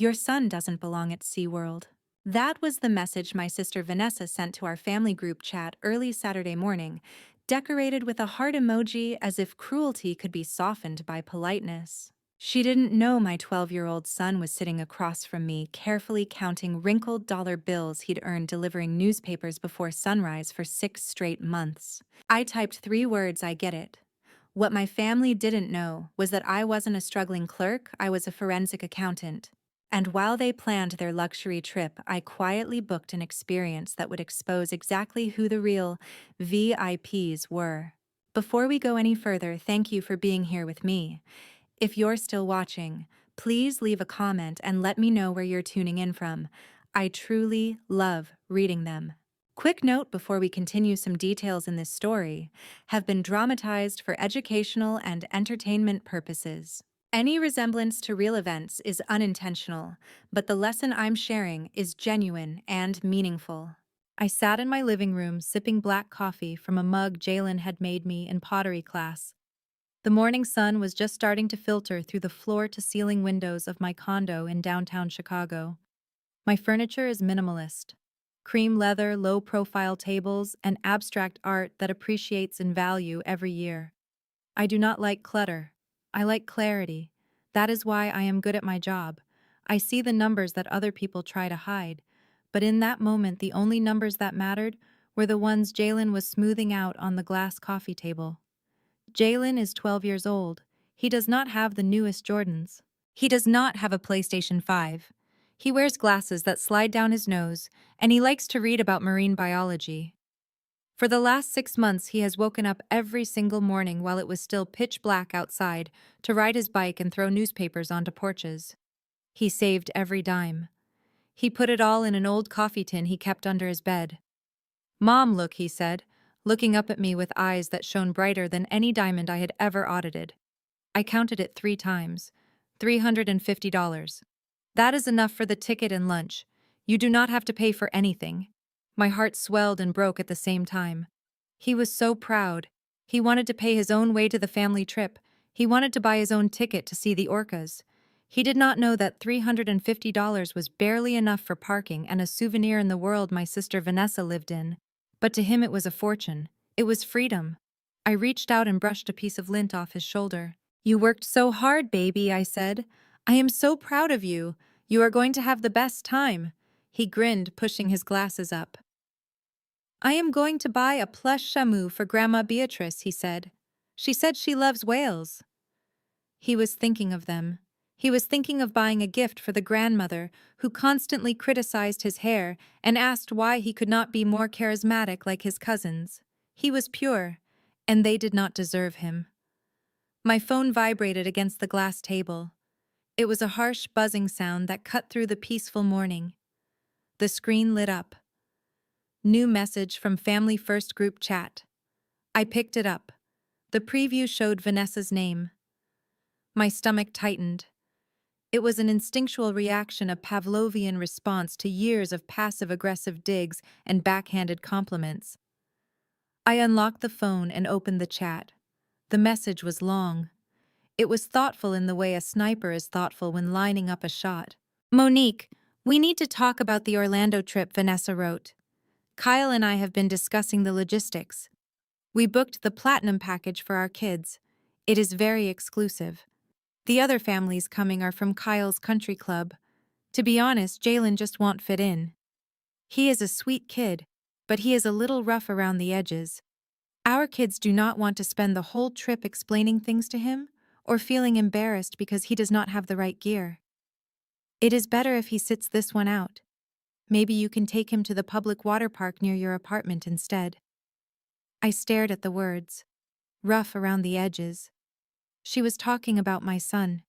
Your son doesn't belong at SeaWorld. That was the message my sister Vanessa sent to our family group chat early Saturday morning, decorated with a heart emoji as if cruelty could be softened by politeness. She didn't know my 12-year-old son was sitting across from me, carefully counting wrinkled dollar bills he'd earned delivering newspapers before sunrise for 6 straight months. I typed 3 words, I get it. What my family didn't know was that I wasn't a struggling clerk, I was a forensic accountant. And while they planned their luxury trip, I quietly booked an experience that would expose exactly who the real VIPs were. Before we go any further, thank you for being here with me. If you're still watching, please leave a comment and let me know where you're tuning in from. I truly love reading them. Quick note before we continue: some details in this story have been dramatized for educational and entertainment purposes. Any resemblance to real events is unintentional, but the lesson I'm sharing is genuine and meaningful. I sat in my living room sipping black coffee from a mug Jalen had made me in pottery class. The morning sun was just starting to filter through the floor-to-ceiling windows of my condo in downtown Chicago. My furniture is minimalist. Cream leather, low-profile tables, and abstract art that appreciates in value every year. I do not like clutter. I like clarity. That is why I am good at my job. I see the numbers that other people try to hide. But in that moment, the only numbers that mattered were the ones Jalen was smoothing out on the glass coffee table. Jalen is 12 years old. He does not have the newest Jordans. He does not have a PlayStation 5. He wears glasses that slide down his nose, and he likes to read about marine biology. For the last 6 months, he has woken up every single morning while it was still pitch black outside to ride his bike and throw newspapers onto porches. He saved every dime. He put it all in an old coffee tin he kept under his bed. "Mom, look," he said, looking up at me with eyes that shone brighter than any diamond I had ever audited. I counted it 3 times. $350. That is enough for the ticket and lunch. You do not have to pay for anything. My heart swelled and broke at the same time. He was so proud. He wanted to pay his own way to the family trip. He wanted to buy his own ticket to see the orcas. He did not know that $350 was barely enough for parking and a souvenir in the world my sister Vanessa lived in. But to him it was a fortune. It was freedom. I reached out and brushed a piece of lint off his shoulder. "You worked so hard, baby," I said. "I am so proud of you. You are going to have the best time." He grinned, pushing his glasses up. "I am going to buy a plush chamois for Grandma Beatrice," he said. "She said she loves whales." He was thinking of them. He was thinking of buying a gift for the grandmother who constantly criticized his hair and asked why he could not be more charismatic like his cousins. He was pure, and they did not deserve him. My phone vibrated against the glass table. It was a harsh buzzing sound that cut through the peaceful morning. The screen lit up. New message from Family First group chat. I picked it up. The preview showed Vanessa's name. My stomach tightened. It was an instinctual reaction, a Pavlovian response to years of passive-aggressive digs and backhanded compliments. I unlocked the phone and opened the chat. The message was long. It was thoughtful in the way a sniper is thoughtful when lining up a shot. "Mon'nique, we need to talk about the Orlando trip," Vanessa wrote. "Kyle and I have been discussing the logistics. We booked the platinum package for our kids. It is very exclusive. The other families coming are from Kyle's country club. To be honest, Jalen just won't fit in. He is a sweet kid, but he is a little rough around the edges. Our kids do not want to spend the whole trip explaining things to him or feeling embarrassed because he does not have the right gear. It is better if he sits this one out. Maybe you can take him to the public water park near your apartment instead." I stared at the words. Rough around the edges. She was talking about my son.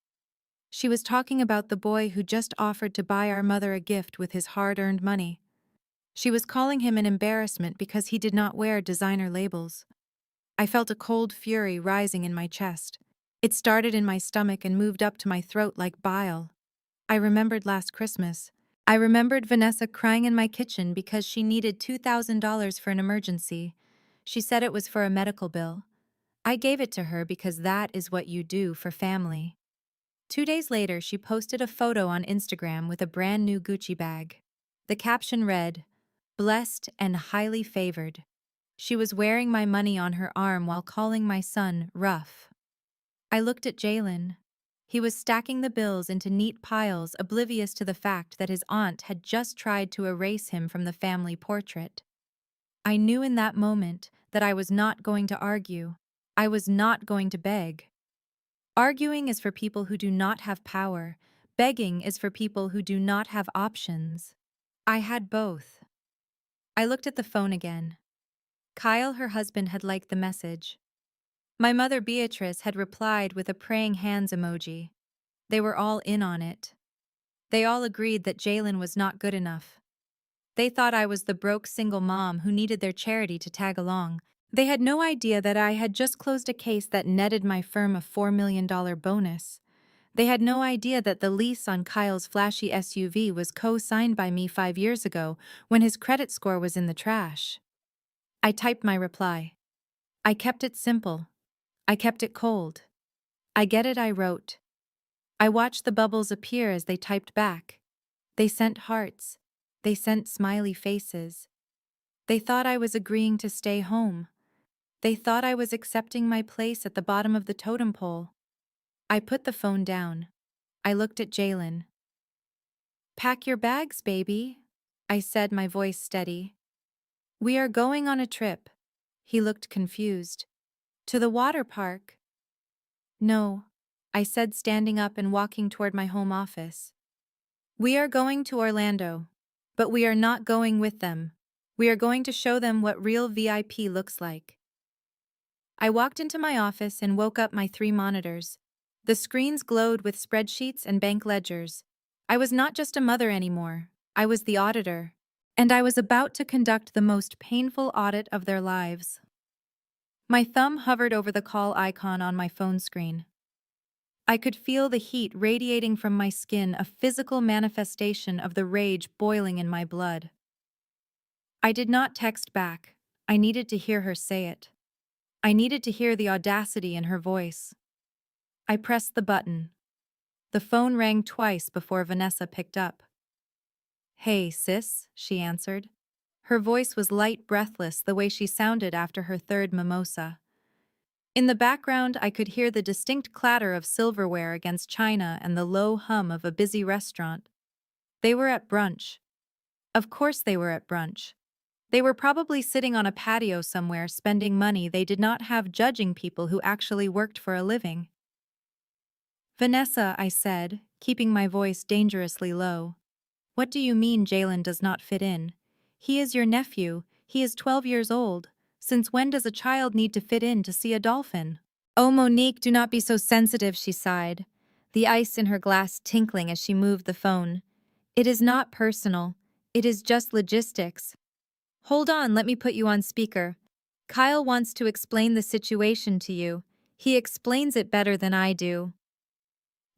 She was talking about the boy who just offered to buy our mother a gift with his hard-earned money. She was calling him an embarrassment because he did not wear designer labels. I felt a cold fury rising in my chest. It started in my stomach and moved up to my throat like bile. I remembered last Christmas. I remembered Vanessa crying in my kitchen because she needed $2,000 for an emergency. She said it was for a medical bill. I gave it to her because that is what you do for family. 2 days later, she posted a photo on Instagram with a brand new Gucci bag. The caption read, "Blessed and highly favored." She was wearing my money on her arm while calling my son rough. I looked at Jalen. He was stacking the bills into neat piles, oblivious to the fact that his aunt had just tried to erase him from the family portrait. I knew in that moment that I was not going to argue. I was not going to beg. Arguing is for people who do not have power. Begging is for people who do not have options. I had both. I looked at the phone again. Kyle, her husband, had liked the message. My mother, Beatrice, had replied with a praying hands emoji. They were all in on it. They all agreed that Jalen was not good enough. They thought I was the broke single mom who needed their charity to tag along. They had no idea that I had just closed a case that netted my firm a $4 million bonus. They had no idea that the lease on Kyle's flashy SUV was co-signed by me 5 years ago when his credit score was in the trash. I typed my reply. I kept it simple. I kept it cold. I get it, I wrote. I watched the bubbles appear as they typed back. They sent hearts. They sent smiley faces. They thought I was agreeing to stay home. They thought I was accepting my place at the bottom of the totem pole. I put the phone down. I looked at Jalen. "Pack your bags, baby," I said, my voice steady. "We are going on a trip." He looked confused. "To the water park?" "No," I said, standing up and walking toward my home office. "We are going to Orlando. But we are not going with them. We are going to show them what real VIP looks like." I walked into my office and woke up my 3 monitors. The screens glowed with spreadsheets and bank ledgers. I was not just a mother anymore. I was the auditor. And I was about to conduct the most painful audit of their lives. My thumb hovered over the call icon on my phone screen. I could feel the heat radiating from my skin, a physical manifestation of the rage boiling in my blood. I did not text back. I needed to hear her say it. I needed to hear the audacity in her voice. I pressed the button. The phone rang twice before Vanessa picked up. "Hey, sis," she answered. Her voice was light, breathless, the way she sounded after her third mimosa. In the background, I could hear the distinct clatter of silverware against china and the low hum of a busy restaurant. They were at brunch. Of course they were at brunch. They were probably sitting on a patio somewhere spending money they did not have, judging people who actually worked for a living. "Vanessa," I said, keeping my voice dangerously low. "What do you mean Jalen does not fit in? He is your nephew. He is 12 years old. Since when does a child need to fit in to see a dolphin?" "Oh, Mon'nique, do not be so sensitive," she sighed, the ice in her glass tinkling as she moved the phone. "It is not personal. It is just logistics. Hold on, let me put you on speaker. Kyle wants to explain the situation to you. He explains it better than I do."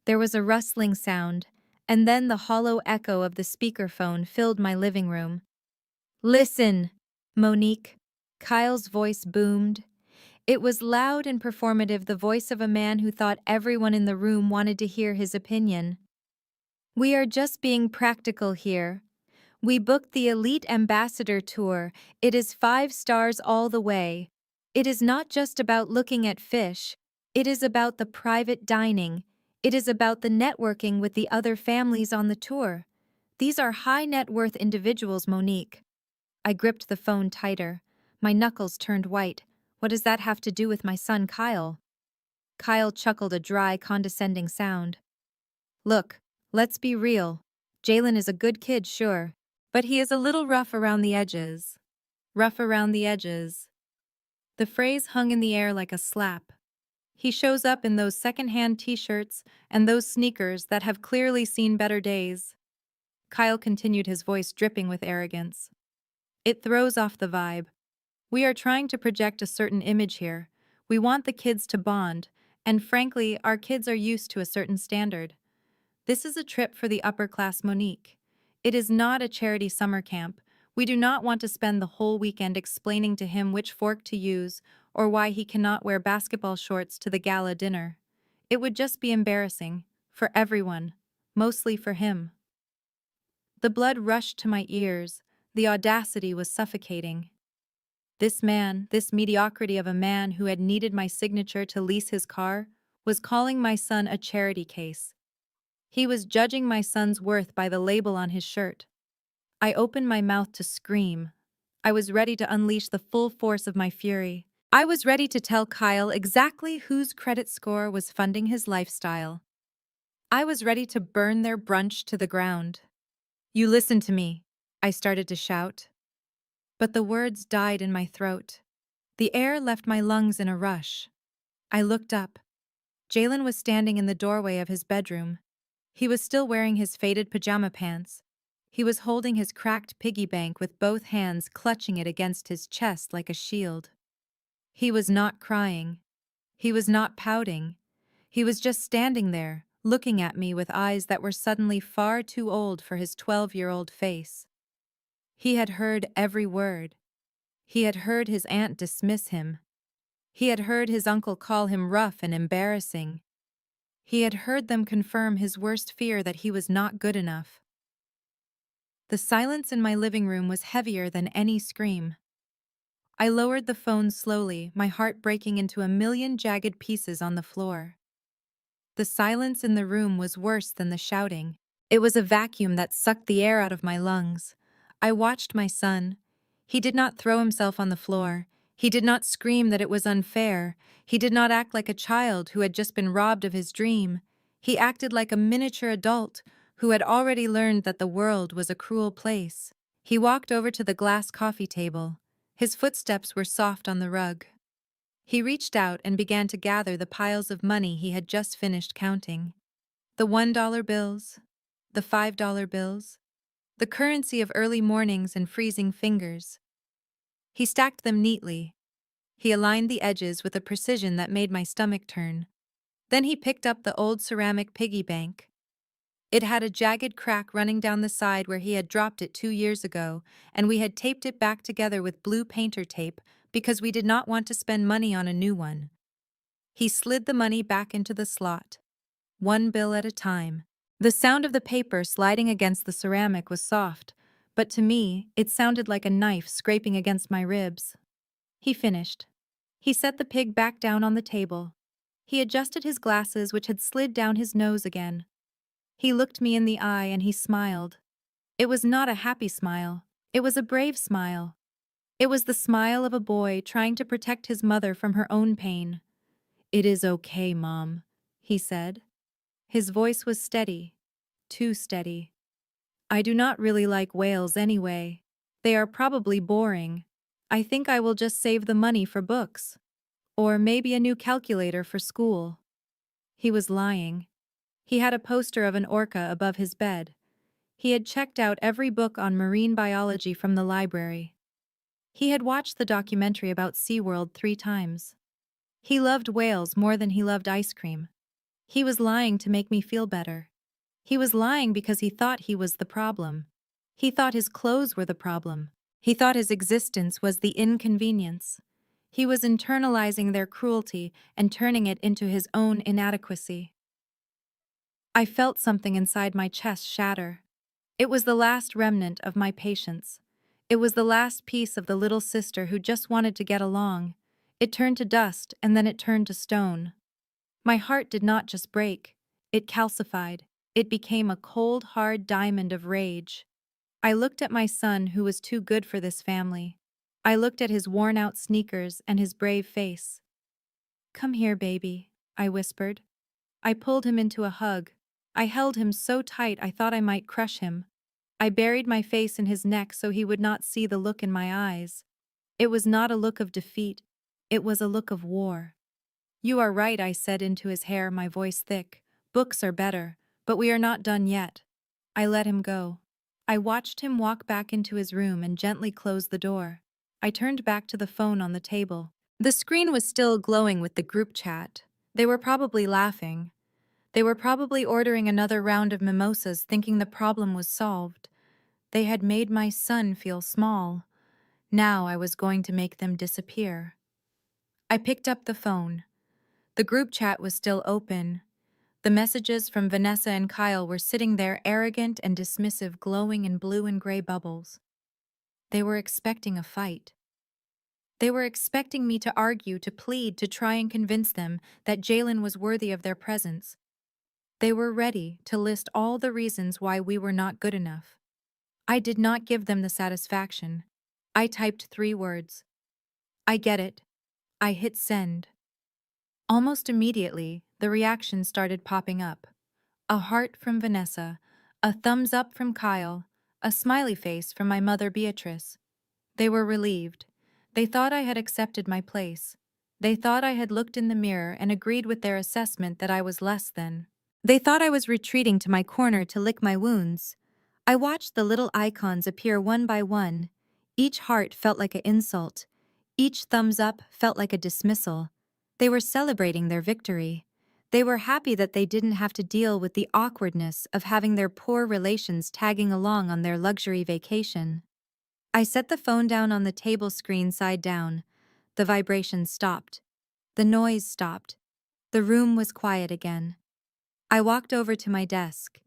There was a rustling sound, and then the hollow echo of the speakerphone filled my living room. "Listen, Mon'nique," Kyle's voice boomed. It was loud and performative, the voice of a man who thought everyone in the room wanted to hear his opinion. "We are just being practical here. We booked the Elite Ambassador Tour. It is 5 stars all the way. It is not just about looking at fish. It is about the private dining. It is about the networking with the other families on the tour. These are high net worth individuals, Mon'nique." I gripped the phone tighter. My knuckles turned white. What does that have to do with my son Kyle? Kyle chuckled, a dry, condescending sound. "Look, let's be real. Jalen is a good kid, sure. But he is a little rough around the edges." Rough around the edges. The phrase hung in the air like a slap. He shows up in those second-hand t-shirts and those sneakers that have clearly seen better days. Kyle continued, his voice dripping with arrogance. "It throws off the vibe. We are trying to project a certain image here. We want the kids to bond, and frankly, our kids are used to a certain standard. This is a trip for the upper-class Mon'nique. It is not a charity summer camp. We do not want to spend the whole weekend explaining to him which fork to use or why he cannot wear basketball shorts to the gala dinner. It would just be embarrassing. For everyone. Mostly for him. The blood rushed to my ears. The audacity was suffocating. This man, this mediocrity of a man who had needed my signature to lease his car, was calling my son a charity case. He was judging my son's worth by the label on his shirt. I opened my mouth to scream. I was ready to unleash the full force of my fury. I was ready to tell Kyle exactly whose credit score was funding his lifestyle. I was ready to burn their brunch to the ground. "You listen to me," I started to shout. But the words died in my throat. The air left my lungs in a rush. I looked up. Jalen was standing in the doorway of his bedroom. He was still wearing his faded pajama pants. He was holding his cracked piggy bank with both hands clutching it against his chest like a shield. He was not crying. He was not pouting. He was just standing there, looking at me with eyes that were suddenly far too old for his 12-year-old face. He had heard every word. He had heard his aunt dismiss him. He had heard his uncle call him rough and embarrassing. He had heard them confirm his worst fear that he was not good enough. The silence in my living room was heavier than any scream. I lowered the phone slowly, my heart breaking into a million jagged pieces on the floor. The silence in the room was worse than the shouting. It was a vacuum that sucked the air out of my lungs. I watched my son. He did not throw himself on the floor. He did not scream that it was unfair. He did not act like a child who had just been robbed of his dream. He acted like a miniature adult who had already learned that the world was a cruel place. He walked over to the glass coffee table. His footsteps were soft on the rug. He reached out and began to gather the piles of money he had just finished counting. The $1 bills, the $5 bills, the currency of early mornings and freezing fingers. He stacked them neatly. He aligned the edges with a precision that made my stomach turn. Then he picked up the old ceramic piggy bank. It had a jagged crack running down the side where he had dropped it 2 years ago, and we had taped it back together with blue painter tape because we did not want to spend money on a new one. He slid the money back into the slot, one bill at a time. The sound of the paper sliding against the ceramic was soft, but to me, it sounded like a knife scraping against my ribs. He finished. He set the pig back down on the table. He adjusted his glasses, which had slid down his nose again. He looked me in the eye and he smiled. It was not a happy smile. It was a brave smile. It was the smile of a boy trying to protect his mother from her own pain. "It is okay, Mom," he said. His voice was steady. Too steady. "I do not really like whales anyway. They are probably boring. I think I will just save the money for books. Or maybe a new calculator for school." He was lying. He had a poster of an orca above his bed. He had checked out every book on marine biology from the library. He had watched the documentary about SeaWorld 3 times. He loved whales more than he loved ice cream. He was lying to make me feel better. He was lying because he thought he was the problem. He thought his clothes were the problem. He thought his existence was the inconvenience. He was internalizing their cruelty and turning it into his own inadequacy. I felt something inside my chest shatter. It was the last remnant of my patience. It was the last piece of the little sister who just wanted to get along. It turned to dust and then it turned to stone. My heart did not just break. It calcified. It became a cold, hard diamond of rage. I looked at my son who was too good for this family. I looked at his worn-out sneakers and his brave face. "Come here, baby," I whispered. I pulled him into a hug. I held him so tight I thought I might crush him. I buried my face in his neck so he would not see the look in my eyes. It was not a look of defeat. It was a look of war. "You are right," I said into his hair, my voice thick. "Books are better, but we are not done yet." I let him go. I watched him walk back into his room and gently close the door. I turned back to the phone on the table. The screen was still glowing with the group chat. They were probably laughing. They were probably ordering another round of mimosas, thinking the problem was solved. They had made my son feel small. Now I was going to make them disappear. I picked up the phone. The group chat was still open. The messages from Vanessa and Kyle were sitting there arrogant and dismissive, glowing in blue and gray bubbles. They were expecting a fight. They were expecting me to argue, to plead, to try and convince them that Jalen was worthy of their presence. They were ready to list all the reasons why we were not good enough. I did not give them the satisfaction. I typed 3 words. I get it. I hit send. Almost immediately, the reactions started popping up. A heart from Vanessa, a thumbs up from Kyle, a smiley face from my mother Beatrice. They were relieved. They thought I had accepted my place. They thought I had looked in the mirror and agreed with their assessment that I was less than. They thought I was retreating to my corner to lick my wounds. I watched the little icons appear one by one. Each heart felt like an insult. Each thumbs up felt like a dismissal. They were celebrating their victory. They were happy that they didn't have to deal with the awkwardness of having their poor relations tagging along on their luxury vacation. I set the phone down on the table screen side down. The vibration stopped. The noise stopped. The room was quiet again. I walked over to my desk.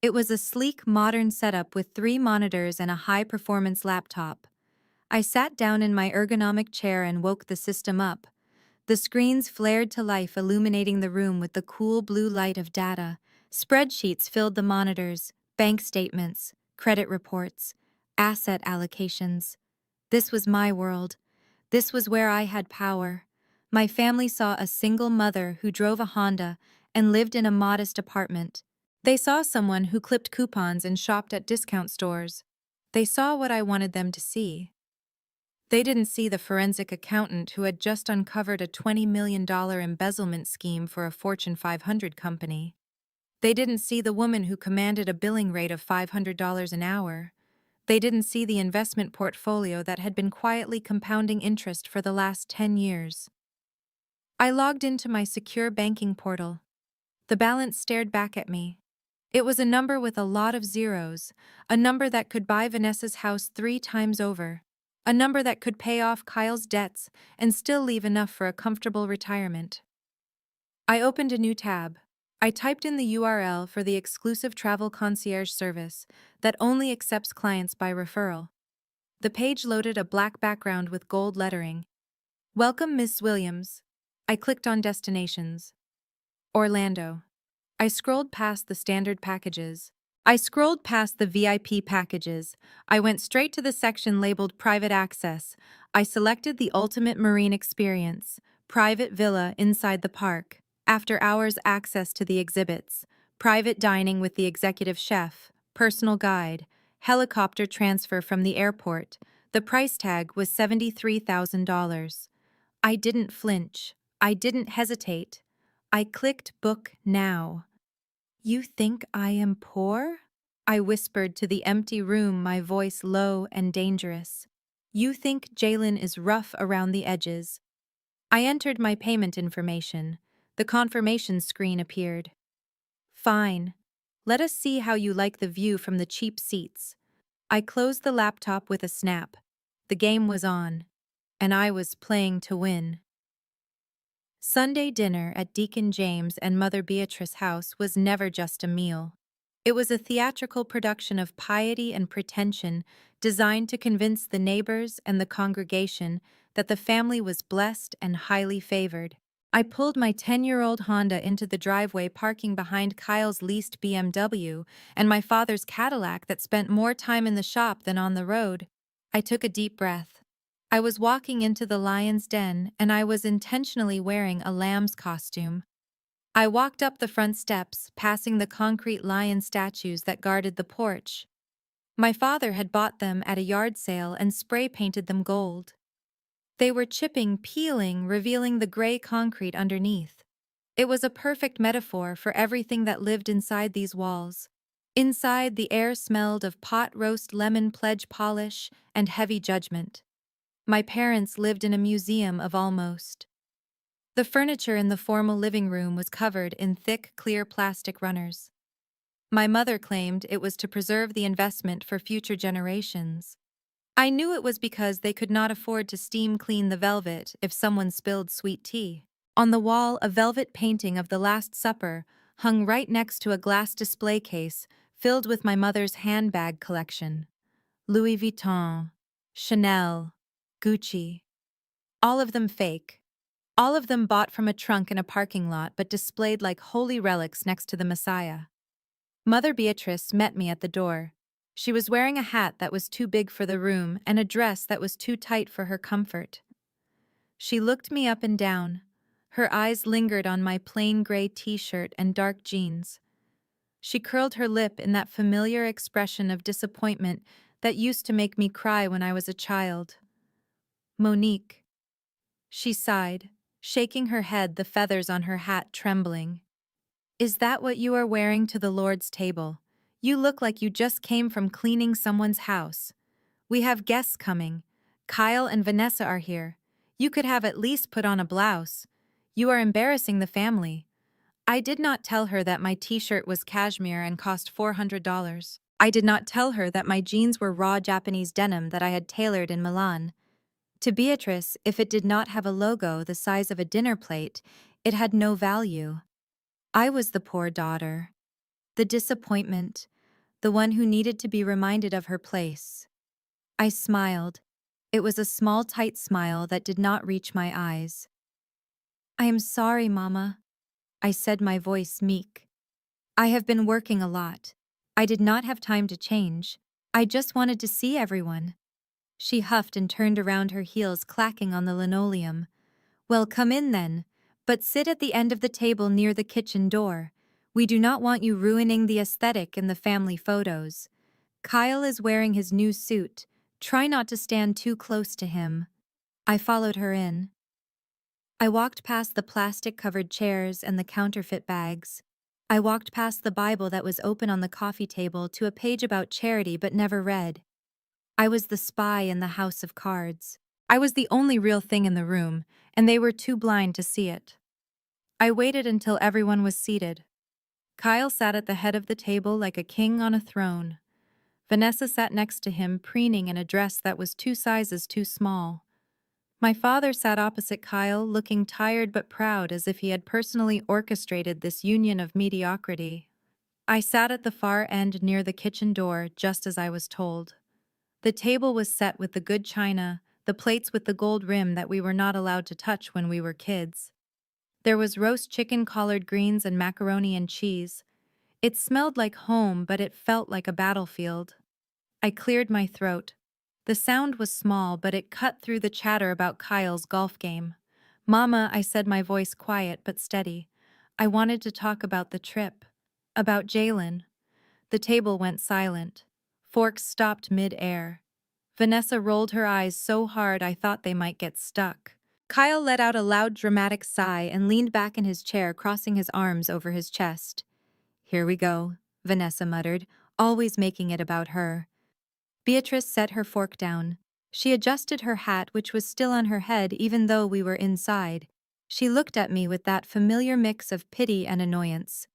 It was a sleek, modern setup with 3 monitors and a high-performance laptop. I sat down in my ergonomic chair and woke the system up. The screens flared to life, illuminating the room with the cool blue light of data. Spreadsheets filled the monitors, bank statements, credit reports, asset allocations. This was my world. This was where I had power. My family saw a single mother who drove a Honda and lived in a modest apartment. They saw someone who clipped coupons and shopped at discount stores. They saw what I wanted them to see. They didn't see the forensic accountant who had just uncovered a $20 million embezzlement scheme for a Fortune 500 company. They didn't see the woman who commanded a billing rate of $500 an hour. They didn't see the investment portfolio that had been quietly compounding interest for the last 10 years. I logged into my secure banking portal. The balance stared back at me. It was a number with a lot of zeros, a number that could buy Vanessa's house 3 times over, a number that could pay off Kyle's debts and still leave enough for a comfortable retirement. I opened a new tab. I typed in the URL for the exclusive travel concierge service that only accepts clients by referral. The page loaded a black background with gold lettering. Welcome, Miss Williams. I clicked on destinations. Orlando. I scrolled past the standard packages. I scrolled past the VIP packages. I went straight to the section labeled Private Access. I selected the Ultimate Marine Experience, private villa inside the park, after-hours access to the exhibits, private dining with the executive chef, personal guide, helicopter transfer from the airport. The price tag was $73,000. I didn't flinch. I didn't hesitate. I clicked Book Now. You think I am poor? I whispered to the empty room, my voice low and dangerous. You think Jalen is rough around the edges. I entered my payment information. The confirmation screen appeared. Fine. Let us see how you like the view from the cheap seats. I closed the laptop with a snap. The game was on, and I was playing to win. Sunday dinner at Deacon James and Mother Beatrice's house was never just a meal. It was a theatrical production of piety and pretension designed to convince the neighbors and the congregation that the family was blessed and highly favored. I pulled my 10-year-old Honda into the driveway, parking behind Kyle's leased BMW and my father's Cadillac that spent more time in the shop than on the road. I took a deep breath. I was walking into the lion's den, and I was intentionally wearing a lamb's costume. I walked up the front steps, passing the concrete lion statues that guarded the porch. My father had bought them at a yard sale and spray-painted them gold. They were chipping, peeling, revealing the gray concrete underneath. It was a perfect metaphor for everything that lived inside these walls. Inside, the air smelled of pot roast, lemon pledge polish, and heavy judgment. My parents lived in a museum of almost. The furniture in the formal living room was covered in thick, clear plastic runners. My mother claimed it was to preserve the investment for future generations. I knew it was because they could not afford to steam clean the velvet if someone spilled sweet tea. On the wall, a velvet painting of the Last Supper hung right next to a glass display case filled with my mother's handbag collection. Louis Vuitton, Chanel, Gucci. All of them fake. All of them bought from a trunk in a parking lot but displayed like holy relics next to the Messiah. Mother Beatrice met me at the door. She was wearing a hat that was too big for the room and a dress that was too tight for her comfort. She looked me up and down. Her eyes lingered on my plain gray t-shirt and dark jeans. She curled her lip in that familiar expression of disappointment that used to make me cry when I was a child. Mon'nique. She sighed, shaking her head, the feathers on her hat trembling. Is that what you are wearing to the Lord's table? You look like you just came from cleaning someone's house. We have guests coming. Kyle and Vanessa are here. You could have at least put on a blouse. You are embarrassing the family. I did not tell her that my t-shirt was cashmere and cost $400. I did not tell her that my jeans were raw Japanese denim that I had tailored in Milan. To Beatrice, if it did not have a logo the size of a dinner plate, it had no value. I was the poor daughter. The disappointment. The one who needed to be reminded of her place. I smiled. It was a small, tight smile that did not reach my eyes. I am sorry, Mama, I said, my voice meek. I have been working a lot. I did not have time to change. I just wanted to see everyone. She huffed and turned around, her heels clacking on the linoleum. Well, come in then, but sit at the end of the table near the kitchen door. We do not want you ruining the aesthetic in the family photos. Kyle is wearing his new suit. Try not to stand too close to him. I followed her in. I walked past the plastic-covered chairs and the counterfeit bags. I walked past the Bible that was open on the coffee table to a page about charity but never read. I was the spy in the house of cards. I was the only real thing in the room, and they were too blind to see it. I waited until everyone was seated. Kyle sat at the head of the table like a king on a throne. Vanessa sat next to him, preening in a dress that was 2 sizes too small. My father sat opposite Kyle, looking tired but proud, as if he had personally orchestrated this union of mediocrity. I sat at the far end near the kitchen door, just as I was told. The table was set with the good china, the plates with the gold rim that we were not allowed to touch when we were kids. There was roast chicken, collard greens, and macaroni and cheese. It smelled like home, but it felt like a battlefield. I cleared my throat. The sound was small, but it cut through the chatter about Kyle's golf game. Mama, I said, my voice quiet but steady. I wanted to talk about the trip. About Jalen. The table went silent. Forks stopped mid-air. Vanessa rolled her eyes so hard I thought they might get stuck. Kyle let out a loud, dramatic sigh and leaned back in his chair, crossing his arms over his chest. Here we go, Vanessa muttered, always making it about her. Beatrice set her fork down. She adjusted her hat, which was still on her head even though we were inside. She looked at me with that familiar mix of pity and annoyance.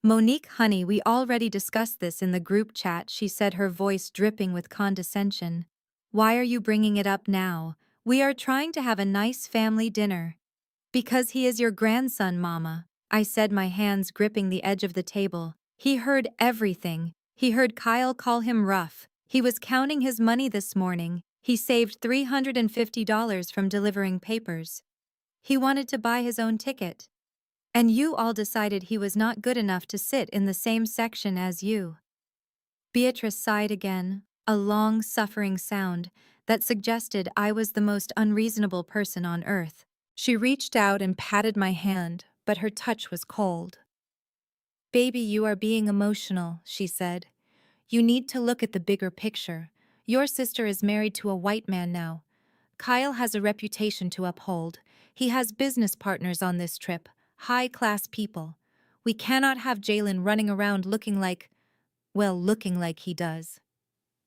Mon'nique, honey, we already discussed this in the group chat, she said, her voice dripping with condescension. Why are you bringing it up now? We are trying to have a nice family dinner. Because he is your grandson, Mama, I said, my hands gripping the edge of the table. He heard everything. He heard Kyle call him rough. He was counting his money this morning. He saved $350 from delivering papers. He wanted to buy his own ticket. And you all decided he was not good enough to sit in the same section as you. Beatrice sighed again, a long, suffering sound that suggested I was the most unreasonable person on earth. She reached out and patted my hand, but her touch was cold. Baby, you are being emotional, she said. You need to look at the bigger picture. Your sister is married to a white man now. Kyle has a reputation to uphold. He has business partners on this trip, high-class people. We cannot have Jalen running around looking like he does.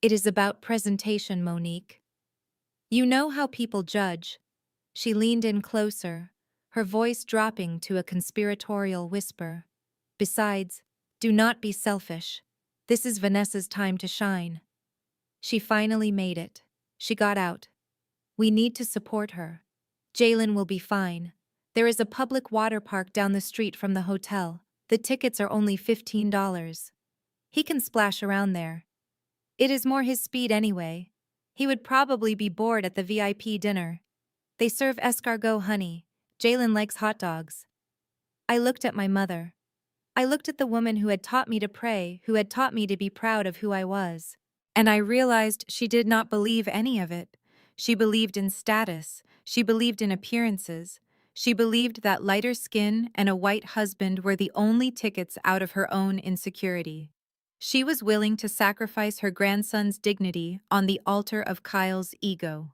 It is about presentation, Mon'nique. You know how people judge. She leaned in closer, her voice dropping to a conspiratorial whisper. Besides, do not be selfish. This is Vanessa's time to shine. She finally made it. She got out. We need to support her. Jalen will be fine. There is a public water park down the street from the hotel. The tickets are only $15. He can splash around there. It is more his speed anyway. He would probably be bored at the VIP dinner. They serve escargot honey. Jalen likes hot dogs. I looked at my mother. I looked at the woman who had taught me to pray, who had taught me to be proud of who I was. And I realized she did not believe any of it. She believed in status. She believed in appearances. She believed that lighter skin and a white husband were the only tickets out of her own insecurity. She was willing to sacrifice her grandson's dignity on the altar of Kyle's ego.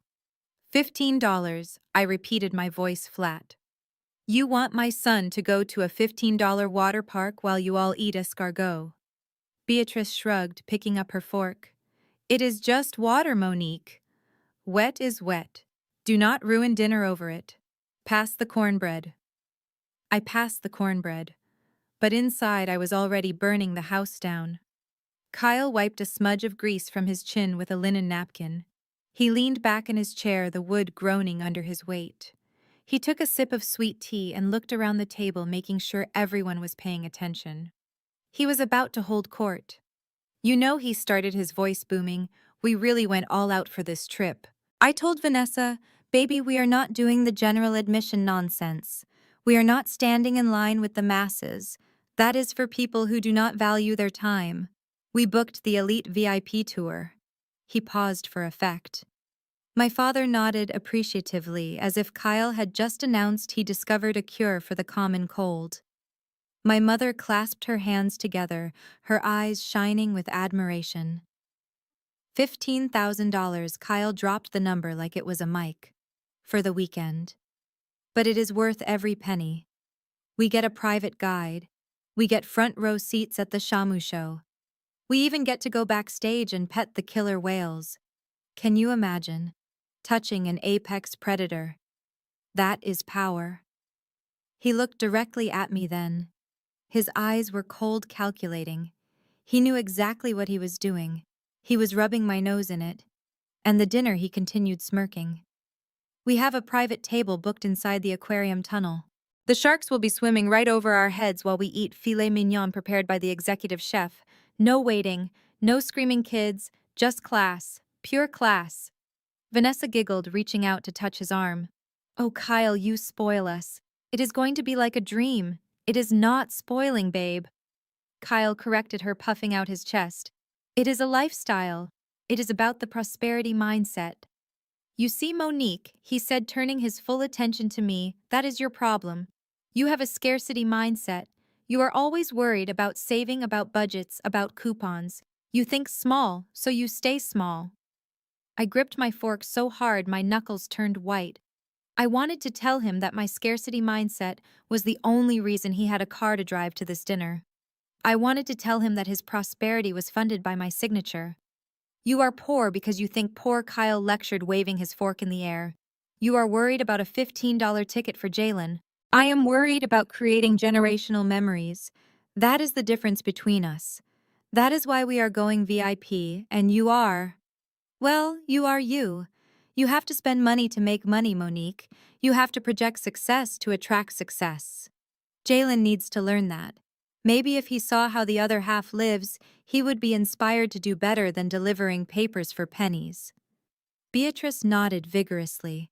$15, I repeated, my voice flat. You want my son to go to a $15 water park while you all eat escargot? Beatrice shrugged, picking up her fork. It is just water, Mon'nique. Wet is wet. Do not ruin dinner over it. Pass the cornbread. I passed the cornbread, but inside I was already burning the house down. Kyle wiped a smudge of grease from his chin with a linen napkin. He leaned back in his chair, the wood groaning under his weight. He took a sip of sweet tea and looked around the table, making sure everyone was paying attention. He was about to hold court. You know, he started, his voice booming, we really went all out for this trip. I told Vanessa, baby, we are not doing the general admission nonsense. We are not standing in line with the masses. That is for people who do not value their time. We booked the elite VIP tour. He paused for effect. My father nodded appreciatively, as if Kyle had just announced he discovered a cure for the common cold. My mother clasped her hands together, her eyes shining with admiration. $15,000, Kyle dropped the number like it was a mic. For the weekend. But it is worth every penny. We get a private guide. We get front row seats at the Shamu show. We even get to go backstage and pet the killer whales. Can you imagine? Touching an apex predator. That is power. He looked directly at me then. His eyes were cold, calculating. He knew exactly what he was doing. He was rubbing my nose in it. And the dinner, he continued, smirking. We have a private table booked inside the aquarium tunnel. The sharks will be swimming right over our heads while we eat filet mignon prepared by the executive chef. No waiting, no screaming kids, just class, pure class. Vanessa giggled, reaching out to touch his arm. Oh, Kyle, you spoil us. It is going to be like a dream. It is not spoiling, babe. Kyle corrected her, puffing out his chest. It is a lifestyle. It is about the prosperity mindset. You see, Mon'nique, he said, turning his full attention to me, that is your problem. You have a scarcity mindset. You are always worried about saving, about budgets, about coupons. You think small, so you stay small. I gripped my fork so hard my knuckles turned white. I wanted to tell him that my scarcity mindset was the only reason he had a car to drive to this dinner. I wanted to tell him that his prosperity was funded by my signature. You are poor because you think, poor Kyle lectured, waving his fork in the air. You are worried about a $15 ticket for Jalen. I am worried about creating generational memories. That is the difference between us. That is why we are going VIP, and you are... Well, you are you. You have to spend money to make money, Mon'nique. You have to project success to attract success. Jalen needs to learn that. Maybe if he saw how the other half lives, he would be inspired to do better than delivering papers for pennies. Beatrice nodded vigorously.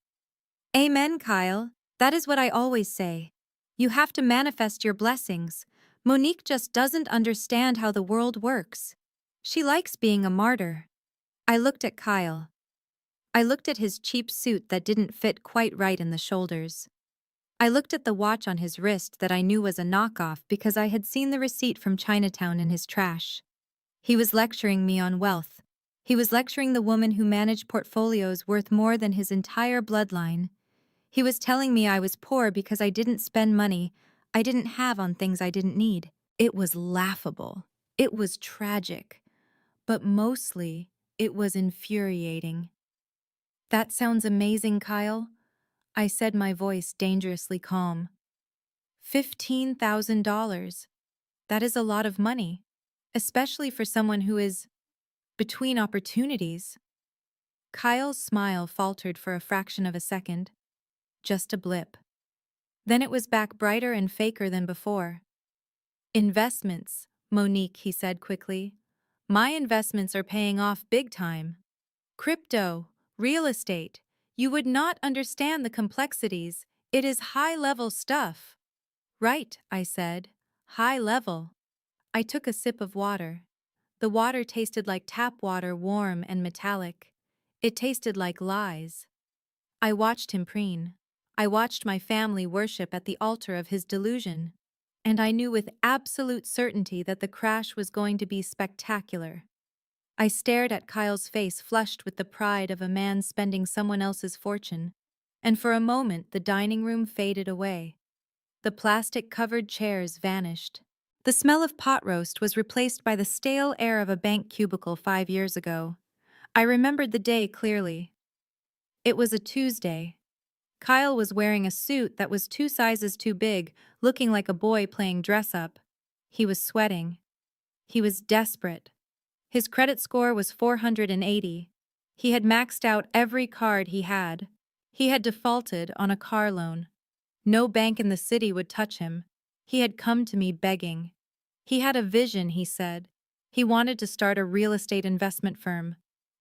Amen, Kyle. That is what I always say. You have to manifest your blessings. Mon'nique just doesn't understand how the world works. She likes being a martyr. I looked at Kyle. I looked at his cheap suit that didn't fit quite right in the shoulders. I looked at the watch on his wrist that I knew was a knockoff because I had seen the receipt from Chinatown in his trash. He was lecturing me on wealth. He was lecturing the woman who managed portfolios worth more than his entire bloodline. He was telling me I was poor because I didn't spend money I didn't have on things I didn't need. It was laughable. It was tragic. But mostly, it was infuriating. That sounds amazing, Kyle, I said, my voice dangerously calm. $15,000. That is a lot of money, especially for someone who is between opportunities. Kyle's smile faltered for a fraction of a second. Just a blip. Then it was back, brighter and faker than before. Investments, Mon'nique, he said quickly. My investments are paying off big time. Crypto, real estate. You would not understand the complexities. It is high-level stuff. Right, I said. High level. I took a sip of water. The water tasted like tap water, warm and metallic. It tasted like lies. I watched him preen. I watched my family worship at the altar of his delusion. And I knew with absolute certainty that the crash was going to be spectacular. I stared at Kyle's face flushed with the pride of a man spending someone else's fortune, and for a moment the dining room faded away. The plastic-covered chairs vanished. The smell of pot roast was replaced by the stale air of a bank cubicle 5 years ago. I remembered the day clearly. It was a Tuesday. Kyle was wearing a suit that was 2 sizes too big, looking like a boy playing dress-up. He was sweating. He was desperate. His credit score was 480. He had maxed out every card he had. He had defaulted on a car loan. No bank in the city would touch him. He had come to me begging. He had a vision, he said. He wanted to start a real estate investment firm.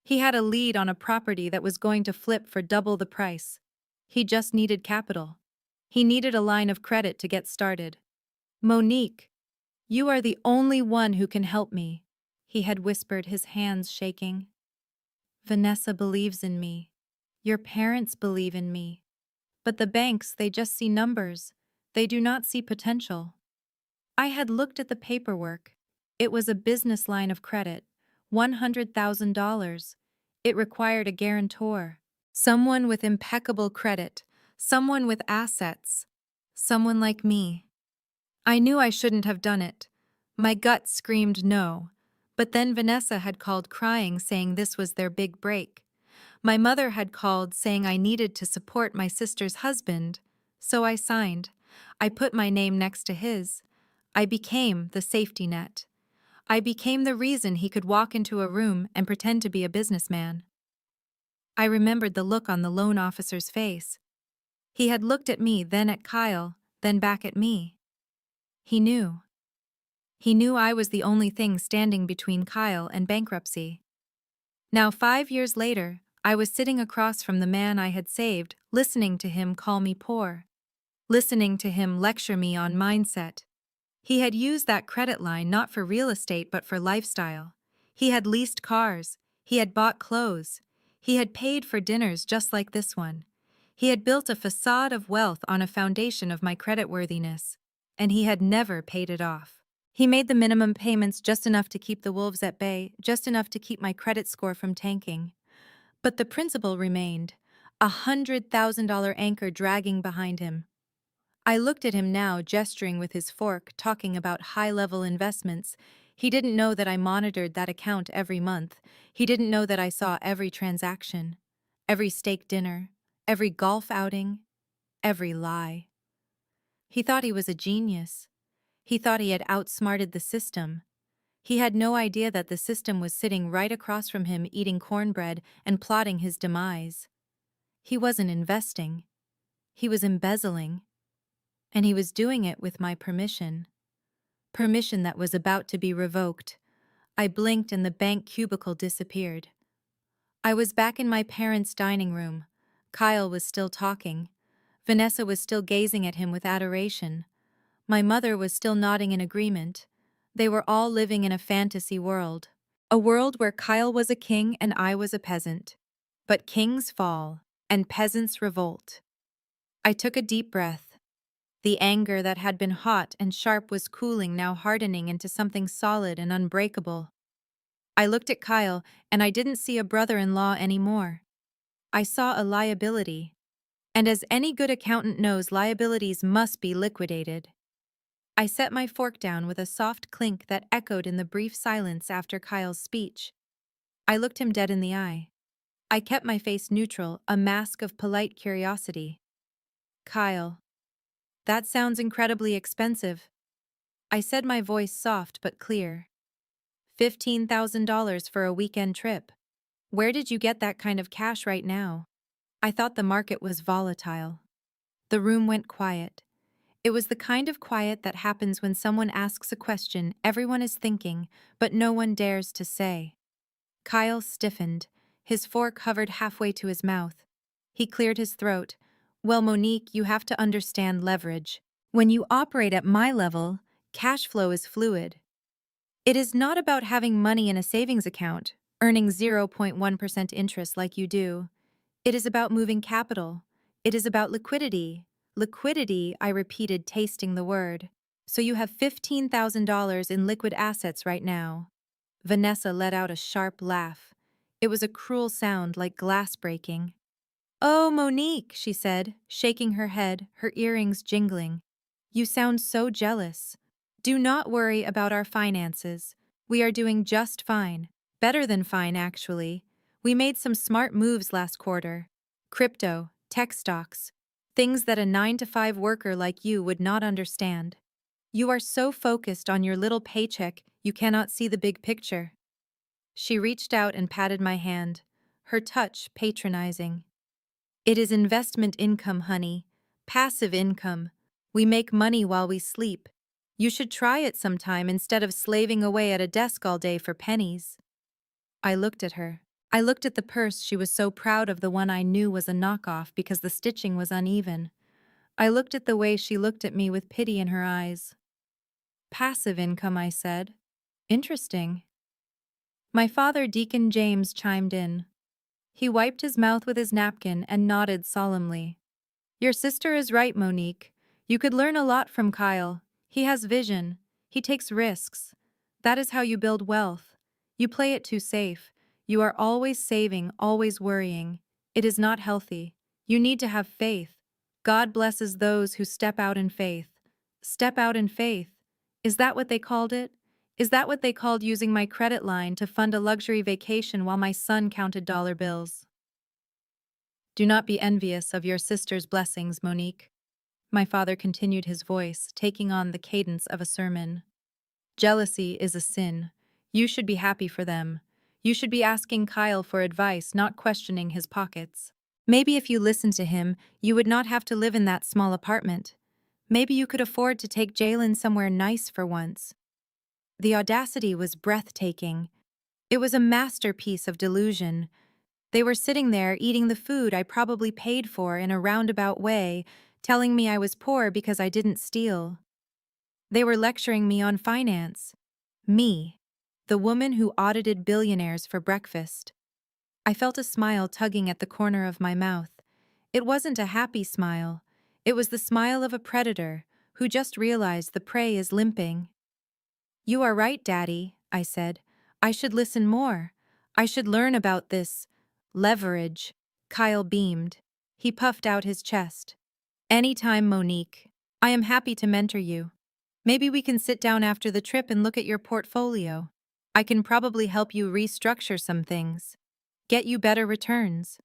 He had a lead on a property that was going to flip for double the price. He just needed capital. He needed a line of credit to get started. Mon'nique, you are the only one who can help me, he had whispered, his hands shaking. Vanessa believes in me. Your parents believe in me. But the banks, they just see numbers. They do not see potential. I had looked at the paperwork. It was a business line of credit, $100,000. It required a guarantor, someone with impeccable credit, someone with assets, someone like me. I knew I shouldn't have done it. My gut screamed no. But then Vanessa had called crying, saying this was their big break. My mother had called saying I needed to support my sister's husband. So I signed. I put my name next to his. I became the safety net. I became the reason he could walk into a room and pretend to be a businessman. I remembered the look on the loan officer's face. He had looked at me, then at Kyle, then back at me. He knew. He knew I was the only thing standing between Kyle and bankruptcy. Now 5 years later, I was sitting across from the man I had saved, listening to him call me poor. Listening to him lecture me on mindset. He had used that credit line not for real estate but for lifestyle. He had leased cars. He had bought clothes. He had paid for dinners just like this one. He had built a facade of wealth on a foundation of my creditworthiness. And he had never paid it off. He made the minimum payments just enough to keep the wolves at bay, just enough to keep my credit score from tanking. But the principle remained, a $100,000 anchor dragging behind him. I looked at him now, gesturing with his fork, talking about high-level investments. He didn't know that I monitored that account every month. He didn't know that I saw every transaction, every steak dinner, every golf outing, every lie. He thought he was a genius. He thought he had outsmarted the system. He had no idea that the system was sitting right across from him eating cornbread and plotting his demise. He wasn't investing. He was embezzling. And he was doing it with my permission. Permission that was about to be revoked. I blinked and the bank cubicle disappeared. I was back in my parents' dining room. Kyle was still talking. Vanessa was still gazing at him with adoration. My mother was still nodding in agreement. They were all living in a fantasy world. A world where Kyle was a king and I was a peasant. But kings fall, and peasants revolt. I took a deep breath. The anger that had been hot and sharp was cooling, now hardening into something solid and unbreakable. I looked at Kyle, and I didn't see a brother-in-law anymore. I saw a liability. And as any good accountant knows, liabilities must be liquidated. I set my fork down with a soft clink that echoed in the brief silence after Kyle's speech. I looked him dead in the eye. I kept my face neutral, a mask of polite curiosity. Kyle, that sounds incredibly expensive. I said, my voice soft but clear. $15,000 for a weekend trip. Where did you get that kind of cash right now? I thought the market was volatile. The room went quiet. It was the kind of quiet that happens when someone asks a question everyone is thinking, but no one dares to say. Kyle stiffened, his fork hovered halfway to his mouth. He cleared his throat. Well, Mon'nique, you have to understand leverage. When you operate at my level, cash flow is fluid. It is not about having money in a savings account, earning 0.1% interest like you do. It is about moving capital. It is about liquidity. Liquidity, I repeated, tasting the word. So you have $15,000 in liquid assets right now. Vanessa let out a sharp laugh. It was a cruel sound like glass breaking. Oh, Mon'nique, she said, shaking her head, her earrings jingling. You sound so jealous. Do not worry about our finances. We are doing just fine. Better than fine, actually. We made some smart moves last quarter. Crypto, tech stocks, things that a 9-to-5 worker like you would not understand. You are so focused on your little paycheck, you cannot see the big picture. She reached out and patted my hand, her touch patronizing. It is investment income, honey. Passive income. We make money while we sleep. You should try it sometime instead of slaving away at a desk all day for pennies. I looked at her. I looked at the purse she was so proud of, the one I knew was a knockoff because the stitching was uneven. I looked at the way she looked at me with pity in her eyes. Passive income, I said. Interesting. My father, Deacon James, chimed in. He wiped his mouth with his napkin and nodded solemnly. Your sister is right, Mon'nique. You could learn a lot from Kyle. He has vision. He takes risks. That is how you build wealth. You play it too safe. You are always saving, always worrying. It is not healthy. You need to have faith. God blesses those who step out in faith. Step out in faith. Is that what they called it? Is that what they called using my credit line to fund a luxury vacation while my son counted dollar bills? Do not be envious of your sister's blessings, Mon'nique. My father continued, his voice taking on the cadence of a sermon. Jealousy is a sin. You should be happy for them. You should be asking Kyle for advice, not questioning his pockets. Maybe if you listened to him, you would not have to live in that small apartment. Maybe you could afford to take Jalen somewhere nice for once. The audacity was breathtaking. It was a masterpiece of delusion. They were sitting there eating the food I probably paid for in a roundabout way, telling me I was poor because I didn't steal. They were lecturing me on finance. Me, the woman who audited billionaires for breakfast. I felt a smile tugging at the corner of my mouth. It wasn't a happy smile. It was the smile of a predator who just realized the prey is limping. You are right, Daddy, I said. I should listen more. I should learn about this leverage. Kyle beamed. He puffed out his chest. Anytime, Mon'nique. I am happy to mentor you. Maybe we can sit down after the trip and look at your portfolio. I can probably help you restructure some things. Get you better returns.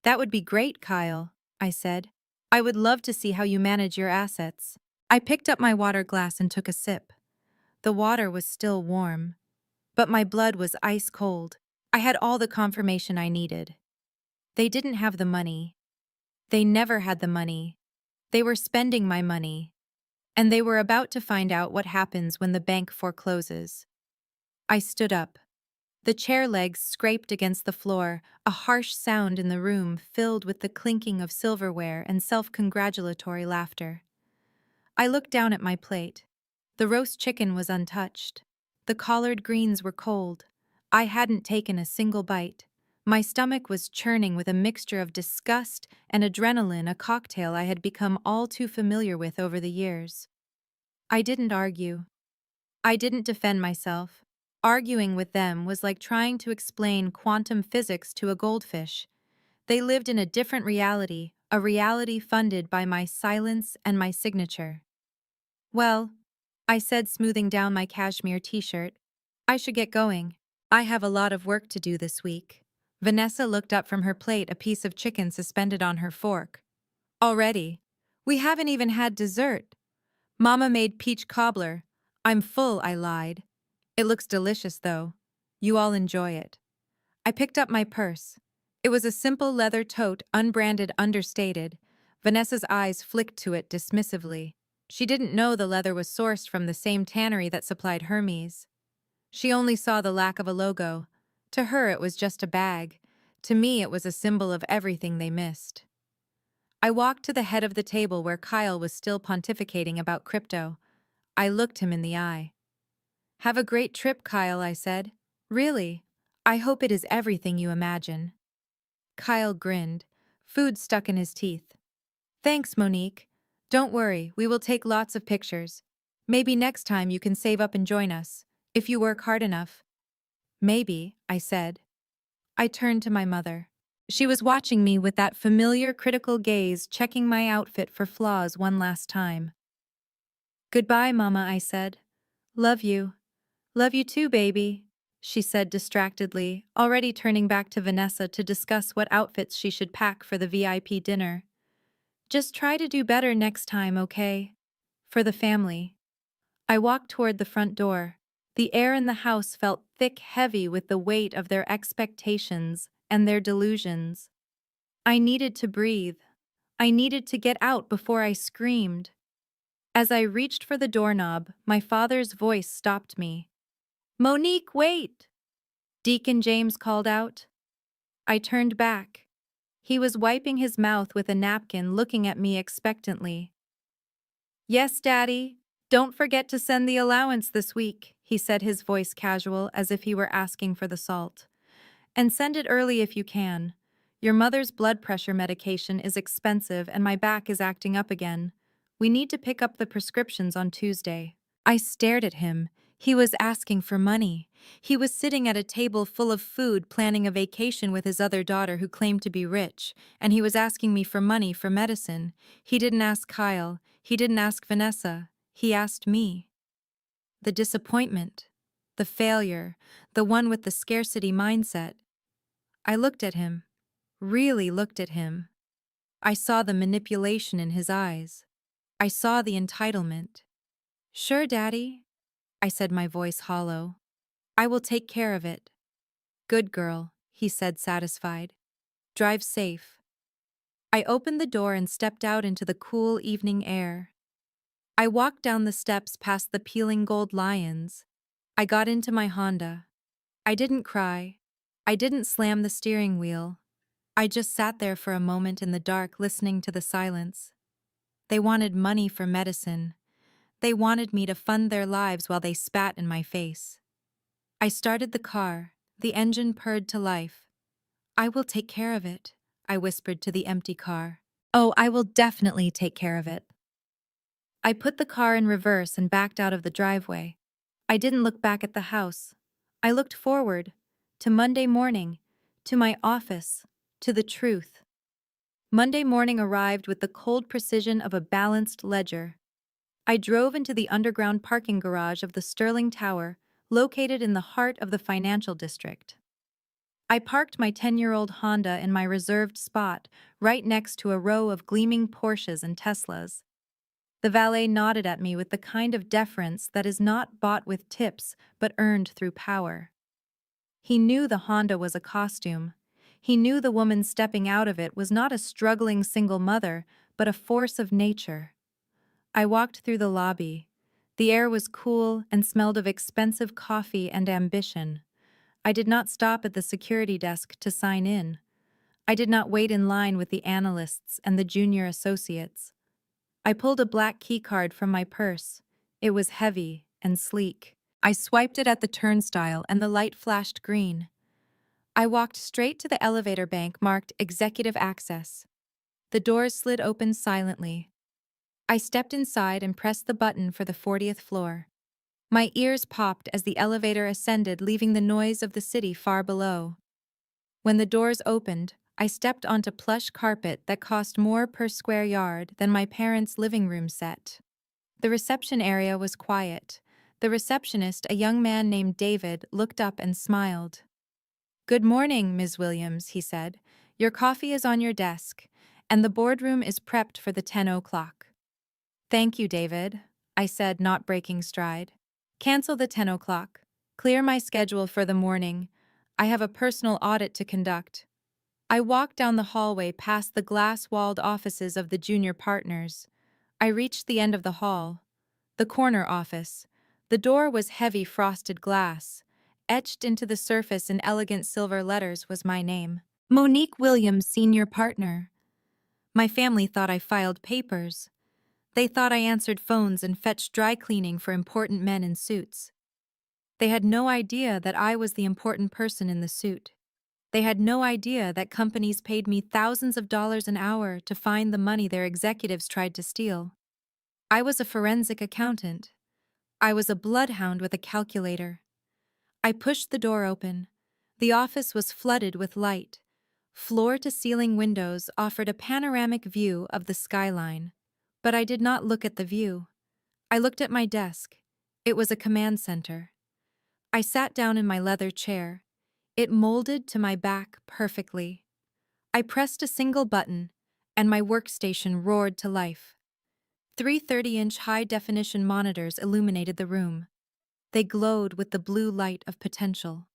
That would be great, Kyle, I said. I would love to see how you manage your assets. I picked up my water glass and took a sip. The water was still warm, but my blood was ice cold. I had all the confirmation I needed. They didn't have the money. They never had the money. They were spending my money. And they were about to find out what happens when the bank forecloses. I stood up. The chair legs scraped against the floor, a harsh sound in the room filled with the clinking of silverware and self-congratulatory laughter. I looked down at my plate. The roast chicken was untouched. The collard greens were cold. I hadn't taken a single bite. My stomach was churning with a mixture of disgust and adrenaline, a cocktail I had become all too familiar with over the years. I didn't argue. I didn't defend myself. Arguing with them was like trying to explain quantum physics to a goldfish. They lived in a different reality, a reality funded by my silence and my signature. Well, I said, smoothing down my cashmere t-shirt, I should get going. I have a lot of work to do this week. Vanessa looked up from her plate, a piece of chicken suspended on her fork. Already? We haven't even had dessert. Mama made peach cobbler. I'm full, I lied. It looks delicious, though. You all enjoy it. I picked up my purse. It was a simple leather tote, unbranded, understated. Vanessa's eyes flicked to it dismissively. She didn't know the leather was sourced from the same tannery that supplied Hermes. She only saw the lack of a logo. To her, it was just a bag. To me, it was a symbol of everything they missed. I walked to the head of the table where Kyle was still pontificating about crypto. I looked him in the eye. "Have a great trip, Kyle," I said. "Really. I hope it is everything you imagine." Kyle grinned, food stuck in his teeth. "Thanks, Mon'nique. Don't worry, we will take lots of pictures. Maybe next time you can save up and join us, if you work hard enough." "Maybe," I said. I turned to my mother. She was watching me with that familiar critical gaze, checking my outfit for flaws one last time. "Goodbye, Mama," I said. "Love you." "Love you too, baby," she said distractedly, already turning back to Vanessa to discuss what outfits she should pack for the VIP dinner. "Just try to do better next time, okay? For the family." I walked toward the front door. The air in the house felt thick, heavy with the weight of their expectations and their delusions. I needed to breathe. I needed to get out before I screamed. As I reached for the doorknob, my father's voice stopped me. "Mon'nique, wait!" Deacon James called out. I turned back. He was wiping his mouth with a napkin, looking at me expectantly. "Yes, Daddy. Don't forget to send the allowance this week," he said, his voice casual, as if he were asking for the salt. "And send it early if you can. Your mother's blood pressure medication is expensive and my back is acting up again. We need to pick up the prescriptions on Tuesday." I stared at him. He was asking for money. He was sitting at a table full of food, planning a vacation with his other daughter who claimed to be rich, and he was asking me for money for medicine. He didn't ask Kyle. He didn't ask Vanessa. He asked me. The disappointment, the failure, the one with the scarcity mindset. I looked at him, really looked at him. I saw the manipulation in his eyes. I saw the entitlement. "Sure, Daddy," I said, my voice hollow. "I will take care of it." "Good girl," he said, satisfied. "Drive safe." I opened the door and stepped out into the cool evening air. I walked down the steps past the peeling gold lions. I got into my Honda. I didn't cry. I didn't slam the steering wheel. I just sat there for a moment in the dark, listening to the silence. They wanted money for medicine. They wanted me to fund their lives while they spat in my face. I started the car. The engine purred to life. "I will take care of it," I whispered to the empty car. "Oh, I will definitely take care of it." I put the car in reverse and backed out of the driveway. I didn't look back at the house. I looked forward, to Monday morning, to my office, to the truth. Monday morning arrived with the cold precision of a balanced ledger. I drove into the underground parking garage of the Sterling Tower, located in the heart of the financial district. I parked my 10-year-old Honda in my reserved spot, right next to a row of gleaming Porsches and Teslas. The valet nodded at me with the kind of deference that is not bought with tips but earned through power. He knew the Honda was a costume. He knew the woman stepping out of it was not a struggling single mother, but a force of nature. I walked through the lobby. The air was cool and smelled of expensive coffee and ambition. I did not stop at the security desk to sign in. I did not wait in line with the analysts and the junior associates. I pulled a black keycard from my purse. It was heavy and sleek. I swiped it at the turnstile and the light flashed green. I walked straight to the elevator bank marked Executive Access. The doors slid open silently. I stepped inside and pressed the button for the 40th floor. My ears popped as the elevator ascended, leaving the noise of the city far below. When the doors opened, I stepped onto plush carpet that cost more per square yard than my parents' living room set. The reception area was quiet. The receptionist, a young man named David, looked up and smiled. "Good morning, Ms. Williams," he said. "Your coffee is on your desk, and the boardroom is prepped for the 10 o'clock. "Thank you, David," I said, not breaking stride. "Cancel the 10 o'clock. Clear my schedule for the morning. I have a personal audit to conduct." I walked down the hallway past the glass-walled offices of the junior partners. I reached the end of the hall, the corner office. The door was heavy frosted glass. Etched into the surface in elegant silver letters was my name. Mon'nique Williams, senior partner. My family thought I filed papers. They thought I answered phones and fetched dry cleaning for important men in suits. They had no idea that I was the important person in the suit. They had no idea that companies paid me thousands of dollars an hour to find the money their executives tried to steal. I was a forensic accountant. I was a bloodhound with a calculator. I pushed the door open. The office was flooded with light. Floor-to-ceiling windows offered a panoramic view of the skyline. But I did not look at the view. I looked at my desk. It was a command center. I sat down in my leather chair. It molded to my back perfectly. I pressed a single button, and my workstation roared to life. Three 30-inch high-definition monitors illuminated the room. They glowed with the blue light of potential.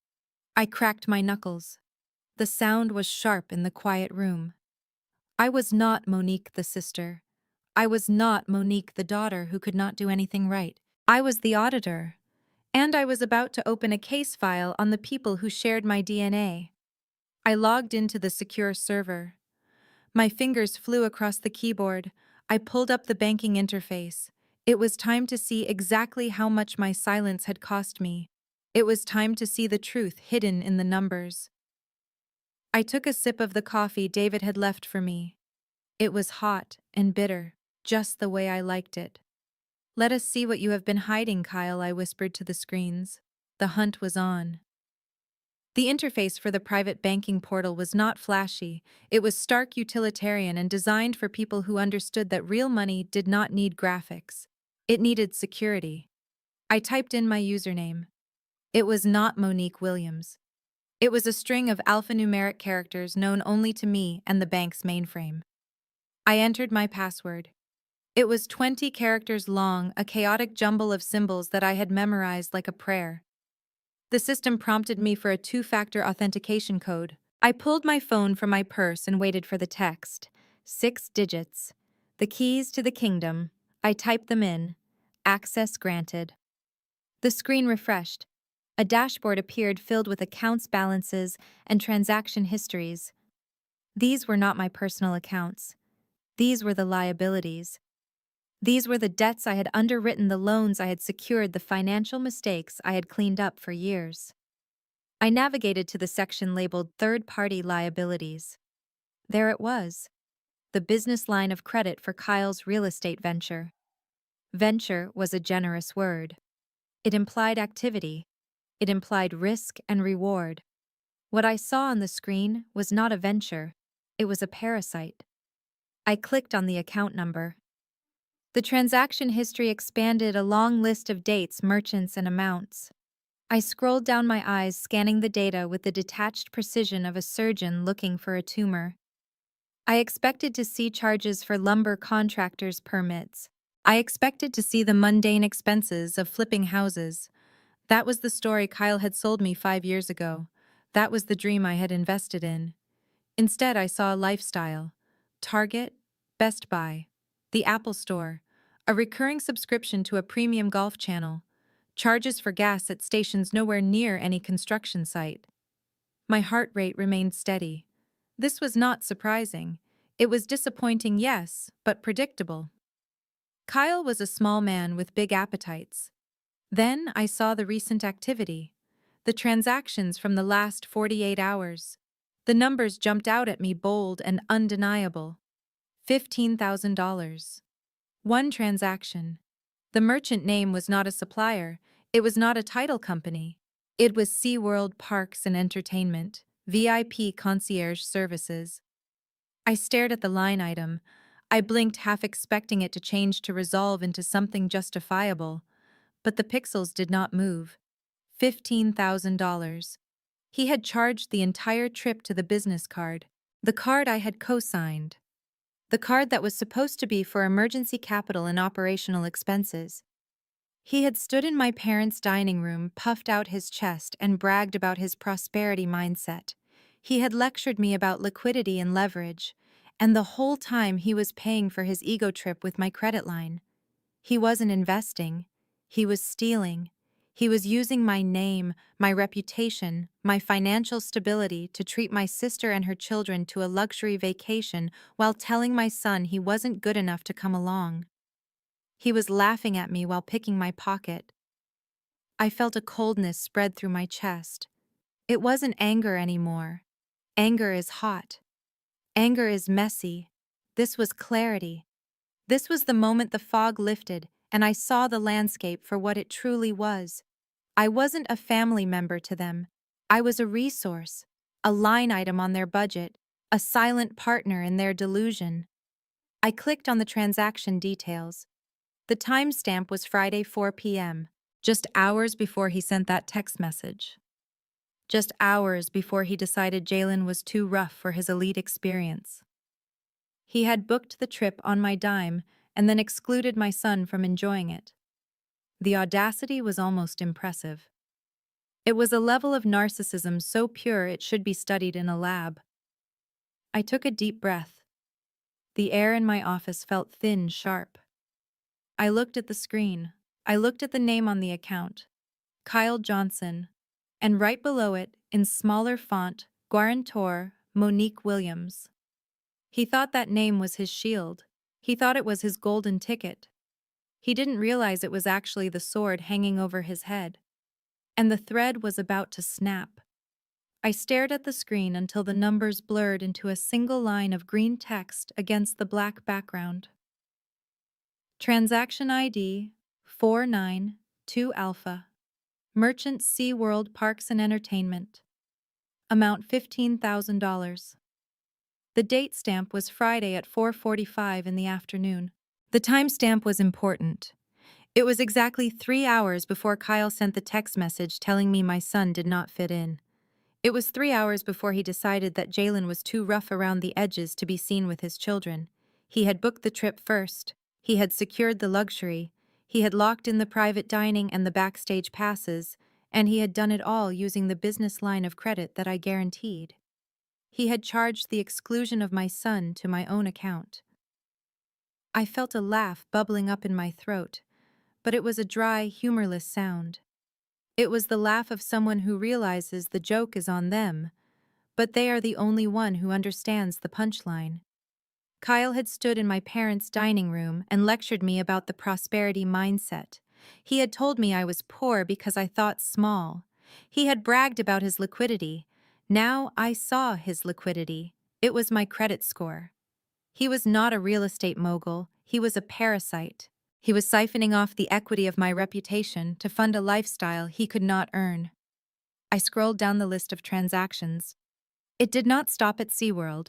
I cracked my knuckles. The sound was sharp in the quiet room. I was not Mon'nique the sister. I was not Mon'nique the daughter who could not do anything right. I was the auditor. And I was about to open a case file on the people who shared my DNA. I logged into the secure server. My fingers flew across the keyboard. I pulled up the banking interface. It was time to see exactly how much my silence had cost me. It was time to see the truth hidden in the numbers. I took a sip of the coffee David had left for me. It was hot and bitter, just the way I liked it. "Let us see what you have been hiding, Kyle," I whispered to the screens. The hunt was on. The interface for the private banking portal was not flashy. It was stark utilitarian and designed for people who understood that real money did not need graphics. It needed security. I typed in my username. It was not Mon'nique Williams. It was a string of alphanumeric characters known only to me and the bank's mainframe. I entered my password. It was 20 characters long, a chaotic jumble of symbols that I had memorized like a prayer. The system prompted me for a two-factor authentication code. I pulled my phone from my purse and waited for the text. 6 digits. The keys to the kingdom. I typed them in. Access granted. The screen refreshed. A dashboard appeared filled with accounts balances and transaction histories. These were not my personal accounts. These were the liabilities. These were the debts I had underwritten, the loans I had secured, the financial mistakes I had cleaned up for years. I navigated to the section labeled Third-Party Liabilities. There it was. The business line of credit for Kyle's real estate venture. Venture was a generous word. It implied activity. It implied risk and reward. What I saw on the screen was not a venture. It was a parasite. I clicked on the account number. The transaction history expanded, a long list of dates, merchants, and amounts. I scrolled down, my eyes scanning the data with the detached precision of a surgeon looking for a tumor. I expected to see charges for lumber contractors' permits. I expected to see the mundane expenses of flipping houses. That was the story Kyle had sold me 5 years ago. That was the dream I had invested in. Instead, I saw a lifestyle. Target, Best Buy, the Apple Store, a recurring subscription to a premium golf channel, charges for gas at stations nowhere near any construction site. My heart rate remained steady. This was not surprising. It was disappointing, yes, but predictable. Kyle was a small man with big appetites. Then I saw the recent activity. The transactions from the last 48 hours. The numbers jumped out at me, bold and undeniable. $15,000. One transaction. The merchant name was not a supplier. It was not a title company. It was SeaWorld Parks and Entertainment, VIP concierge services. I stared at the line item. I blinked, half expecting it to change, to resolve into something justifiable. But the pixels did not move. $15,000. He had charged the entire trip to the business card. The card I had co-signed. The card that was supposed to be for emergency capital and operational expenses. He had stood in my parents' dining room, puffed out his chest, and bragged about his prosperity mindset. He had lectured me about liquidity and leverage, And the whole time he was paying for his ego trip with my credit line. He wasn't investing. He was stealing. He was using my name, my reputation, my financial stability to treat my sister and her children to a luxury vacation while telling my son he wasn't good enough to come along. He was laughing at me while picking my pocket. I felt a coldness spread through my chest. It wasn't anger anymore. Anger is hot. Anger is messy. This was clarity. This was the moment the fog lifted and I saw the landscape for what it truly was. I wasn't a family member to them. I was a resource, a line item on their budget, a silent partner in their delusion. I clicked on the transaction details. The timestamp was Friday 4 p.m., just hours before he sent that text message. Just hours before he decided Jalen was too rough for his elite experience. He had booked the trip on my dime and then excluded my son from enjoying it. The audacity was almost impressive. It was a level of narcissism so pure it should be studied in a lab. I took a deep breath. The air in my office felt thin, sharp. I looked at the screen. I looked at the name on the account, Kyle Johnson, and right below it, in smaller font, guarantor, Mon'nique Williams. He thought that name was his shield. He thought it was his golden ticket. He didn't realize it was actually the sword hanging over his head. And the thread was about to snap. I stared at the screen until the numbers blurred into a single line of green text against the black background. Transaction ID 492 Alpha. Merchant SeaWorld Parks and Entertainment. Amount $15,000. The date stamp was Friday at 4:45 in the afternoon. The timestamp was important. It was exactly 3 hours before Kyle sent the text message telling me my son did not fit in. It was 3 hours before he decided that Jalen was too rough around the edges to be seen with his children. He had booked the trip first. He had secured the luxury. He had locked in the private dining and the backstage passes, and he had done it all using the business line of credit that I guaranteed. He had charged the exclusion of my son to my own account. I felt a laugh bubbling up in my throat, but it was a dry, humorless sound. It was the laugh of someone who realizes the joke is on them, but they are the only one who understands the punchline. Kyle had stood in my parents' dining room and lectured me about the prosperity mindset. He had told me I was poor because I thought small. He had bragged about his liquidity. Now I saw his liquidity. It was my credit score. He was not a real estate mogul. He was a parasite. He was siphoning off the equity of my reputation to fund a lifestyle he could not earn. I scrolled down the list of transactions. It did not stop at SeaWorld.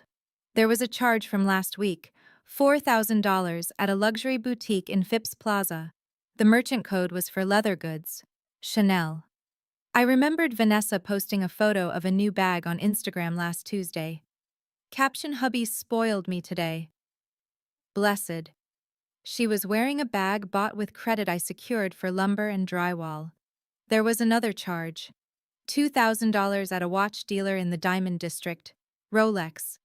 There was a charge from last week, $4,000 at a luxury boutique in Phipps Plaza. The merchant code was for leather goods. Chanel. I remembered Vanessa posting a photo of a new bag on Instagram last Tuesday. Caption: hubby spoiled me today. Blessed. She was wearing a bag bought with credit I secured for lumber and drywall. There was another charge. $2,000 at a watch dealer in the Diamond District. Rolex.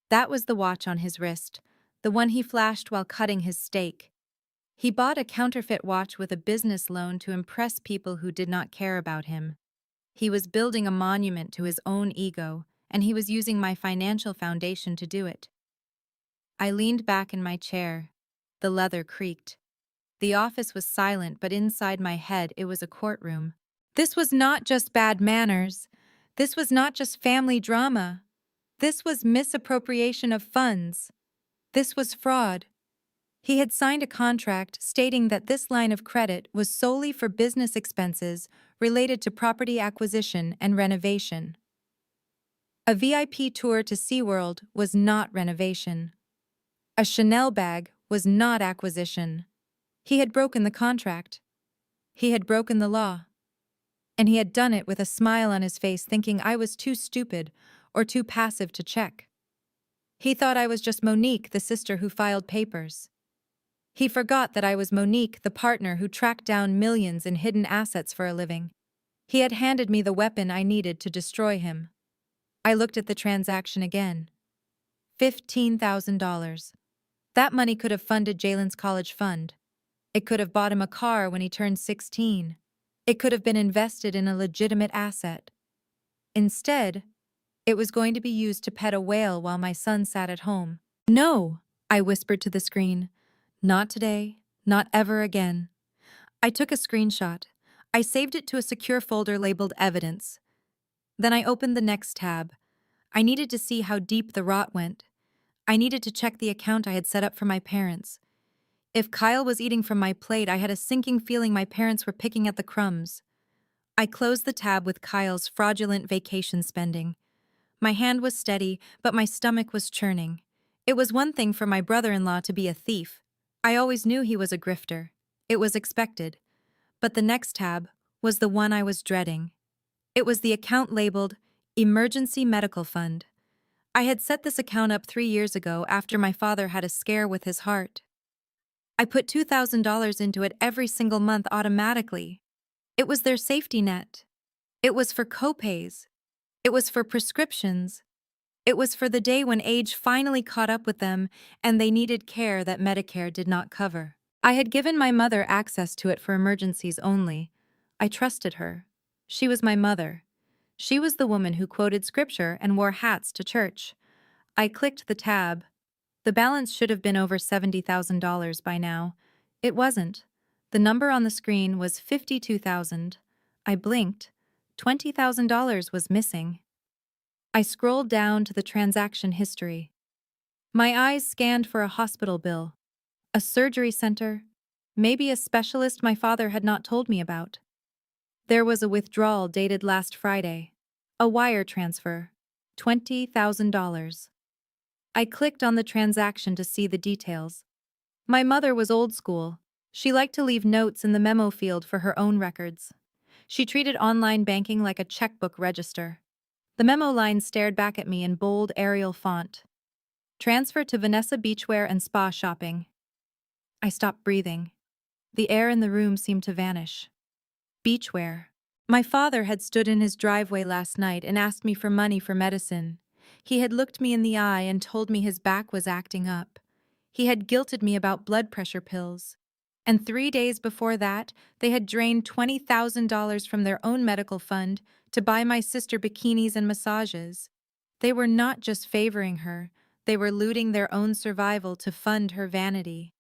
That was the watch on his wrist, the one he flashed while cutting his steak. He bought a counterfeit watch with a business loan to impress people who did not care about him. He was building a monument to his own ego, and he was using my financial foundation to do it. I leaned back in my chair. The leather creaked. The office was silent, but inside my head it was a courtroom. This was not just bad manners. This was not just family drama. This was misappropriation of funds. This was fraud. He had signed a contract stating that this line of credit was solely for business expenses related to property acquisition and renovation. A VIP tour to SeaWorld was not renovation. A Chanel bag was not acquisition. He had broken the contract. He had broken the law. And he had done it with a smile on his face, thinking I was too stupid or too passive to check. He thought I was just Mon'nique, the sister who filed papers. He forgot that I was Mon'nique, the partner who tracked down millions in hidden assets for a living. He had handed me the weapon I needed to destroy him. I looked at the transaction again. $15,000. That money could have funded Jalen's college fund. It could have bought him a car when he turned 16. It could have been invested in a legitimate asset. Instead, it was going to be used to pet a whale while my son sat at home. No, I whispered to the screen. Not today, not ever again. I took a screenshot. I saved it to a secure folder labeled Evidence. Then I opened the next tab. I needed to see how deep the rot went. I needed to check the account I had set up for my parents. If Kyle was eating from my plate, I had a sinking feeling my parents were picking at the crumbs. I closed the tab with Kyle's fraudulent vacation spending. My hand was steady, but my stomach was churning. It was one thing for my brother-in-law to be a thief. I always knew he was a grifter. It was expected. But the next tab was the one I was dreading. It was the account labeled Emergency Medical Fund. I had set this account up 3 years ago after my father had a scare with his heart. I put $2,000 into it every single month automatically. It was their safety net. It was for copays. It was for prescriptions. It was for the day when age finally caught up with them and they needed care that Medicare did not cover. I had given my mother access to it for emergencies only. I trusted her. She was my mother. She was the woman who quoted scripture and wore hats to church. I clicked the tab. The balance should have been over $70,000 by now. It wasn't. The number on the screen was $52,000. I blinked. $20,000 was missing. I scrolled down to the transaction history. My eyes scanned for a hospital bill, a surgery center, maybe a specialist my father had not told me about. There was a withdrawal dated last Friday. A wire transfer. $20,000. I clicked on the transaction to see the details. My mother was old school. She liked to leave notes in the memo field for her own records. She treated online banking like a checkbook register. The memo line stared back at me in bold Arial font. Transfer to Vanessa Beachwear and Spa Shopping. I stopped breathing. The air in the room seemed to vanish. Beachwear. My father had stood in his driveway last night and asked me for money for medicine. He had looked me in the eye and told me his back was acting up. He had guilted me about blood pressure pills. And 3 days before that, they had drained $20,000 from their own medical fund to buy my sister bikinis and massages. They were not just favoring her, they were looting their own survival to fund her vanity.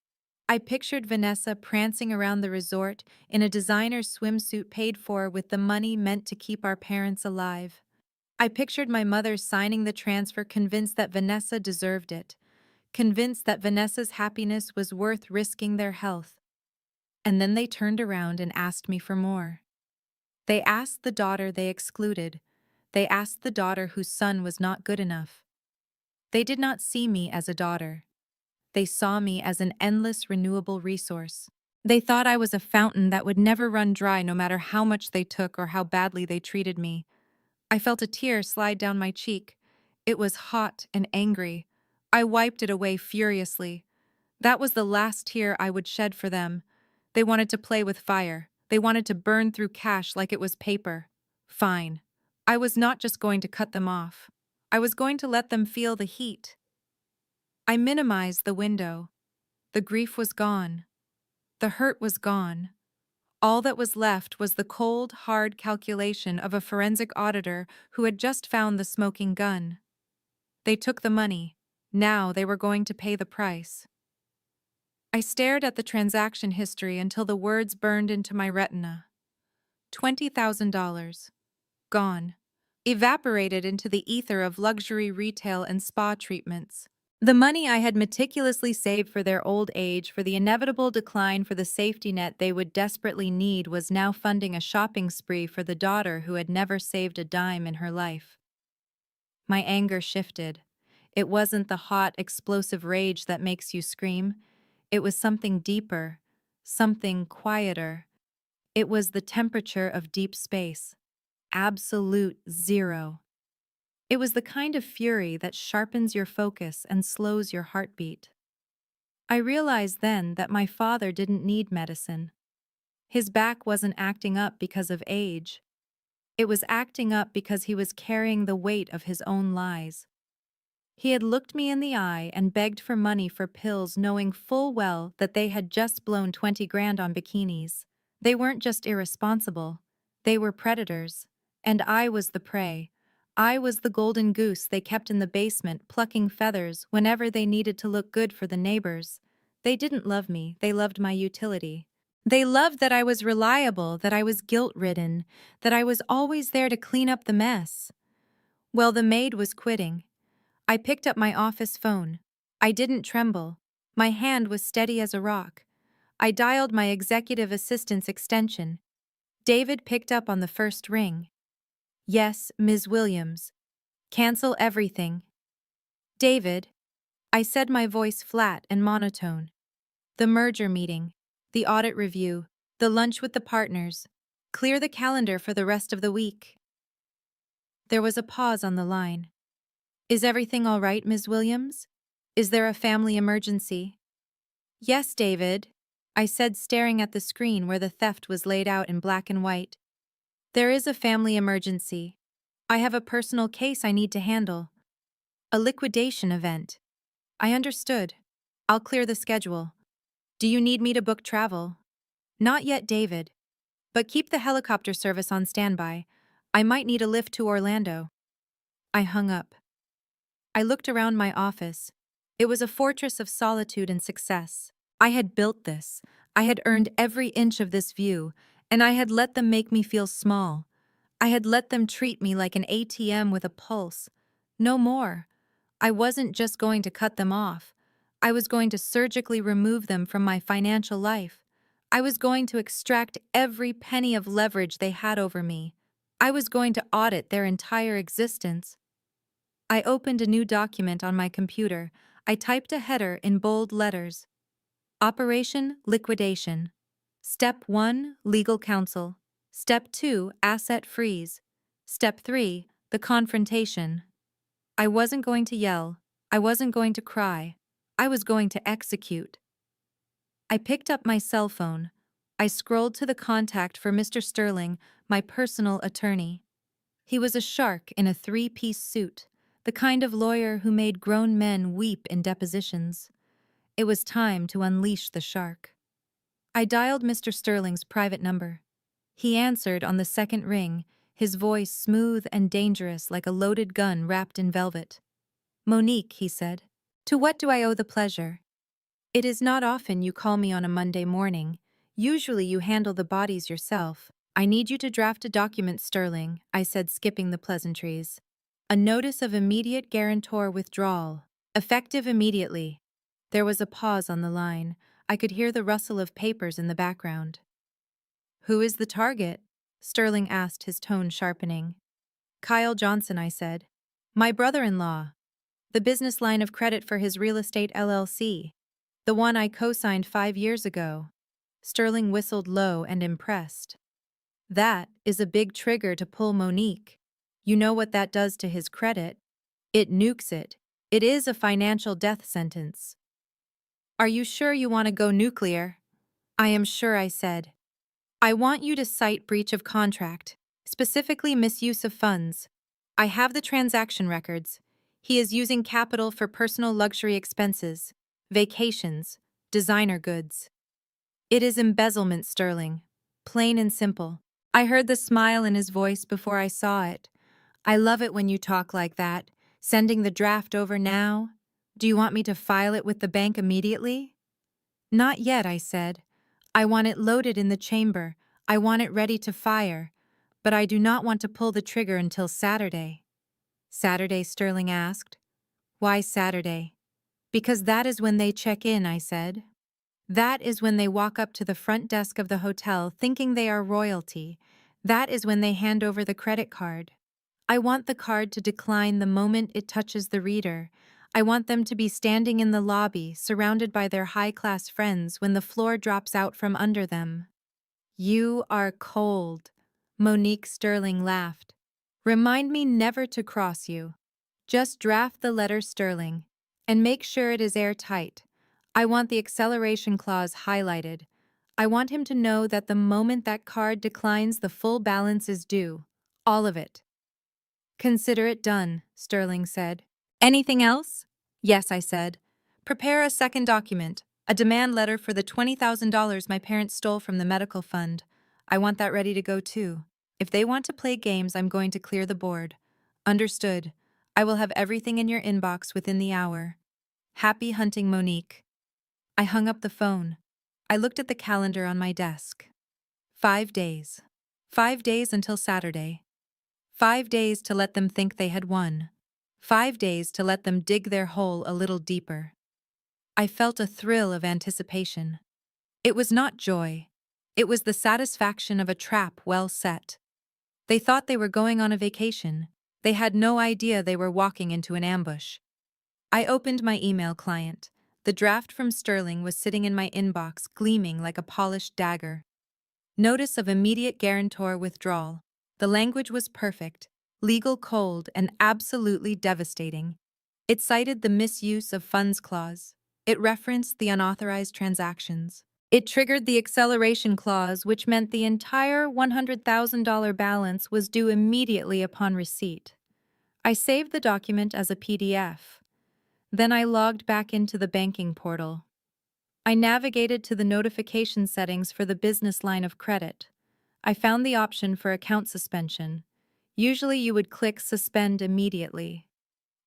I pictured Vanessa prancing around the resort in a designer swimsuit paid for with the money meant to keep our parents alive. I pictured my mother signing the transfer, convinced that Vanessa deserved it, convinced that Vanessa's happiness was worth risking their health. And then they turned around and asked me for more. They asked the daughter they excluded. They asked the daughter whose son was not good enough. They did not see me as a daughter. They saw me as an endless renewable resource. They thought I was a fountain that would never run dry no matter how much they took or how badly they treated me. I felt a tear slide down my cheek. It was hot and angry. I wiped it away furiously. That was the last tear I would shed for them. They wanted to play with fire. They wanted to burn through cash like it was paper. Fine. I was not just going to cut them off. I was going to let them feel the heat. I minimized the window. The grief was gone. The hurt was gone. All that was left was the cold, hard calculation of a forensic auditor who had just found the smoking gun. They took the money. Now they were going to pay the price. I stared at the transaction history until the words burned into my retina. $20,000. Gone. Evaporated into the ether of luxury retail and spa treatments. The money I had meticulously saved for their old age, for the inevitable decline, for the safety net they would desperately need, was now funding a shopping spree for the daughter who had never saved a dime in her life. My anger shifted. It wasn't the hot, explosive rage that makes you scream. It was something deeper, something quieter. It was the temperature of deep space. Absolute zero. It was the kind of fury that sharpens your focus and slows your heartbeat. I realized then that my father didn't need medicine. His back wasn't acting up because of age. It was acting up because he was carrying the weight of his own lies. He had looked me in the eye and begged for money for pills, knowing full well that they had just blown 20 grand on bikinis. They weren't just irresponsible, they were predators. And I was the prey. I was the golden goose they kept in the basement, plucking feathers whenever they needed to look good for the neighbors. They didn't love me, they loved my utility. They loved that I was reliable, that I was guilt-ridden, that I was always there to clean up the mess. Well, the maid was quitting. I picked up my office phone. I didn't tremble. My hand was steady as a rock. I dialed my executive assistant's extension. David picked up on the first ring. Yes, Ms. Williams. Cancel everything. David, I said, my voice flat and monotone. The merger meeting, the audit review, the lunch with the partners. Clear the calendar for the rest of the week. There was a pause on the line. Is everything all right, Ms. Williams? Is there a family emergency? Yes, David, I said, staring at the screen where the theft was laid out in black and white. There is a family emergency. I have a personal case I need to handle. A liquidation event. I understood. I'll clear the schedule. Do you need me to book travel? Not yet, David. But keep the helicopter service on standby. I might need a lift to Orlando. I hung up. I looked around my office. It was a fortress of solitude and success. I had built this. I had earned every inch of this view, and I had let them make me feel small. I had let them treat me like an ATM with a pulse. No more. I wasn't just going to cut them off. I was going to surgically remove them from my financial life. I was going to extract every penny of leverage they had over me. I was going to audit their entire existence. I opened a new document on my computer. I typed a header in bold letters. Operation Liquidation. Step 1, Legal Counsel. Step 2, Asset Freeze. Step 3, the Confrontation. I wasn't going to yell. I wasn't going to cry. I was going to execute. I picked up my cell phone. I scrolled to the contact for Mr. Sterling, my personal attorney. He was a shark in a three-piece suit, the kind of lawyer who made grown men weep in depositions. It was time to unleash the shark. I dialed Mr. Sterling's private number. He answered on the second ring, his voice smooth and dangerous like a loaded gun wrapped in velvet. Mon'nique, he said. To what do I owe the pleasure? It is not often you call me on a Monday morning. Usually you handle the bodies yourself. I need you to draft a document, Sterling, I said, skipping the pleasantries. A notice of immediate guarantor withdrawal. Effective immediately. There was a pause on the line. I could hear the rustle of papers in the background. Who is the target? Sterling asked, his tone sharpening. Kyle Johnson, I said. My brother-in-law. The business line of credit for his real estate LLC. The one I co-signed 5 years ago. Sterling whistled low and impressed. That is a big trigger to pull, Mon'nique. You know what that does to his credit? It nukes it. It is a financial death sentence. Are you sure you want to go nuclear? I am sure, I said. I want you to cite breach of contract, specifically misuse of funds. I have the transaction records. He is using capital for personal luxury expenses, vacations, designer goods. It is embezzlement, Sterling. Plain and simple. I heard the smile in his voice before I saw it. I love it when you talk like that. Sending the draft over now? Do you want me to file it with the bank immediately? Not yet, I said. I want it loaded in the chamber. I want it ready to fire. But I do not want to pull the trigger until Saturday. Saturday, Sterling asked. Why Saturday? Because that is when they check in, I said. That is when they walk up to the front desk of the hotel thinking they are royalty. That is when they hand over the credit card. I want the card to decline the moment it touches the reader. I want them to be standing in the lobby, surrounded by their high-class friends when the floor drops out from under them. You are cold, Mon'nique Sterling laughed. Remind me never to cross you. Just draft the letter, Sterling, and make sure it is airtight. I want the acceleration clause highlighted. I want him to know that the moment that card declines, the full balance is due. All of it. Consider it done, Sterling said. Anything else? Yes, I said. Prepare a second document, a demand letter for the $20,000 my parents stole from the medical fund. I want that ready to go too. If they want to play games, I'm going to clear the board. Understood. I will have everything in your inbox within the hour. Happy hunting, Mon'nique. I hung up the phone. I looked at the calendar on my desk. 5 days. 5 days until Saturday. 5 days to let them think they had won. 5 days to let them dig their hole a little deeper. I felt a thrill of anticipation. It was not joy. It was the satisfaction of a trap well set. They thought they were going on a vacation. They had no idea they were walking into an ambush. I opened my email client. The draft from Sterling was sitting in my inbox, gleaming like a polished dagger. Notice of immediate guarantor withdrawal. The language was perfect, legal cold, and absolutely devastating. It cited the misuse of funds clause. It referenced the unauthorized transactions. It triggered the acceleration clause, which meant the entire $100,000 balance was due immediately upon receipt. I saved the document as a PDF. Then I logged back into the banking portal. I navigated to the notification settings for the business line of credit. I found the option for account suspension. Usually you would click suspend immediately.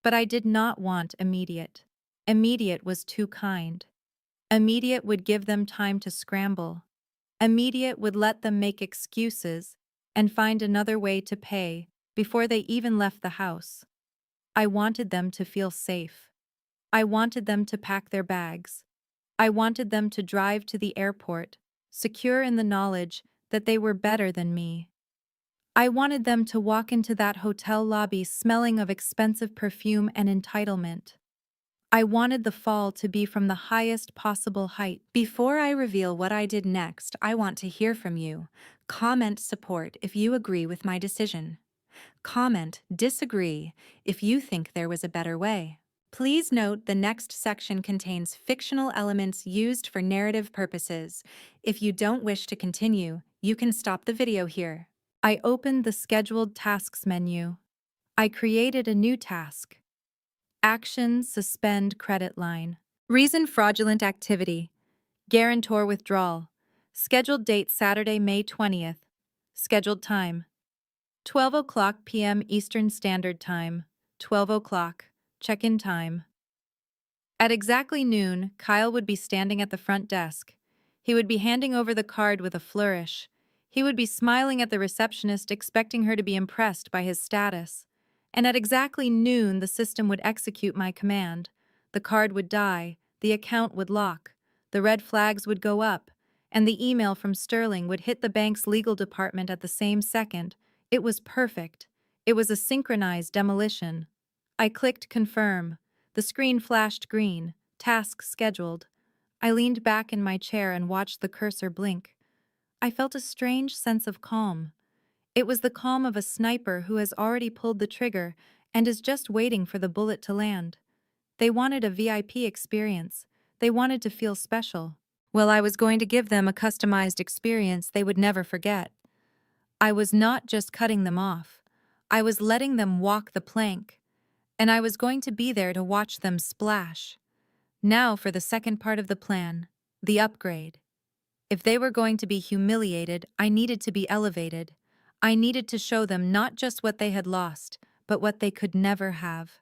But I did not want immediate. Immediate was too kind. Immediate would give them time to scramble. Immediate would let them make excuses and find another way to pay before they even left the house. I wanted them to feel safe. I wanted them to pack their bags. I wanted them to drive to the airport, secure in the knowledge that they were better than me. I wanted them to walk into that hotel lobby smelling of expensive perfume and entitlement. I wanted the fall to be from the highest possible height. Before I reveal what I did next, I want to hear from you. Comment support if you agree with my decision. Comment disagree if you think there was a better way. Please note the next section contains fictional elements used for narrative purposes. If you don't wish to continue, you can stop the video here. I opened the Scheduled Tasks menu. I created a new task. Action Suspend Credit Line. Reason Fraudulent Activity. Guarantor Withdrawal. Scheduled date Saturday, May 20th. Scheduled time 12 o'clock p.m. Eastern Standard Time. 12 o'clock. Check-in time. At exactly noon, Kyle would be standing at the front desk. He would be handing over the card with a flourish. He would be smiling at the receptionist, expecting her to be impressed by his status. And at exactly noon, the system would execute my command. The card would die, the account would lock, the red flags would go up, and the email from Sterling would hit the bank's legal department at the same second. It was perfect. It was a synchronized demolition. I clicked confirm. The screen flashed green. Task scheduled. I leaned back in my chair and watched the cursor blink. I felt a strange sense of calm. It was the calm of a sniper who has already pulled the trigger and is just waiting for the bullet to land. They wanted a VIP experience. They wanted to feel special. Well, I was going to give them a customized experience they would never forget. I was not just cutting them off. I was letting them walk the plank. And I was going to be there to watch them splash. Now for the second part of the plan, the upgrade. If they were going to be humiliated, I needed to be elevated. I needed to show them not just what they had lost, but what they could never have.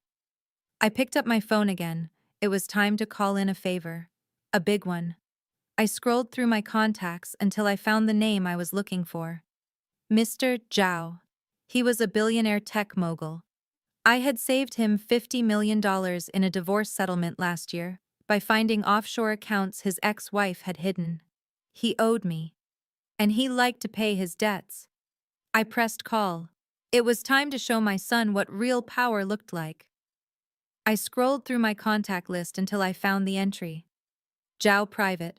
I picked up my phone again. It was time to call in a favor. A big one. I scrolled through my contacts until I found the name I was looking for. Mr. Zhao. He was a billionaire tech mogul. I had saved him $50 million in a divorce settlement last year by finding offshore accounts his ex-wife had hidden. He owed me, and he liked to pay his debts. I pressed call. It was time to show my son what real power looked like. I scrolled through my contact list until I found the entry. Zhao Private.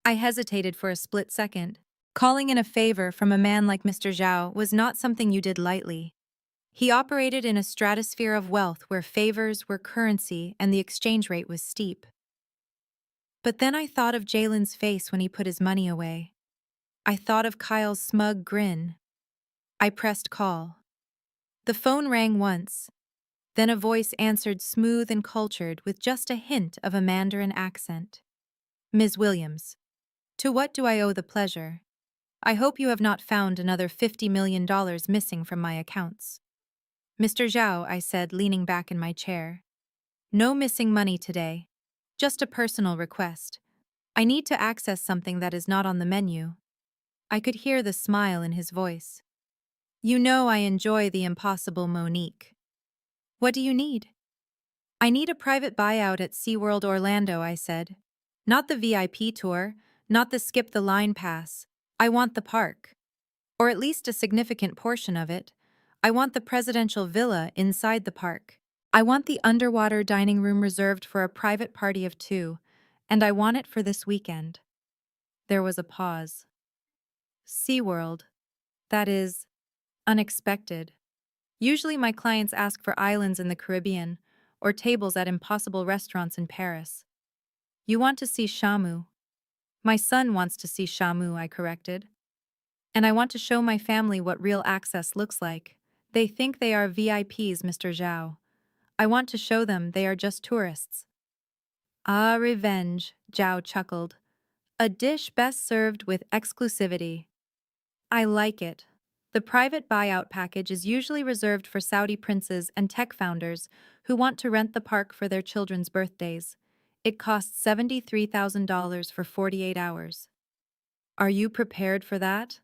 I hesitated for a split second. Calling in a favor from a man like Mr. Zhao was not something you did lightly. He operated in a stratosphere of wealth where favors were currency and the exchange rate was steep. But then I thought of Jalen's face when he put his money away. I thought of Kyle's smug grin. I pressed call. The phone rang once. Then a voice answered, smooth and cultured, with just a hint of a Mandarin accent. Ms. Williams, to what do I owe the pleasure? I hope you have not found another $50 million missing from my accounts. Mr. Zhao, I said, leaning back in my chair. No missing money today. Just a personal request. I need to access something that is not on the menu. I could hear the smile in his voice. You know I enjoy the impossible, Mon'nique. What do you need? I need a private buyout at SeaWorld Orlando, I said. Not the VIP tour, not the skip the line pass. I want the park. Or at least a significant portion of it. I want the presidential villa inside the park. I want the underwater dining room reserved for a private party of 2, and I want it for this weekend. There was a pause. SeaWorld. That is, unexpected. Usually my clients ask for islands in the Caribbean or tables at impossible restaurants in Paris. You want to see Shamu. My son wants to see Shamu, I corrected. And I want to show my family what real access looks like. They think they are VIPs, Mr. Zhao. I want to show them they are just tourists. Ah, revenge, Zhao chuckled. A dish best served with exclusivity. I like it. The private buyout package is usually reserved for Saudi princes and tech founders who want to rent the park for their children's birthdays. It costs $73,000 for 48 hours. Are you prepared for that?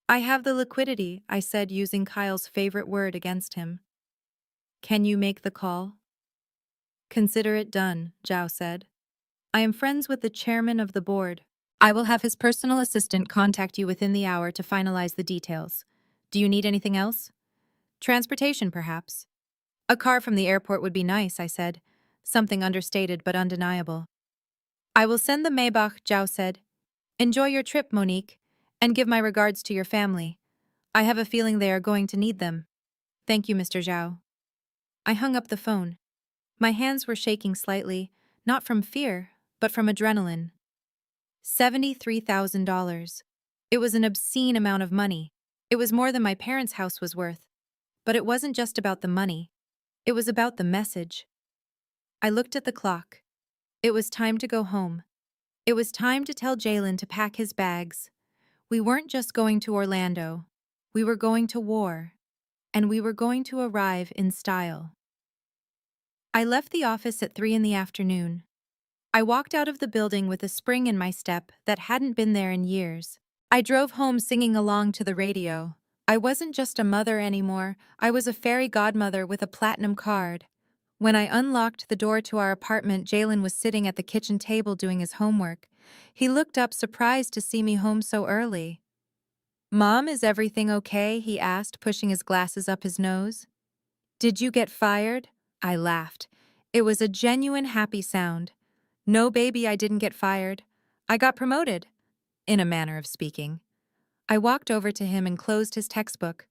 I have the liquidity, I said, using Kyle's favorite word against him. Can you make the call? Consider it done, Zhao said. I am friends with the chairman of the board. I will have his personal assistant contact you within the hour to finalize the details. Do you need anything else? Transportation, perhaps? A car from the airport would be nice, I said. Something understated but undeniable. I will send the Maybach, Zhao said. Enjoy your trip, Mon'nique, and give my regards to your family. I have a feeling they are going to need them. Thank you, Mr. Zhao. I hung up the phone. My hands were shaking slightly, not from fear, but from adrenaline. $73,000. It was an obscene amount of money. It was more than my parents' house was worth. But it wasn't just about the money. It was about the message. I looked at the clock. It was time to go home. It was time to tell Jalen to pack his bags. We weren't just going to Orlando. We were going to war. And we were going to arrive in style. I left the office at 3 in the afternoon. I walked out of the building with a spring in my step that hadn't been there in years. I drove home singing along to the radio. I wasn't just a mother anymore, I was a fairy godmother with a platinum card. When I unlocked the door to our apartment, Jalen was sitting at the kitchen table doing his homework. He looked up, surprised to see me home so early. Mom, is everything okay? He asked, pushing his glasses up his nose. Did you get fired? I laughed. It was a genuine happy sound. No, baby, I didn't get fired. I got promoted, in a manner of speaking. I walked over to him and closed his textbook.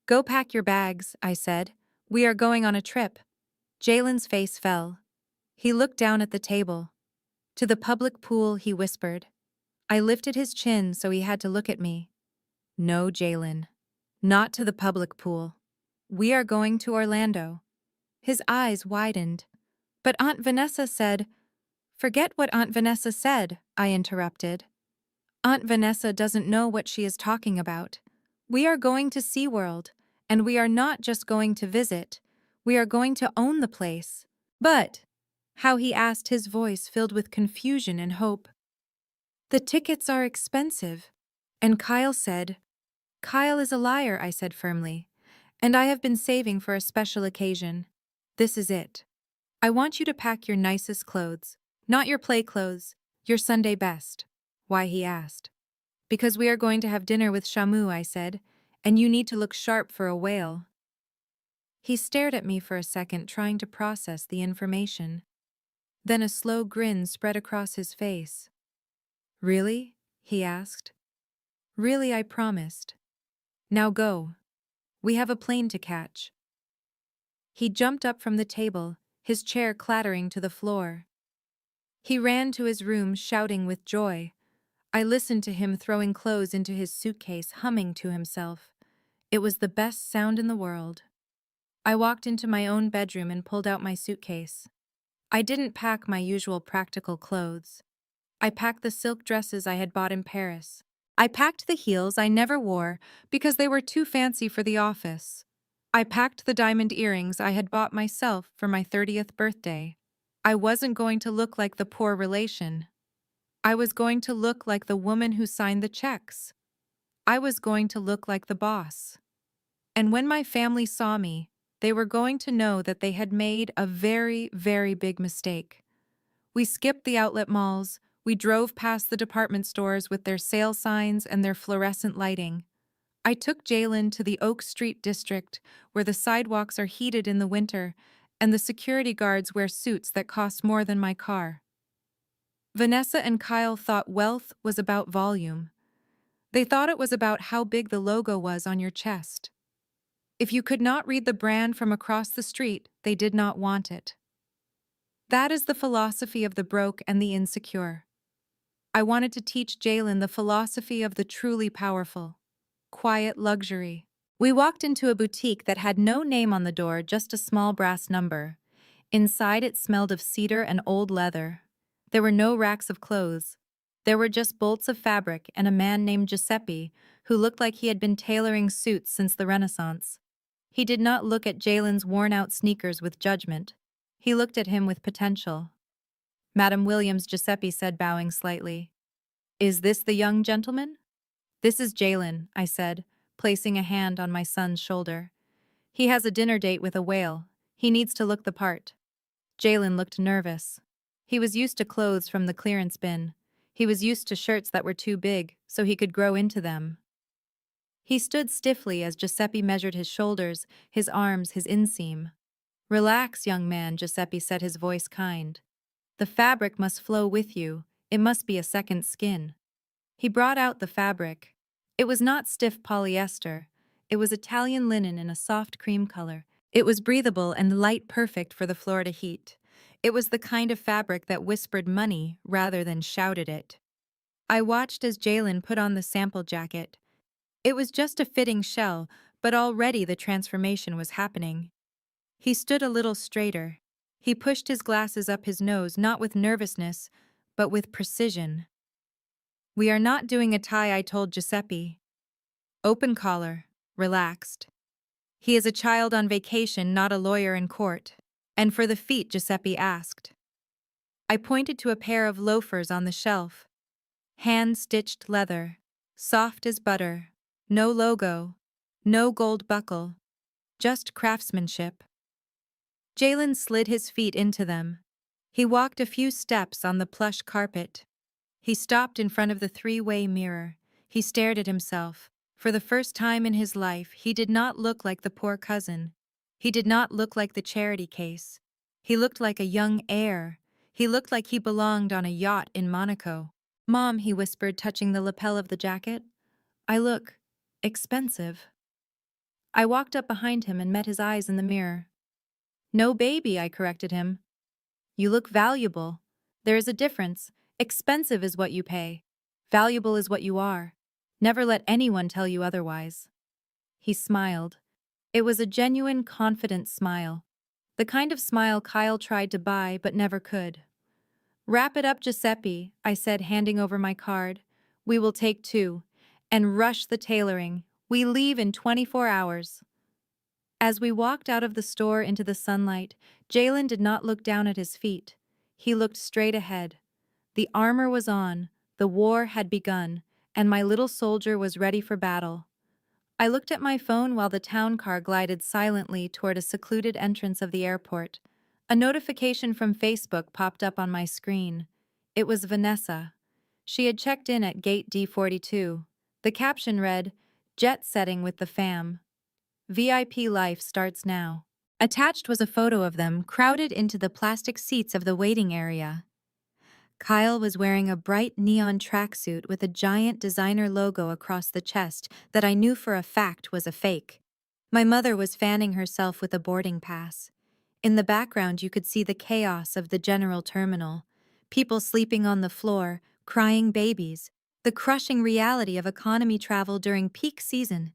Go pack your bags, I said. We are going on a trip. Jalen's face fell. He looked down at the table. To the public pool, he whispered. I lifted his chin so he had to look at me. No, Jalen. Not to the public pool. We are going to Orlando. His eyes widened. But Aunt Vanessa said... Forget what Aunt Vanessa said, I interrupted. Aunt Vanessa doesn't know what she is talking about. We are going to SeaWorld, and we are not just going to visit. We are going to own the place. But, how he asked, his voice filled with confusion and hope. The tickets are expensive. And Kyle said, Kyle is a liar, I said firmly. And I have been saving for a special occasion. This is it. I want you to pack your nicest clothes. Not your play clothes, your Sunday best. Why, he asked. Because we are going to have dinner with Shamu, I said, and you need to look sharp for a whale. He stared at me for a second, trying to process the information. Then a slow grin spread across his face. Really? He asked. Really, I promised. Now go. We have a plane to catch. He jumped up from the table, his chair clattering to the floor. He ran to his room, shouting with joy. I listened to him throwing clothes into his suitcase, humming to himself. It was the best sound in the world. I walked into my own bedroom and pulled out my suitcase. I didn't pack my usual practical clothes. I packed the silk dresses I had bought in Paris. I packed the heels I never wore because they were too fancy for the office. I packed the diamond earrings I had bought myself for my 30th birthday. I wasn't going to look like the poor relation. I was going to look like the woman who signed the checks. I was going to look like the boss. And when my family saw me, they were going to know that they had made a very, very big mistake. We skipped the outlet malls. We drove past the department stores with their sale signs and their fluorescent lighting. I took Jalen to the Oak Street district, where the sidewalks are heated in the winter and the security guards wear suits that cost more than my car. Vanessa and Kyle thought wealth was about volume. They thought it was about how big the logo was on your chest. If you could not read the brand from across the street, they did not want it. That is the philosophy of the broke and the insecure. I wanted to teach Jalen the philosophy of the truly powerful. Quiet luxury. We walked into a boutique that had no name on the door, just a small brass number. Inside it smelled of cedar and old leather. There were no racks of clothes. There were just bolts of fabric and a man named Giuseppe, who looked like he had been tailoring suits since the Renaissance. He did not look at Jalen's worn-out sneakers with judgment. He looked at him with potential. Madam Williams, Giuseppe said, bowing slightly. Is this the young gentleman? This is Jalen, I said, placing a hand on my son's shoulder. He has a dinner date with a whale. He needs to look the part. Jalen looked nervous. He was used to clothes from the clearance bin. He was used to shirts that were too big, so he could grow into them. He stood stiffly as Giuseppe measured his shoulders, his arms, his inseam. Relax, young man, Giuseppe said, his voice kind. The fabric must flow with you. It must be a second skin. He brought out the fabric. It was not stiff polyester. It was Italian linen in a soft cream color. It was breathable and light, perfect for the Florida heat. It was the kind of fabric that whispered money rather than shouted it. I watched as Jalen put on the sample jacket. It was just a fitting shell, but already the transformation was happening. He stood a little straighter. He pushed his glasses up his nose, not with nervousness, but with precision. We are not doing a tie, I told Giuseppe. Open collar, relaxed. He is a child on vacation, not a lawyer in court. And for the feet, Giuseppe asked. I pointed to a pair of loafers on the shelf. Hand-stitched leather, soft as butter, no logo, no gold buckle, just craftsmanship. Jalen slid his feet into them. He walked a few steps on the plush carpet. He stopped in front of the three-way mirror. He stared at himself. For the first time in his life, he did not look like the poor cousin. He did not look like the charity case. He looked like a young heir. He looked like he belonged on a yacht in Monaco. Mom, he whispered, touching the lapel of the jacket. I look expensive. I walked up behind him and met his eyes in the mirror. No, baby, I corrected him. You look valuable. There is a difference. Expensive is what you pay. Valuable is what you are. Never let anyone tell you otherwise. He smiled. It was a genuine, confident smile. The kind of smile Kyle tried to buy but never could. Wrap it up, Giuseppe, I said, handing over my card. We will take 2. And rush the tailoring. We leave in 24 hours. As we walked out of the store into the sunlight, Jalen did not look down at his feet. He looked straight ahead. The armor was on, the war had begun, and my little soldier was ready for battle. I looked at my phone while the town car glided silently toward a secluded entrance of the airport. A notification from Facebook popped up on my screen. It was Vanessa. She had checked in at gate D42. The caption read, "Jet setting with the fam. VIP life starts now." Attached was a photo of them crowded into the plastic seats of the waiting area. Kyle was wearing a bright neon tracksuit with a giant designer logo across the chest that I knew for a fact was a fake. My mother was fanning herself with a boarding pass. In the background, you could see the chaos of the general terminal. People sleeping on the floor, crying babies, the crushing reality of economy travel during peak season.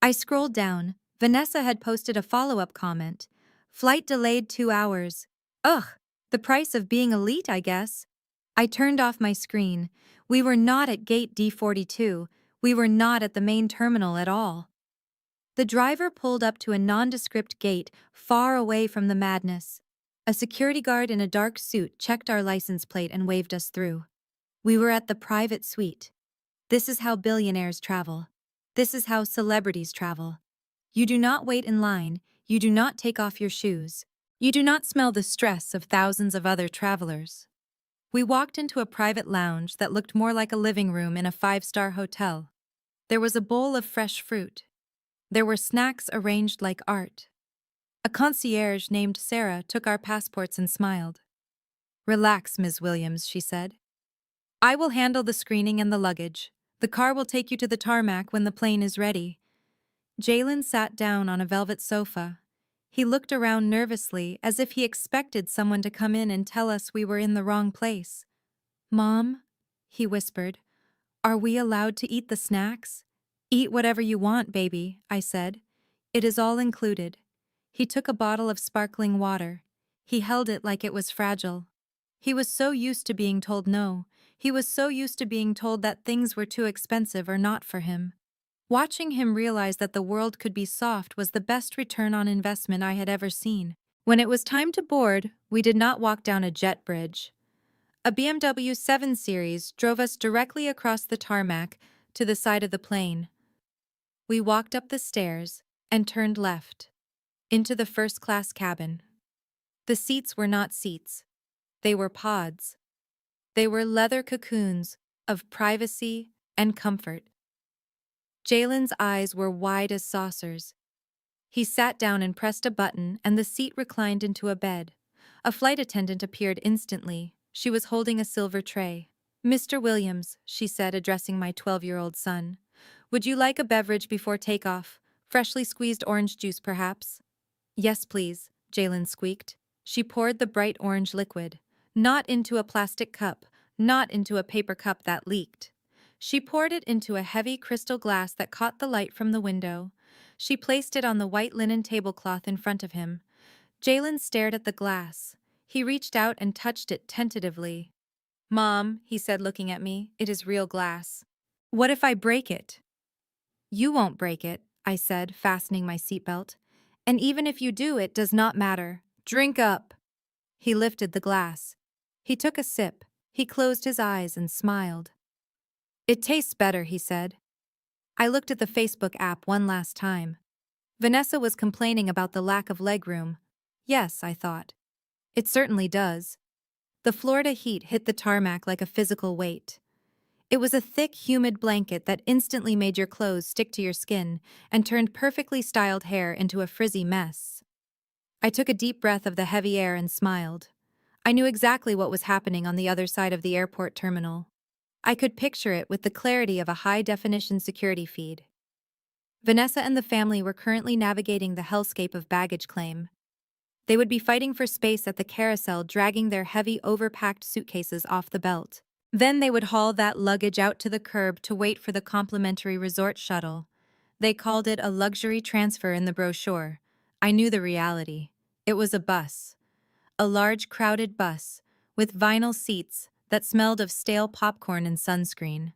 I scrolled down. Vanessa had posted a follow-up comment. Flight delayed 2 hours. Ugh, the price of being elite, I guess. I turned off my screen. We were not at gate D42. We were not at the main terminal at all. The driver pulled up to a nondescript gate far away from the madness. A security guard in a dark suit checked our license plate and waved us through. We were at the private suite. This is how billionaires travel. This is how celebrities travel. You do not wait in line. You do not take off your shoes. You do not smell the stress of thousands of other travelers. We walked into a private lounge that looked more like a living room in a five-star hotel. There was a bowl of fresh fruit. There were snacks arranged like art. A concierge named Sarah took our passports and smiled. Relax, Ms. Williams, she said. I will handle the screening and the luggage. The car will take you to the tarmac when the plane is ready. Jalen sat down on a velvet sofa. He looked around nervously as if he expected someone to come in and tell us we were in the wrong place. Mom, he whispered, are we allowed to eat the snacks? Eat whatever you want, baby, I said. It is all included. He took a bottle of sparkling water. He held it like it was fragile. He was so used to being told no. He was so used to being told that things were too expensive or not for him. Watching him realize that the world could be soft was the best return on investment I had ever seen. When it was time to board, we did not walk down a jet bridge. A BMW 7 Series drove us directly across the tarmac to the side of the plane. We walked up the stairs and turned left, into the first-class cabin. The seats were not seats. They were pods. They were leather cocoons of privacy and comfort. Jalen's eyes were wide as saucers. He sat down and pressed a button, and the seat reclined into a bed. A flight attendant appeared instantly. She was holding a silver tray. Mr. Williams, she said, addressing my 12-year-old son. Would you like a beverage before takeoff? Freshly squeezed orange juice, perhaps? Yes, please, Jalen squeaked. She poured the bright orange liquid. Not into a plastic cup, not into a paper cup that leaked. She poured it into a heavy crystal glass that caught the light from the window. She placed it on the white linen tablecloth in front of him. Jalen stared at the glass. He reached out and touched it tentatively. Mom, he said, looking at me, it is real glass. What if I break it? You won't break it, I said, fastening my seatbelt. And even if you do, it does not matter. Drink up. He lifted the glass. He took a sip. He closed his eyes and smiled. It tastes better, he said. I looked at the Facebook app one last time. Vanessa was complaining about the lack of legroom. Yes, I thought. It certainly does. The Florida heat hit the tarmac like a physical weight. It was a thick, humid blanket that instantly made your clothes stick to your skin and turned perfectly styled hair into a frizzy mess. I took a deep breath of the heavy air and smiled. I knew exactly what was happening on the other side of the airport terminal. I could picture it with the clarity of a high-definition security feed. Vanessa and the family were currently navigating the hellscape of baggage claim. They would be fighting for space at the carousel, dragging their heavy, overpacked suitcases off the belt. Then they would haul that luggage out to the curb to wait for the complimentary resort shuttle. They called it a luxury transfer in the brochure. I knew the reality. It was a bus. A large, crowded bus, with vinyl seats that smelled of stale popcorn and sunscreen.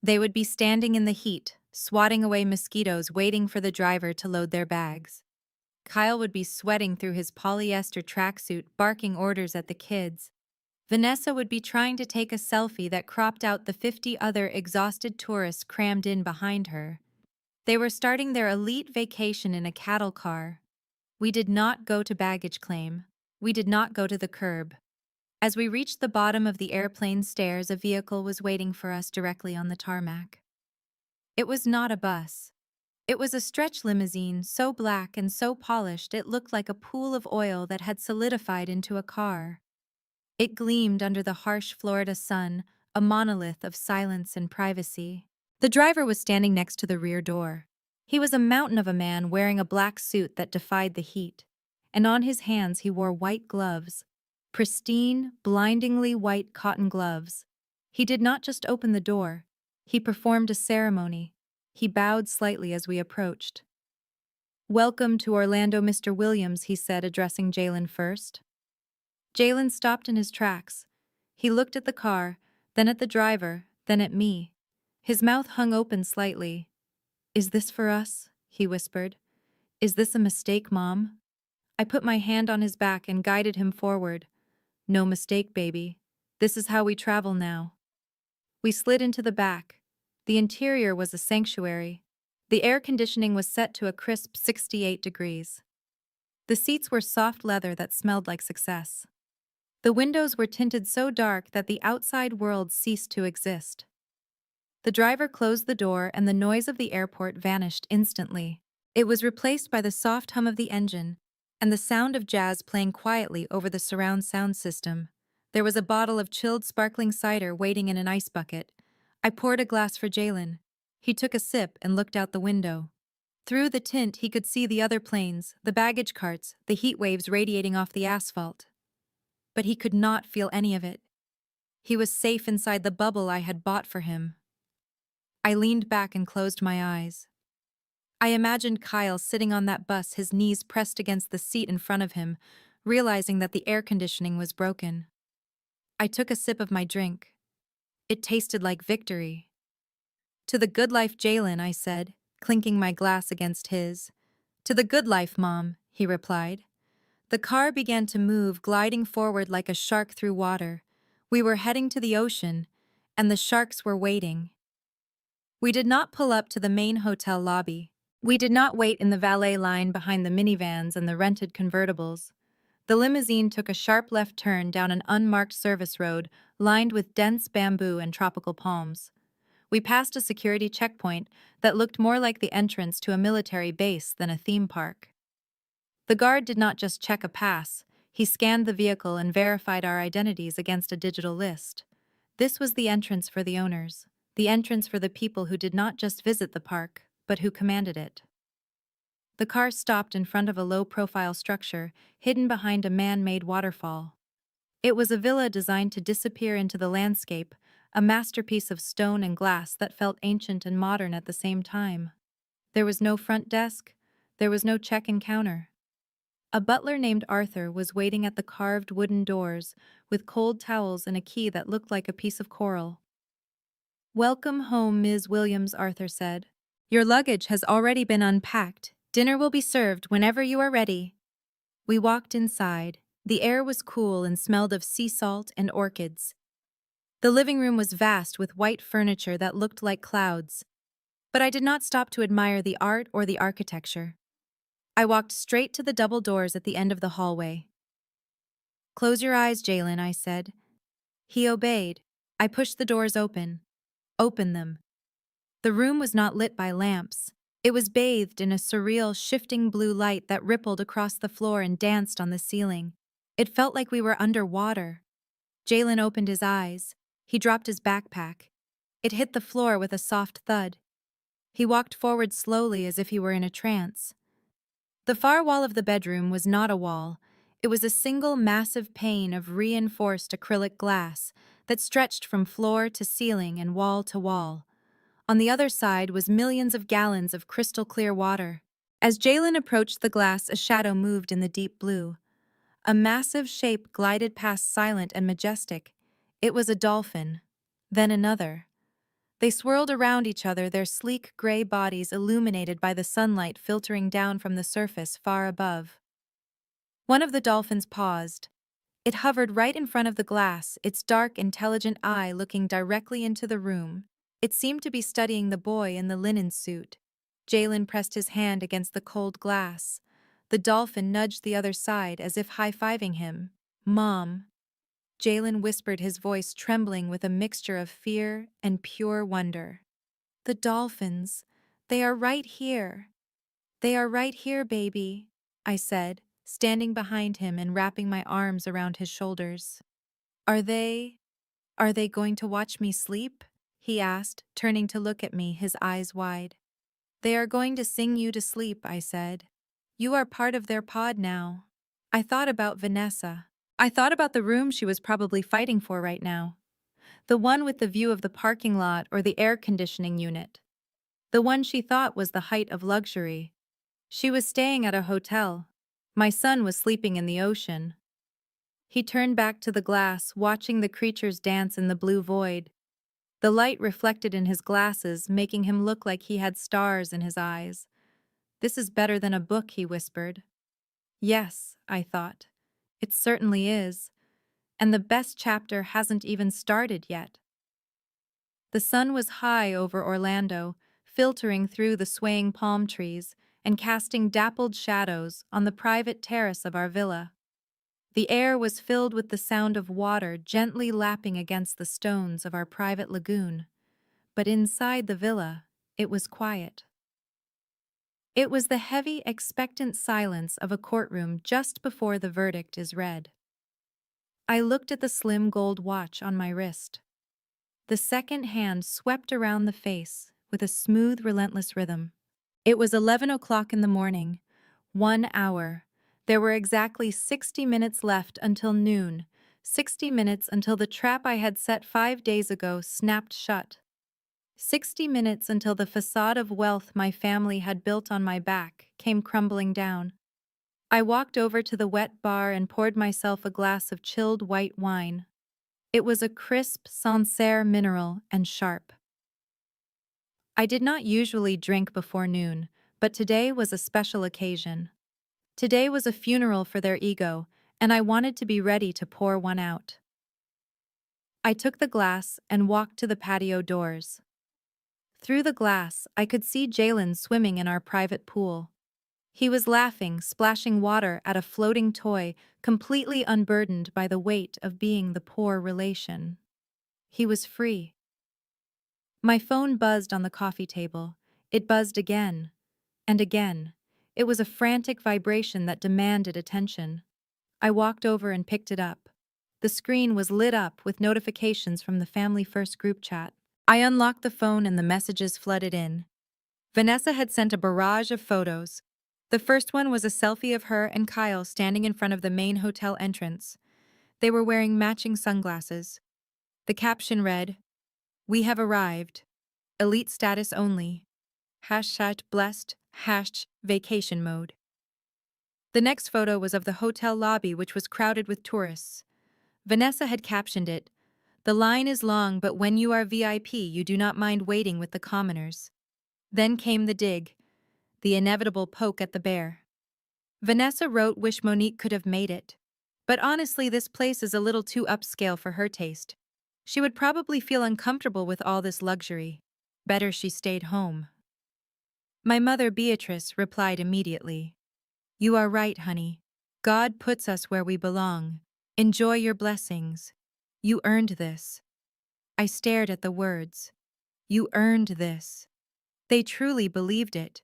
They would be standing in the heat, swatting away mosquitoes, waiting for the driver to load their bags. Kyle would be sweating through his polyester tracksuit, barking orders at the kids. Vanessa would be trying to take a selfie that cropped out the 50 other exhausted tourists crammed in behind her. They were starting their elite vacation in a cattle car. We did not go to baggage claim. We did not go to the curb. As we reached the bottom of the airplane stairs, a vehicle was waiting for us directly on the tarmac. It was not a bus. It was a stretch limousine, so black and so polished it looked like a pool of oil that had solidified into a car. It gleamed under the harsh Florida sun, a monolith of silence and privacy. The driver was standing next to the rear door. He was a mountain of a man wearing a black suit that defied the heat, and on his hands he wore white gloves. Pristine, blindingly white cotton gloves. He did not just open the door. He performed a ceremony. He bowed slightly as we approached. Welcome to Orlando, Mr. Williams, he said, addressing Jalen first. Jalen stopped in his tracks. He looked at the car, then at the driver, then at me. His mouth hung open slightly. Is this for us? He whispered. Is this a mistake, Mom? I put my hand on his back and guided him forward. No mistake, baby. This is how we travel now. We slid into the back. The interior was a sanctuary. The air conditioning was set to a crisp 68 degrees. The seats were soft leather that smelled like success. The windows were tinted so dark that the outside world ceased to exist. The driver closed the door and the noise of the airport vanished instantly. It was replaced by the soft hum of the engine and the sound of jazz playing quietly over the surround sound system. There was a bottle of chilled sparkling cider waiting in an ice bucket. I poured a glass for Jalen. He took a sip and looked out the window. Through the tint, he could see the other planes, the baggage carts, the heat waves radiating off the asphalt. But he could not feel any of it. He was safe inside the bubble I had bought for him. I leaned back and closed my eyes. I imagined Kyle sitting on that bus, his knees pressed against the seat in front of him, realizing that the air conditioning was broken. I took a sip of my drink. It tasted like victory. To the good life, Jalen, I said, clinking my glass against his. To the good life, Mom, he replied. The car began to move, gliding forward like a shark through water. We were heading to the ocean, and the sharks were waiting. We did not pull up to the main hotel lobby. We did not wait in the valet line behind the minivans and the rented convertibles. The limousine took a sharp left turn down an unmarked service road lined with dense bamboo and tropical palms. We passed a security checkpoint that looked more like the entrance to a military base than a theme park. The guard did not just check a pass, he scanned the vehicle and verified our identities against a digital list. This was the entrance for the owners, the entrance for the people who did not just visit the park, but who commanded it. The car stopped in front of a low-profile structure, hidden behind a man-made waterfall. It was a villa designed to disappear into the landscape, a masterpiece of stone and glass that felt ancient and modern at the same time. There was no front desk, there was no check-in counter. A butler named Arthur was waiting at the carved wooden doors, with cold towels and a key that looked like a piece of coral. "Welcome home, Ms. Williams," Arthur said. "Your luggage has already been unpacked. Dinner will be served whenever you are ready." We walked inside. The air was cool and smelled of sea salt and orchids. The living room was vast with white furniture that looked like clouds. But I did not stop to admire the art or the architecture. I walked straight to the double doors at the end of the hallway. "Close your eyes, Jalen," I said. He obeyed. I pushed the doors open. Open them. The room was not lit by lamps. It was bathed in a surreal, shifting blue light that rippled across the floor and danced on the ceiling. It felt like we were underwater. Jalen opened his eyes. He dropped his backpack. It hit the floor with a soft thud. He walked forward slowly as if he were in a trance. The far wall of the bedroom was not a wall. It was a single massive pane of reinforced acrylic glass that stretched from floor to ceiling and wall to wall. On the other side was millions of gallons of crystal-clear water. As Jalen approached the glass, a shadow moved in the deep blue. A massive shape glided past, silent and majestic. It was a dolphin. Then another. They swirled around each other, their sleek gray bodies illuminated by the sunlight filtering down from the surface far above. One of the dolphins paused. It hovered right in front of the glass, its dark, intelligent eye looking directly into the room. It seemed to be studying the boy in the linen suit. Jalen pressed his hand against the cold glass. The dolphin nudged the other side as if high-fiving him. "Mom." Jalen whispered, his voice trembling with a mixture of fear and pure wonder. "The dolphins. They are right here." "They are right here, baby," I said, standing behind him and wrapping my arms around his shoulders. Are they going to watch me sleep?" he asked, turning to look at me, his eyes wide. "They are going to sing you to sleep," I said. "You are part of their pod now." I thought about Vanessa. I thought about the room she was probably fighting for right now. The one with the view of the parking lot or the air conditioning unit. The one she thought was the height of luxury. She was staying at a hotel. My son was sleeping in the ocean. He turned back to the glass, watching the creatures dance in the blue void. The light reflected in his glasses, making him look like he had stars in his eyes. "This is better than a book," he whispered. Yes, I thought. It certainly is. And the best chapter hasn't even started yet. The sun was high over Orlando, filtering through the swaying palm trees and casting dappled shadows on the private terrace of our villa. The air was filled with the sound of water gently lapping against the stones of our private lagoon. But inside the villa, it was quiet. It was the heavy, expectant silence of a courtroom just before the verdict is read. I looked at the slim gold watch on my wrist. The second hand swept around the face with a smooth, relentless rhythm. It was 11 o'clock in the morning. 1 hour. There were exactly 60 minutes left until noon. 60 minutes until the trap I had set 5 days ago snapped shut. 60 minutes until the facade of wealth my family had built on my back came crumbling down. I walked over to the wet bar and poured myself a glass of chilled white wine. It was a crisp Sancerre mineral and sharp. I did not usually drink before noon, but today was a special occasion. Today was a funeral for their ego, and I wanted to be ready to pour one out. I took the glass and walked to the patio doors. Through the glass, I could see Jalen swimming in our private pool. He was laughing, splashing water at a floating toy, completely unburdened by the weight of being the poor relation. He was free. My phone buzzed on the coffee table. It buzzed again. And again. It was a frantic vibration that demanded attention. I walked over and picked it up. The screen was lit up with notifications from the Family First group chat. I unlocked the phone and the messages flooded in. Vanessa had sent a barrage of photos. The first one was a selfie of her and Kyle standing in front of the main hotel entrance. They were wearing matching sunglasses. The caption read, "We have arrived. Elite status only. #blessed. #vacation mode." The next photo was of the hotel lobby, which was crowded with tourists. Vanessa had captioned it, "The line is long, but when you are VIP, you do not mind waiting with the commoners." Then came the dig, the inevitable poke at the bear. Vanessa wrote, "Wish Mon'nique could have made it. But honestly, this place is a little too upscale for her taste. She would probably feel uncomfortable with all this luxury. Better she stayed home." My mother, Beatrice, replied immediately, "You are right, honey. God puts us where we belong. Enjoy your blessings. You earned this." I stared at the words. You earned this. They truly believed it.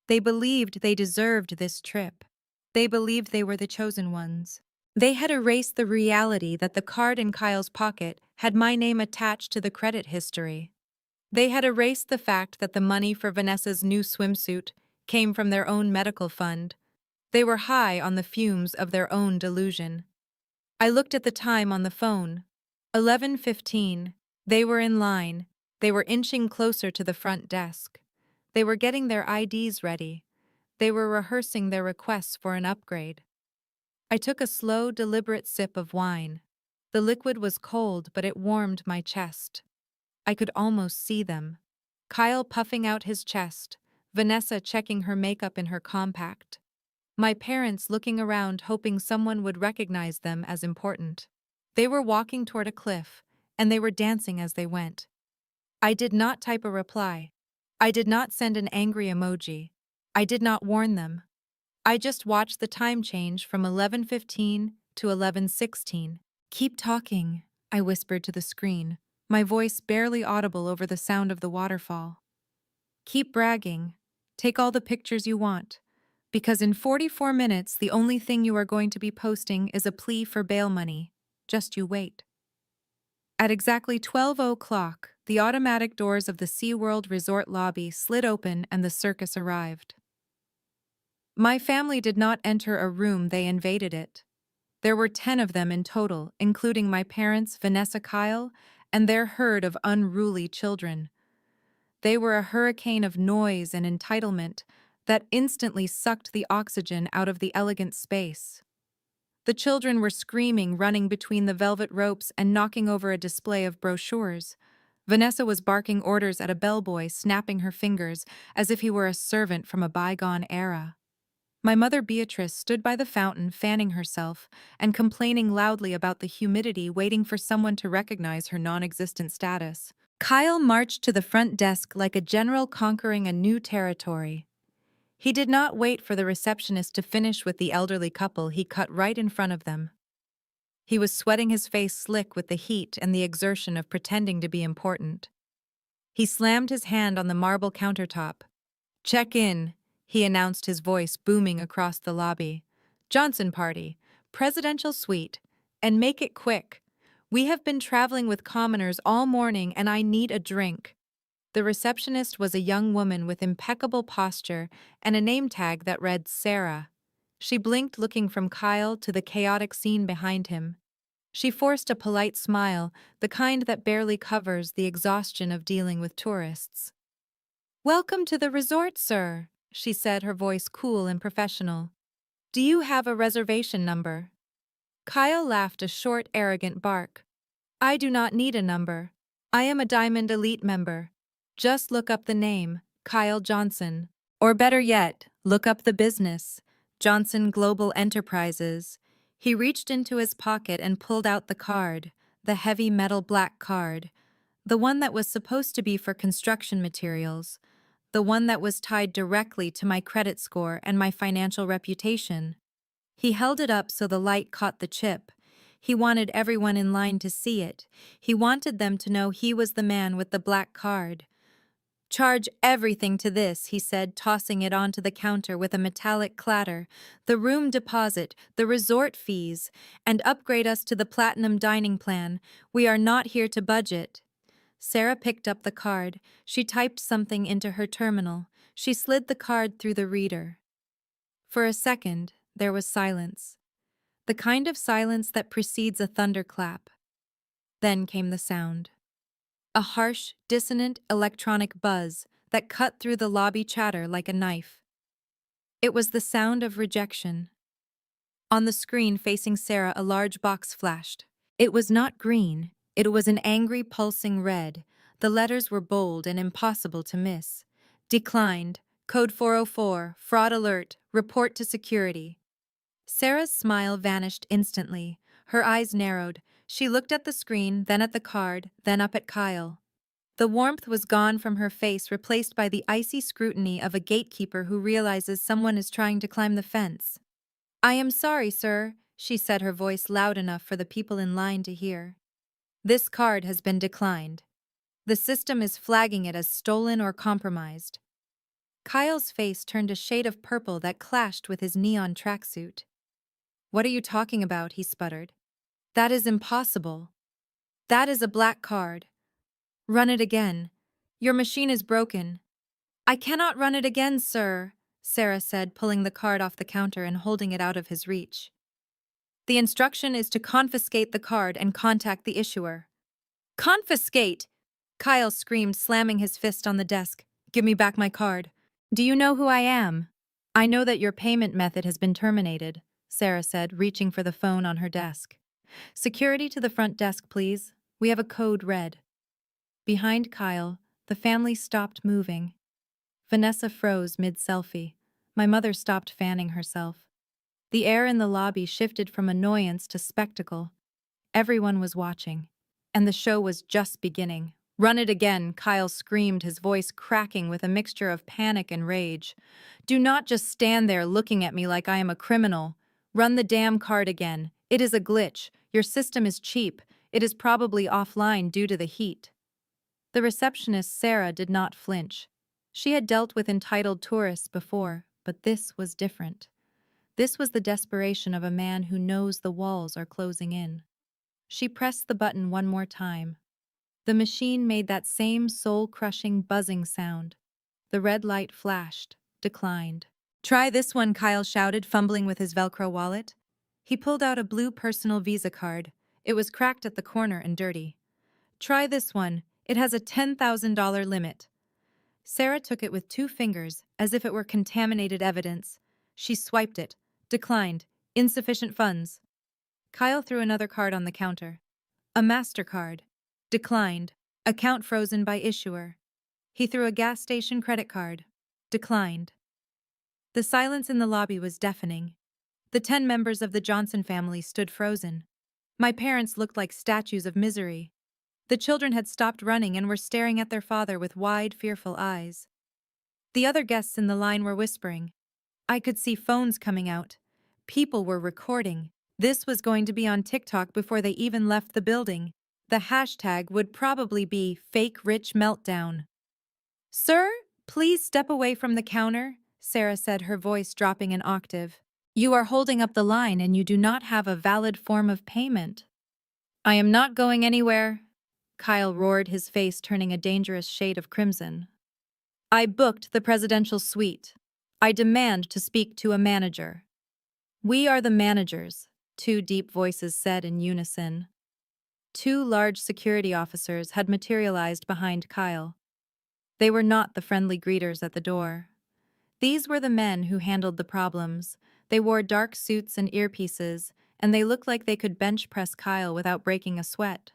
They believed they deserved this trip. They believed they were the chosen ones. They had erased the reality that the card in Kyle's pocket had my name attached to the credit history. They had erased the fact that the money for Vanessa's new swimsuit came from their own medical fund. They were high on the fumes of their own delusion. I looked at the time on the phone. 11:15. They were in line. They were inching closer to the front desk. They were getting their IDs ready. They were rehearsing their requests for an upgrade. I took a slow, deliberate sip of wine. The liquid was cold, but it warmed my chest. I could almost see them. Kyle puffing out his chest, Vanessa checking her makeup in her compact. My parents looking around hoping someone would recognize them as important. They were walking toward a cliff, and they were dancing as they went. I did not type a reply. I did not send an angry emoji. I did not warn them. I just watched the time change from 11:15 to 11:16. "Keep talking," I whispered to the screen, my voice barely audible over the sound of the waterfall. "Keep bragging. Take all the pictures you want. Because in 44 minutes, the only thing you are going to be posting is a plea for bail money. Just you wait." At exactly 12 o'clock, the automatic doors of the SeaWorld resort lobby slid open and the circus arrived. My family did not enter a room, they invaded it. There were 10 of them in total, including my parents, Vanessa, Kyle, and their herd of unruly children. They were a hurricane of noise and entitlement, that instantly sucked the oxygen out of the elegant space. The children were screaming, running between the velvet ropes and knocking over a display of brochures. Vanessa was barking orders at a bellboy, snapping her fingers as if he were a servant from a bygone era. My mother Beatrice stood by the fountain fanning herself and complaining loudly about the humidity, waiting for someone to recognize her non-existent status. Kyle marched to the front desk like a general conquering a new territory. He did not wait for the receptionist to finish with the elderly couple. He cut right in front of them. He was sweating his face slick with the heat and the exertion of pretending to be important. He slammed his hand on the marble countertop. "Check in," he announced, his voice booming across the lobby. "Johnson party, presidential suite, and make it quick. We have been traveling with commoners all morning and I need a drink." The receptionist was a young woman with impeccable posture and a name tag that read Sarah. She blinked, looking from Kyle to the chaotic scene behind him. She forced a polite smile, the kind that barely covers the exhaustion of dealing with tourists. "Welcome to the resort, sir," she said, her voice cool and professional. "Do you have a reservation number?" Kyle laughed a short, arrogant bark. "I do not need a number. I am a Diamond Elite member. Just look up the name, Kyle Johnson. Or better yet, look up the business, Johnson Global Enterprises." He reached into his pocket and pulled out the card, the heavy metal black card, the one that was supposed to be for construction materials, the one that was tied directly to my credit score and my financial reputation. He held it up so the light caught the chip. He wanted everyone in line to see it. He wanted them to know he was the man with the black card. "Charge everything to this," he said, tossing it onto the counter with a metallic clatter. "The room deposit, the resort fees, and upgrade us to the platinum dining plan. We are not here to budget." Sarah picked up the card. She typed something into her terminal. She slid the card through the reader. For a second, there was silence. The kind of silence that precedes a thunderclap. Then came the sound. A harsh, dissonant electronic buzz that cut through the lobby chatter like a knife. It was the sound of rejection. On the screen facing Sarah, a large box flashed. It was not green. It was an angry, pulsing red. The letters were bold and impossible to miss. "Declined. Code 404. Fraud alert. Report to security." Sarah's smile vanished instantly. Her eyes narrowed. She looked at the screen, then at the card, then up at Kyle. The warmth was gone from her face, replaced by the icy scrutiny of a gatekeeper who realizes someone is trying to climb the fence. "I am sorry, sir," she said, her voice loud enough for the people in line to hear. "This card has been declined. The system is flagging it as stolen or compromised." Kyle's face turned a shade of purple that clashed with his neon tracksuit. "What are you talking about?" he sputtered. "That is impossible. That is a black card. Run it again. Your machine is broken." "I cannot run it again, sir," Sarah said, pulling the card off the counter and holding it out of his reach. "The instruction is to confiscate the card and contact the issuer." "Confiscate!" Kyle screamed, slamming his fist on the desk. "Give me back my card." "Do you know who I am?" "I know that your payment method has been terminated," Sarah said, reaching for the phone on her desk. "Security to the front desk, please. We have a code red." Behind Kyle, the family stopped moving. Vanessa froze mid-selfie. My mother stopped fanning herself. The air in the lobby shifted from annoyance to spectacle. Everyone was watching, and the show was just beginning. "Run it again," Kyle screamed, his voice cracking with a mixture of panic and rage. "Do not just stand there looking at me like I am a criminal. Run the damn card again. It is a glitch. Your system is cheap. It is probably offline due to the heat." The receptionist, Sarah, did not flinch. She had dealt with entitled tourists before, but this was different. This was the desperation of a man who knows the walls are closing in. She pressed the button one more time. The machine made that same soul-crushing buzzing sound. The red light flashed, declined. "Try this one," Kyle shouted, fumbling with his Velcro wallet. He pulled out a blue personal Visa card. It was cracked at the corner and dirty. "Try this one. It has a $10,000 limit." Sarah took it with 2 fingers, as if it were contaminated evidence. She swiped it. Declined. Insufficient funds. Kyle threw another card on the counter. A MasterCard. Declined. Account frozen by issuer. He threw a gas station credit card. Declined. The silence in the lobby was deafening. The 10 members of the Johnson family stood frozen. My parents looked like statues of misery. The children had stopped running and were staring at their father with wide, fearful eyes. The other guests in the line were whispering. I could see phones coming out. People were recording. This was going to be on TikTok before they even left the building. The hashtag would probably be fake rich meltdown. Sir, please step away from the counter, Sarah said, her voice dropping an octave. You are holding up the line and you do not have a valid form of payment. I am not going anywhere, Kyle roared, his face turning a dangerous shade of crimson. I booked the presidential suite. I demand to speak to a manager. We are the managers, 2 deep voices said in unison. 2 large security officers had materialized behind Kyle. They were not the friendly greeters at the door. These were the men who handled the problems. They wore dark suits and earpieces, and they looked like they could bench press Kyle without breaking a sweat.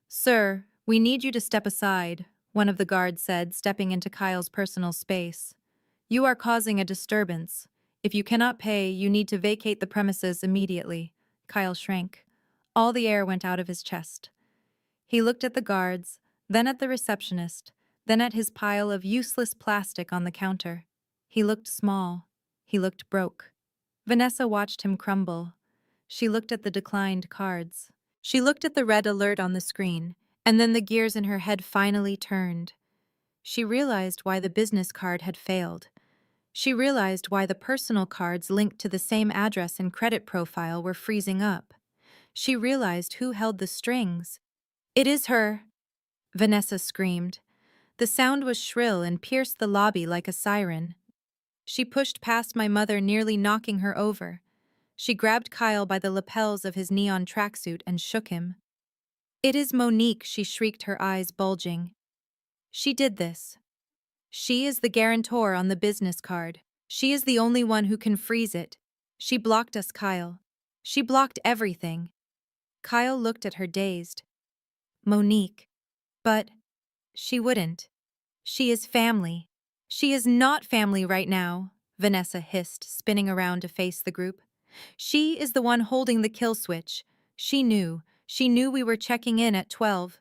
Sir, we need you to step aside, one of the guards said, stepping into Kyle's personal space. You are causing a disturbance. If you cannot pay, you need to vacate the premises immediately. Kyle shrank. All the air went out of his chest. He looked at the guards, then at the receptionist, then at his pile of useless plastic on the counter. He looked small. He looked broke. Vanessa watched him crumble. She looked at the declined cards. She looked at the red alert on the screen, and then the gears in her head finally turned. She realized why the business card had failed. She realized why the personal cards linked to the same address and credit profile were freezing up. She realized who held the strings. It is her, Vanessa screamed. The sound was shrill and pierced the lobby like a siren. She pushed past my mother, nearly knocking her over. She grabbed Kyle by the lapels of his neon tracksuit and shook him. It is Mon'nique, she shrieked, her eyes bulging. She did this. She is the guarantor on the business card. She is the only one who can freeze it. She blocked us, Kyle. She blocked everything. Kyle looked at her dazed. Mon'nique. But she wouldn't. She is family. She is not family right now, Vanessa hissed, spinning around to face the group. She is the one holding the kill switch. She knew we were checking in at 12.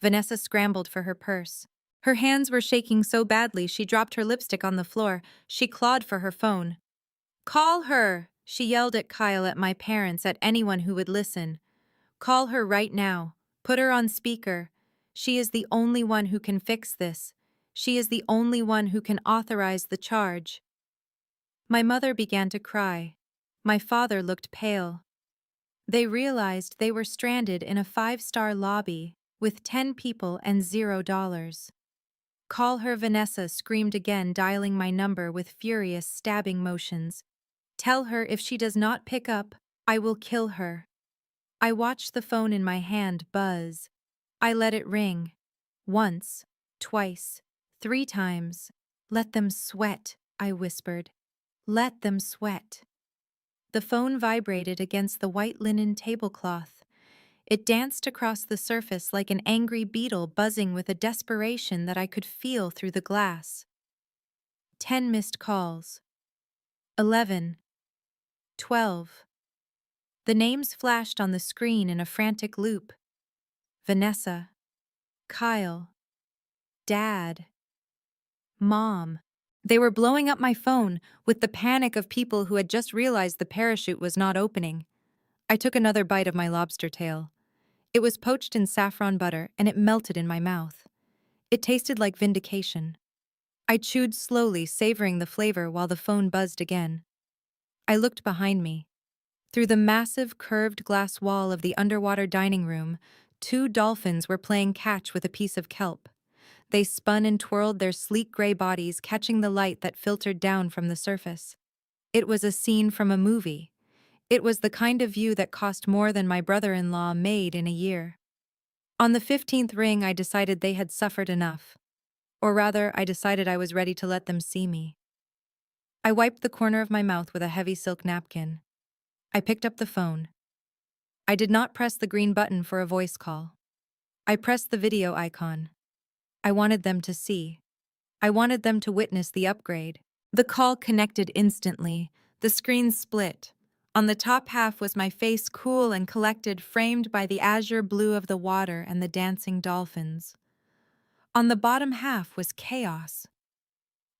Vanessa scrambled for her purse. Her hands were shaking so badly she dropped her lipstick on the floor. She clawed for her phone. Call her, she yelled at Kyle, at my parents, at anyone who would listen. Call her right now. Put her on speaker. She is the only one who can fix this. She is the only one who can authorize the charge. My mother began to cry. My father looked pale. They realized they were stranded in a 5-star lobby with 10 people and $0. Call her, Vanessa screamed again, dialing my number with furious, stabbing motions. Tell her if she does not pick up, I will kill her. I watched the phone in my hand buzz. I let it ring. Once, twice, 3 times. Let them sweat, I whispered. Let them sweat. The phone vibrated against the white linen tablecloth. It danced across the surface like an angry beetle, buzzing with a desperation that I could feel through the glass. 10 missed calls. 11. 12. The names flashed on the screen in a frantic loop. Vanessa. Kyle. Dad. Mom. They were blowing up my phone with the panic of people who had just realized the parachute was not opening. I took another bite of my lobster tail. It was poached in saffron butter and it melted in my mouth. It tasted like vindication. I chewed slowly, savoring the flavor while the phone buzzed again. I looked behind me. Through the massive curved glass wall of the underwater dining room, 2 dolphins were playing catch with a piece of kelp. They spun and twirled their sleek gray bodies, catching the light that filtered down from the surface. It was a scene from a movie. It was the kind of view that cost more than my brother-in-law made in a year. On the 15th ring, I decided they had suffered enough. Or rather, I decided I was ready to let them see me. I wiped the corner of my mouth with a heavy silk napkin. I picked up the phone. I did not press the green button for a voice call. I pressed the video icon. I wanted them to see. I wanted them to witness the upgrade. The call connected instantly. The screen split. On the top half was my face, cool and collected, framed by the azure blue of the water and the dancing dolphins. On the bottom half was chaos.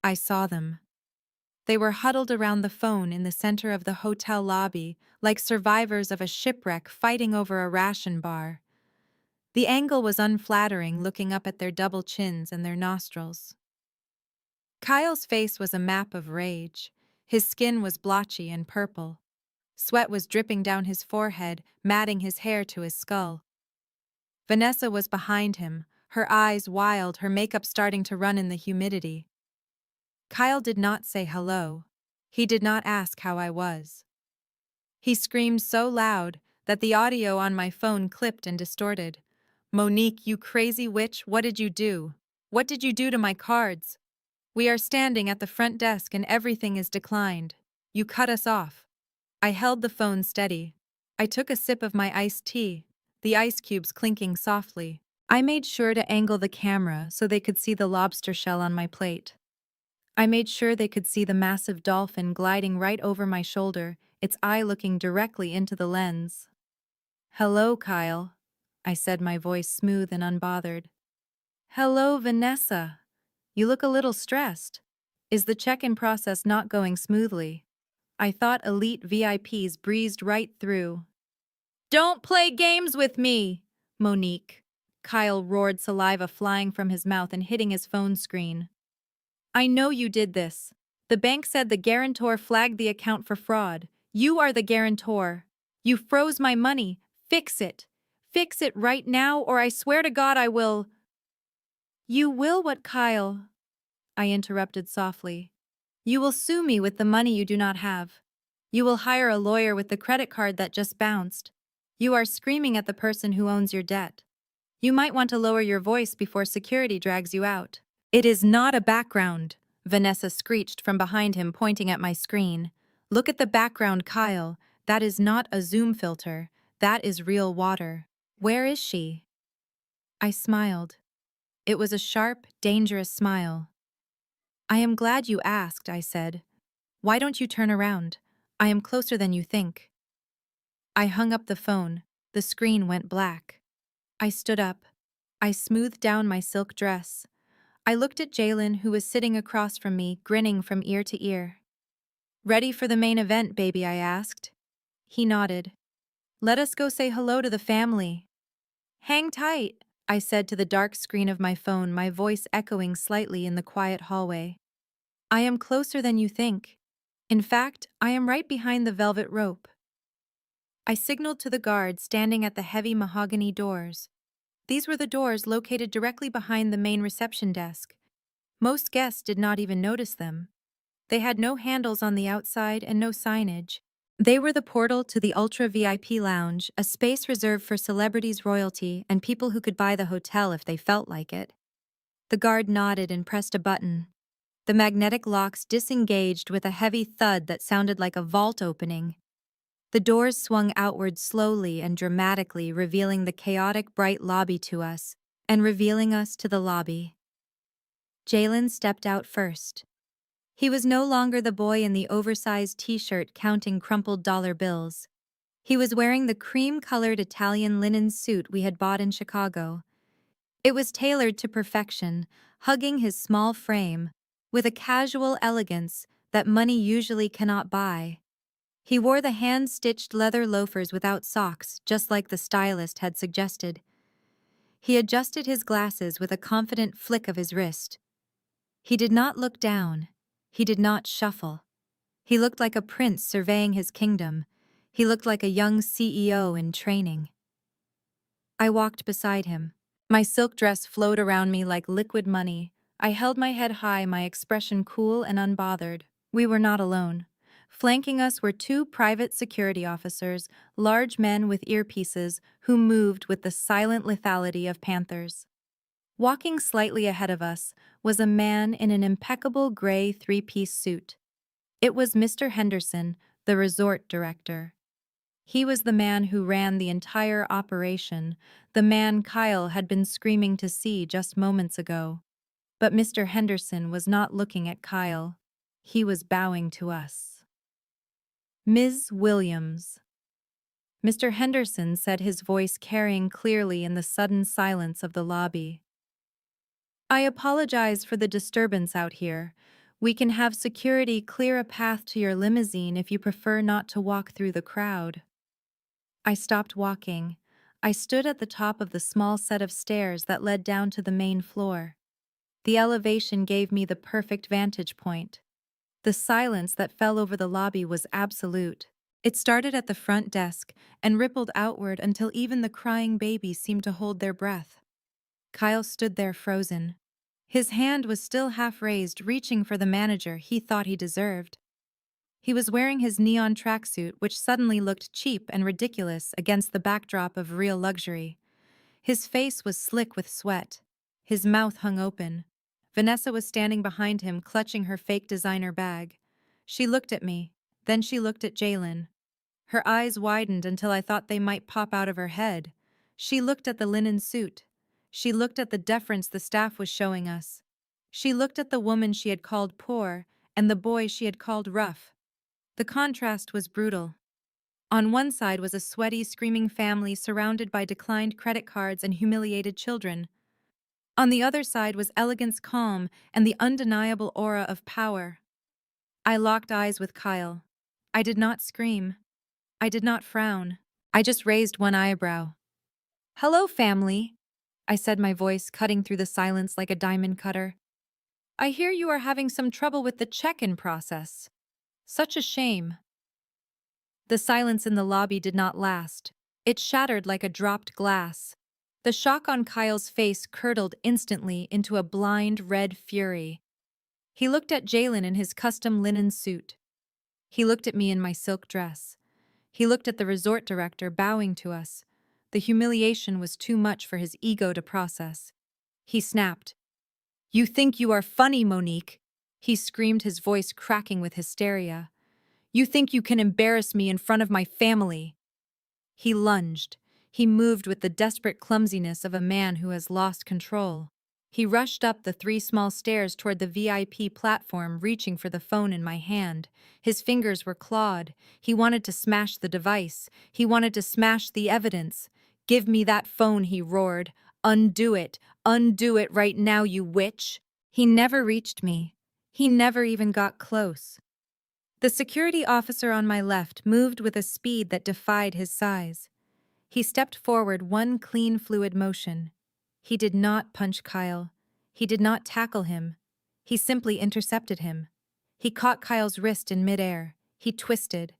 I saw them. They were huddled around the phone in the center of the hotel lobby, like survivors of a shipwreck fighting over a ration bar. The angle was unflattering, looking up at their double chins and their nostrils. Kyle's face was a map of rage. His skin was blotchy and purple. Sweat was dripping down his forehead, matting his hair to his skull. Vanessa was behind him, her eyes wild, her makeup starting to run in the humidity. Kyle did not say hello. He did not ask how I was. He screamed so loud that the audio on my phone clipped and distorted. "Mon'nique, you crazy witch, what did you do? What did you do to my cards? We are standing at the front desk and everything is declined. You cut us off." I held the phone steady. I took a sip of my iced tea, the ice cubes clinking softly. I made sure to angle the camera so they could see the lobster shell on my plate. I made sure they could see the massive dolphin gliding right over my shoulder, its eye looking directly into the lens. "Hello, Kyle," I said, my voice smooth and unbothered. "Hello, Vanessa. You look a little stressed. Is the check-in process not going smoothly?" I thought elite VIPs breezed right through. "Don't play games with me, Mon'nique," Kyle roared, saliva flying from his mouth and hitting his phone screen. "I know you did this. The bank said the guarantor flagged the account for fraud. You are the guarantor. You froze my money. Fix it. Fix it right now, or I swear to God I will." "You will what, Kyle?" I interrupted softly. "You will sue me with the money you do not have. You will hire a lawyer with the credit card that just bounced. You are screaming at the person who owns your debt. You might want to lower your voice before security drags you out." "It is not a background," Vanessa screeched from behind him, pointing at my screen. "Look at the background, Kyle. That is not a zoom filter. That is real water. Where is she?" I smiled. It was a sharp, dangerous smile. "I am glad you asked," I said. "Why don't you turn around? I am closer than you think." I hung up the phone. The screen went black. I stood up. I smoothed down my silk dress. I looked at Jalen, who was sitting across from me, grinning from ear to ear. "Ready for the main event, baby?" I asked. He nodded. "Let us go say hello to the family." "Hang tight," I said to the dark screen of my phone, my voice echoing slightly in the quiet hallway. "I am closer than you think. In fact, I am right behind the velvet rope." I signaled to the guard standing at the heavy mahogany doors. These were the doors located directly behind the main reception desk. Most guests did not even notice them. They had no handles on the outside and no signage. They were the portal to the Ultra VIP Lounge, a space reserved for celebrities, royalty, and people who could buy the hotel if they felt like it. The guard nodded and pressed a button. The magnetic locks disengaged with a heavy thud that sounded like a vault opening. The doors swung outward slowly and dramatically, revealing the chaotic, bright lobby to us, and revealing us to the lobby. Jalen stepped out first. He was no longer the boy in the oversized t-shirt counting crumpled dollar bills. He was wearing the cream-colored Italian linen suit we had bought in Chicago. It was tailored to perfection, hugging his small frame, with a casual elegance that money usually cannot buy. He wore the hand-stitched leather loafers without socks, just like the stylist had suggested. He adjusted his glasses with a confident flick of his wrist. He did not look down. He did not shuffle. He looked like a prince surveying his kingdom. He looked like a young CEO in training. I walked beside him. My silk dress flowed around me like liquid money. I held my head high, my expression cool and unbothered. We were not alone. Flanking us were two private security officers, large men with earpieces, who moved with the silent lethality of panthers. Walking slightly ahead of us was a man in an impeccable gray three-piece suit. It was Mr. Henderson, the resort director. He was the man who ran the entire operation, the man Kyle had been screaming to see just moments ago. But Mr. Henderson was not looking at Kyle. He was bowing to us. Ms. Williams. Mr. Henderson said, his voice carrying clearly in the sudden silence of the lobby. I apologize for the disturbance out here. We can have security clear a path to your limousine if you prefer not to walk through the crowd. I stopped walking. I stood at the top of the small set of stairs that led down to the main floor. The elevation gave me the perfect vantage point. The silence that fell over the lobby was absolute. It started at the front desk and rippled outward until even the crying babies seemed to hold their breath. Kyle stood there frozen. His hand was still half raised, reaching for the manager he thought he deserved. He was wearing his neon tracksuit, which suddenly looked cheap and ridiculous against the backdrop of real luxury. His face was slick with sweat. His mouth hung open. Vanessa was standing behind him, clutching her fake designer bag. She looked at me, then she looked at Jalen. Her eyes widened until I thought they might pop out of her head. She looked at the linen suit. She looked at the deference the staff was showing us. She looked at the woman she had called poor and the boy she had called rough. The contrast was brutal. On one side was a sweaty, screaming family surrounded by declined credit cards and humiliated children. On the other side was elegance, calm, and the undeniable aura of power. I locked eyes with Kyle. I did not scream. I did not frown. I just raised one eyebrow. "Hello, family," I said, my voice cutting through the silence like a diamond cutter. "I hear you are having some trouble with the check-in process. Such a shame." The silence in the lobby did not last. It shattered like a dropped glass. The shock on Kyle's face curdled instantly into a blind red fury. He looked at Jalen in his custom linen suit. He looked at me in my silk dress. He looked at the resort director bowing to us. The humiliation was too much for his ego to process. He snapped. "You think you are funny, Mon'nique?" He screamed, his voice cracking with hysteria. "You think you can embarrass me in front of my family?" He lunged. He moved with the desperate clumsiness of a man who has lost control. He rushed up the 3 small stairs toward the VIP platform, reaching for the phone in my hand. His fingers were clawed. He wanted to smash the device. He wanted to smash the evidence. "Give me that phone," he roared. "Undo it. Undo it right now, you witch." He never reached me. He never even got close. The security officer on my left moved with a speed that defied his size. He stepped forward, one clean, fluid motion. He did not punch Kyle. He did not tackle him. He simply intercepted him. He caught Kyle's wrist in midair. He twisted.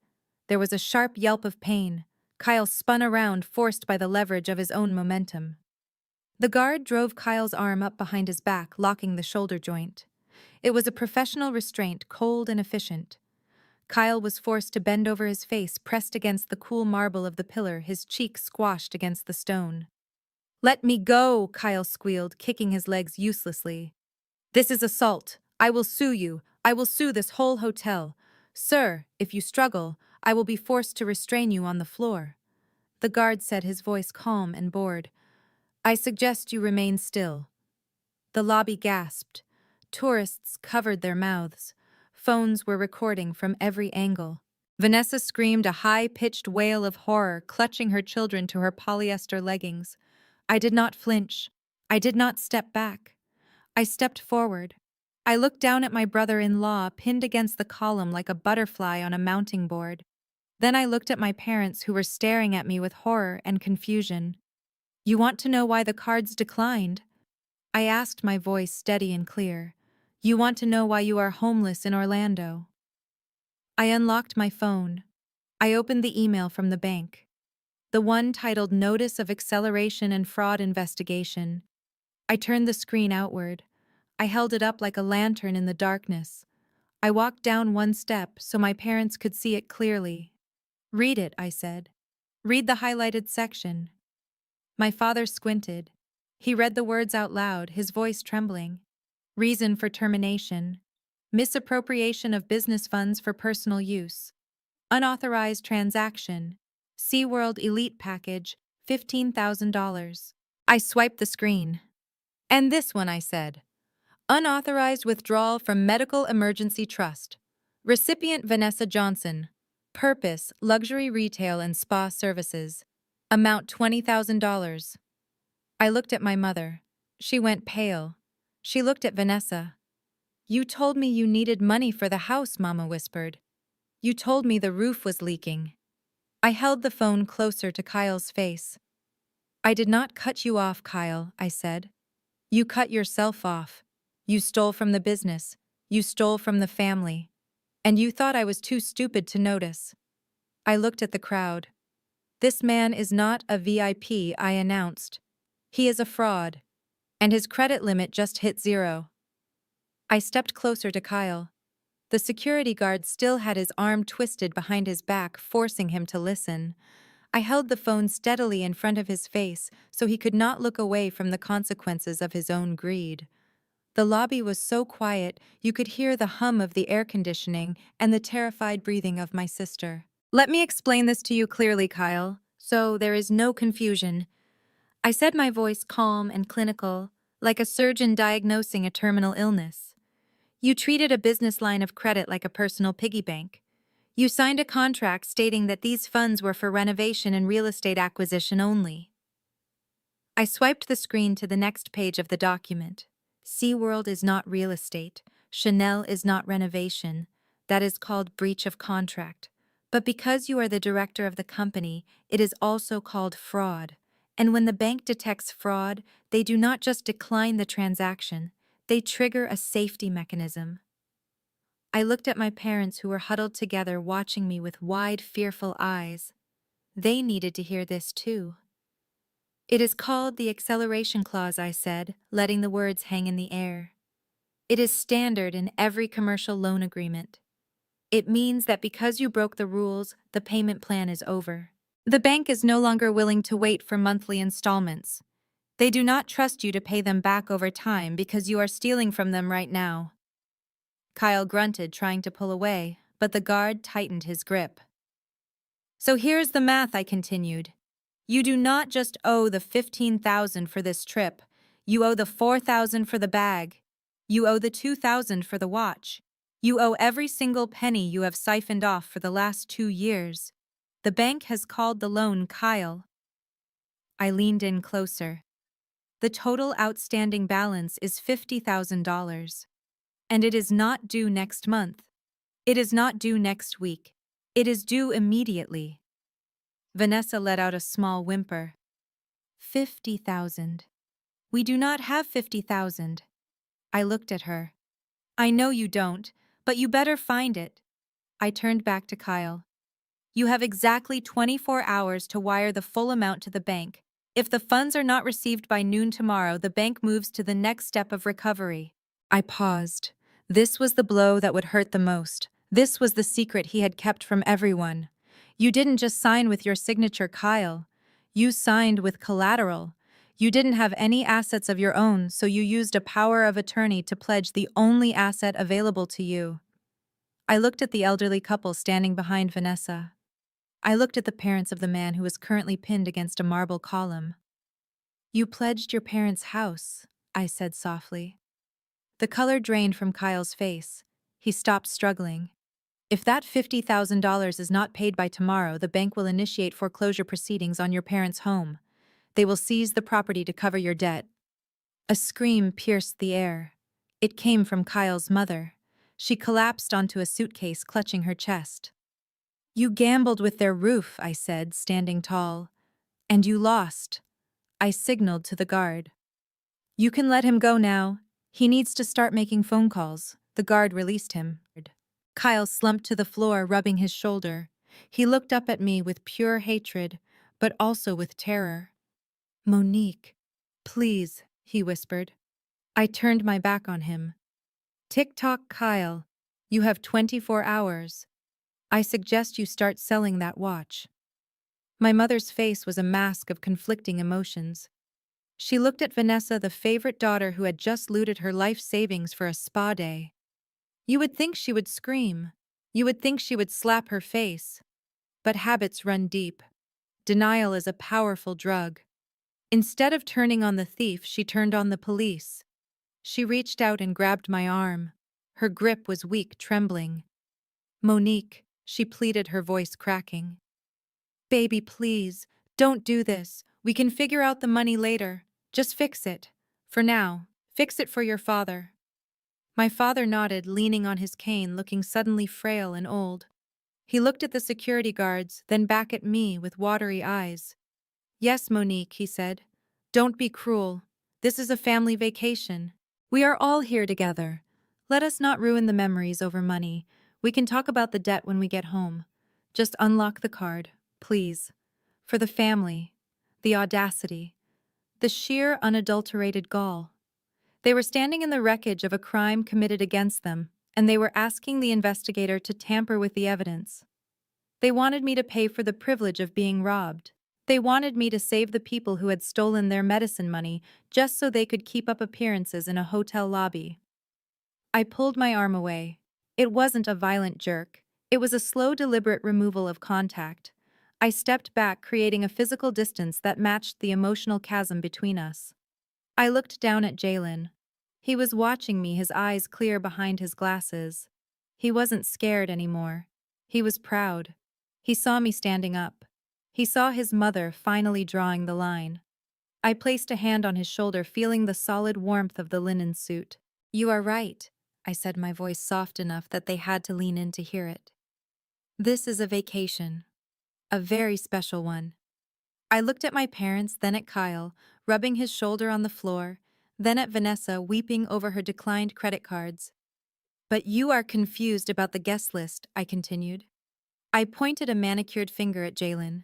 There was a sharp yelp of pain. Kyle spun around, forced by the leverage of his own momentum. The guard drove Kyle's arm up behind his back, locking the shoulder joint. It was a professional restraint, cold and efficient. Kyle was forced to bend over, his face pressed against the cool marble of the pillar, his cheek squashed against the stone. "Let me go," Kyle squealed, kicking his legs uselessly. "This is assault. I will sue you. I will sue this whole hotel. Sir, if you struggle, I will be forced to restrain you on the floor." The guard said, his voice calm and bored. "I suggest you remain still." The lobby gasped. Tourists covered their mouths. Phones were recording from every angle. Vanessa screamed a high-pitched wail of horror, clutching her children to her polyester leggings. I did not flinch. I did not step back. I stepped forward. I looked down at my brother-in-law, pinned against the column like a butterfly on a mounting board. Then I looked at my parents, who were staring at me with horror and confusion. "You want to know why the cards declined?" I asked, my voice steady and clear. "You want to know why you are homeless in Orlando?" I unlocked my phone. I opened the email from the bank. The one titled Notice of Acceleration and Fraud Investigation. I turned the screen outward. I held it up like a lantern in the darkness. I walked down one step so my parents could see it clearly. "Read it," I said. "Read the highlighted section." My father squinted. He read the words out loud, his voice trembling. Reason for termination. Misappropriation of business funds for personal use. Unauthorized transaction. SeaWorld Elite Package, $15,000. I swiped the screen. And this one, I said. Unauthorized withdrawal from Medical Emergency Trust. Recipient Vanessa Johnson. Purpose, luxury retail and spa services. Amount $20,000. I looked at my mother. She went pale. She looked at Vanessa. You told me you needed money for the house, Mama whispered. You told me the roof was leaking. I held the phone closer to Kyle's face. I did not cut you off, Kyle, I said. You cut yourself off. You stole from the business. You stole from the family. And you thought I was too stupid to notice. I looked at the crowd. This man is not a VIP, I announced. He is a fraud. And his credit limit just hit 0. I stepped closer to Kyle. The security guard still had his arm twisted behind his back, forcing him to listen. I held the phone steadily in front of his face so he could not look away from the consequences of his own greed. The lobby was so quiet you could hear the hum of the air conditioning and the terrified breathing of my sister. Let me explain this to you clearly, Kyle, so there is no confusion. I said, my voice calm and clinical, like a surgeon diagnosing a terminal illness. You treated a business line of credit like a personal piggy bank. You signed a contract stating that these funds were for renovation and real estate acquisition only. I swiped the screen to the next page of the document. SeaWorld is not real estate. Chanel is not renovation. That is called breach of contract. But because you are the director of the company, it is also called fraud. And when the bank detects fraud, they do not just decline the transaction, they trigger a safety mechanism. I looked at my parents who were huddled together watching me with wide, fearful eyes. They needed to hear this too. It is called the acceleration clause, I said, letting the words hang in the air. It is standard in every commercial loan agreement. It means that because you broke the rules, the payment plan is over. The bank is no longer willing to wait for monthly installments. They do not trust you to pay them back over time because you are stealing from them right now. Kyle grunted, trying to pull away, but the guard tightened his grip. So here's the math, I continued. You do not just owe the $15,000 for this trip. You owe the $4,000 for the bag. You owe the $2,000 for the watch. You owe every single penny you have siphoned off for the last 2 years. The bank has called the loan, Kyle. I leaned in closer. The total outstanding balance is $50,000. And it is not due next month. It is not due next week. It is due immediately. Vanessa let out a small whimper. 50,000. We do not have 50,000. I looked at her. I know you don't, but you better find it. I turned back to Kyle. You have exactly 24 hours to wire the full amount to the bank. If the funds are not received by noon tomorrow, the bank moves to the next step of recovery. I paused. This was the blow that would hurt the most. This was the secret he had kept from everyone. You didn't just sign with your signature, Kyle. You signed with collateral. You didn't have any assets of your own, so you used a power of attorney to pledge the only asset available to you. I looked at the elderly couple standing behind Vanessa. I looked at the parents of the man who was currently pinned against a marble column. You pledged your parents' house, I said softly. The color drained from Kyle's face. He stopped struggling. If that $50,000 is not paid by tomorrow, the bank will initiate foreclosure proceedings on your parents' home. They will seize the property to cover your debt. A scream pierced the air. It came from Kyle's mother. She collapsed onto a suitcase, clutching her chest. You gambled with their roof, I said, standing tall. And you lost. I signaled to the guard. You can let him go now. He needs to start making phone calls. The guard released him. Kyle slumped to the floor, rubbing his shoulder. He looked up at me with pure hatred, but also with terror. Mon'nique, please, he whispered. I turned my back on him. Tick-tock, Kyle. You have 24 hours. I suggest you start selling that watch. My mother's face was a mask of conflicting emotions. She looked at Vanessa, the favorite daughter who had just looted her life savings for a spa day. You would think she would scream. You would think she would slap her face. But habits run deep. Denial is a powerful drug. Instead of turning on the thief, she turned on the police. She reached out and grabbed my arm. Her grip was weak, trembling. Mon'nique, she pleaded, her voice cracking. Baby, please, don't do this. We can figure out the money later. Just fix it. For now, fix it for your father. My father nodded, leaning on his cane, looking suddenly frail and old. He looked at the security guards, then back at me with watery eyes. Yes, Mon'nique, he said. Don't be cruel. This is a family vacation. We are all here together. Let us not ruin the memories over money. We can talk about the debt when we get home. Just unlock the card, please. For the family. The audacity. The sheer, unadulterated gall. They were standing in the wreckage of a crime committed against them, and they were asking the investigator to tamper with the evidence. They wanted me to pay for the privilege of being robbed. They wanted me to save the people who had stolen their medicine money just so they could keep up appearances in a hotel lobby. I pulled my arm away. It wasn't a violent jerk. It was a slow, deliberate removal of contact. I stepped back, creating a physical distance that matched the emotional chasm between us. I looked down at Jalen. He was watching me, his eyes clear behind his glasses. He wasn't scared anymore. He was proud. He saw me standing up. He saw his mother finally drawing the line. I placed a hand on his shoulder, feeling the solid warmth of the linen suit. You are right, I said, my voice soft enough that they had to lean in to hear it. This is a vacation. A very special one. I looked at my parents, then at Kyle, rubbing his shoulder on the floor, then at Vanessa, weeping over her declined credit cards. But you are confused about the guest list, I continued. I pointed a manicured finger at Jalen.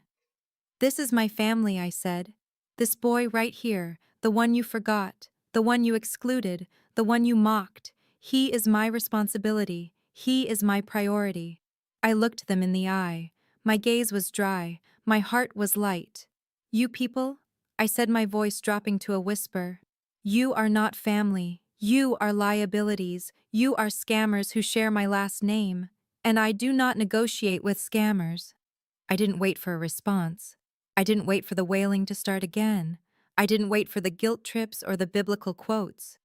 This is my family, I said. This boy right here, the one you forgot, the one you excluded, the one you mocked. He is my responsibility. He is my priority. I looked them in the eye. My gaze was dry. My heart was light. You people, I said, my voice dropping to a whisper. You are not family. You are liabilities. You are scammers who share my last name. And I do not negotiate with scammers. I didn't wait for a response. I didn't wait for the wailing to start again. I didn't wait for the guilt trips or the biblical quotes.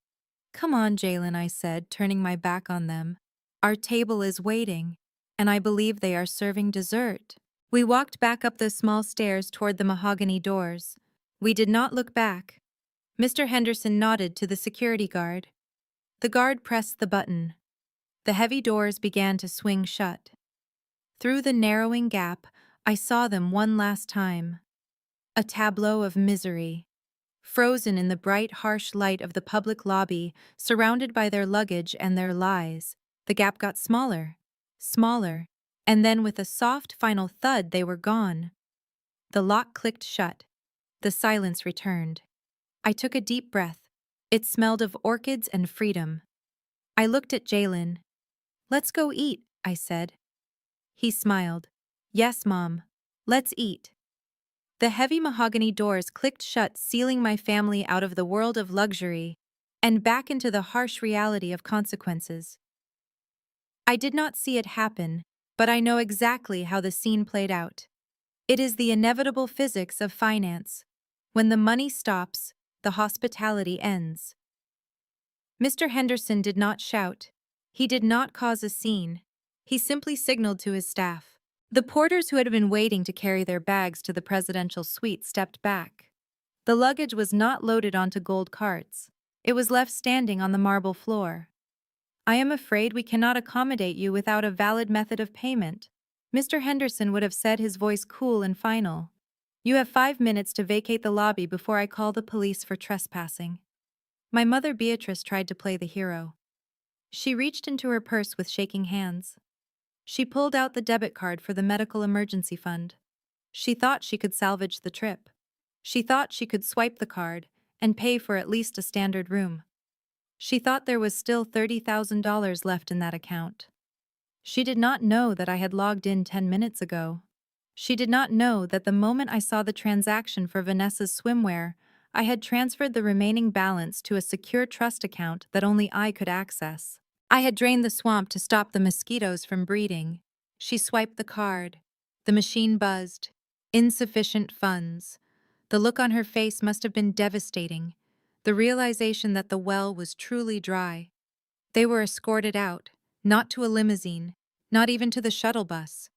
Come on, Jalen, I said, turning my back on them. Our table is waiting, and I believe they are serving dessert. We walked back up the small stairs toward the mahogany doors. We did not look back. Mr. Henderson nodded to the security guard. The guard pressed the button. The heavy doors began to swing shut. Through the narrowing gap, I saw them one last time. A tableau of misery. Frozen in the bright, harsh light of the public lobby, surrounded by their luggage and their lies, the gap got smaller, smaller, and then with a soft final thud they were gone. The lock clicked shut. The silence returned. I took a deep breath. It smelled of orchids and freedom. I looked at Jalen. Let's go eat, I said. He smiled. Yes, Mom. Let's eat. The heavy mahogany doors clicked shut, sealing my family out of the world of luxury and back into the harsh reality of consequences. I did not see it happen, but I know exactly how the scene played out. It is the inevitable physics of finance. When the money stops, the hospitality ends. Mr. Henderson did not shout. He did not cause a scene. He simply signaled to his staff. The porters who had been waiting to carry their bags to the presidential suite stepped back. The luggage was not loaded onto gold carts. It was left standing on the marble floor. I am afraid we cannot accommodate you without a valid method of payment, Mr. Henderson would have said, his voice cool and final. You have 5 minutes to vacate the lobby before I call the police for trespassing. My mother Beatrice tried to play the hero. She reached into her purse with shaking hands. She pulled out the debit card for the medical emergency fund. She thought she could salvage the trip. She thought she could swipe the card and pay for at least a standard room. She thought there was still $30,000 left in that account. She did not know that I had logged in 10 minutes ago. She did not know that the moment I saw the transaction for Vanessa's swimwear, I had transferred the remaining balance to a secure trust account that only I could access. I had drained the swamp to stop the mosquitoes from breeding. She swiped the card. The machine buzzed. Insufficient funds. The look on her face must have been devastating. The realization that the well was truly dry. They were escorted out, not to a limousine, not even to the shuttle bus.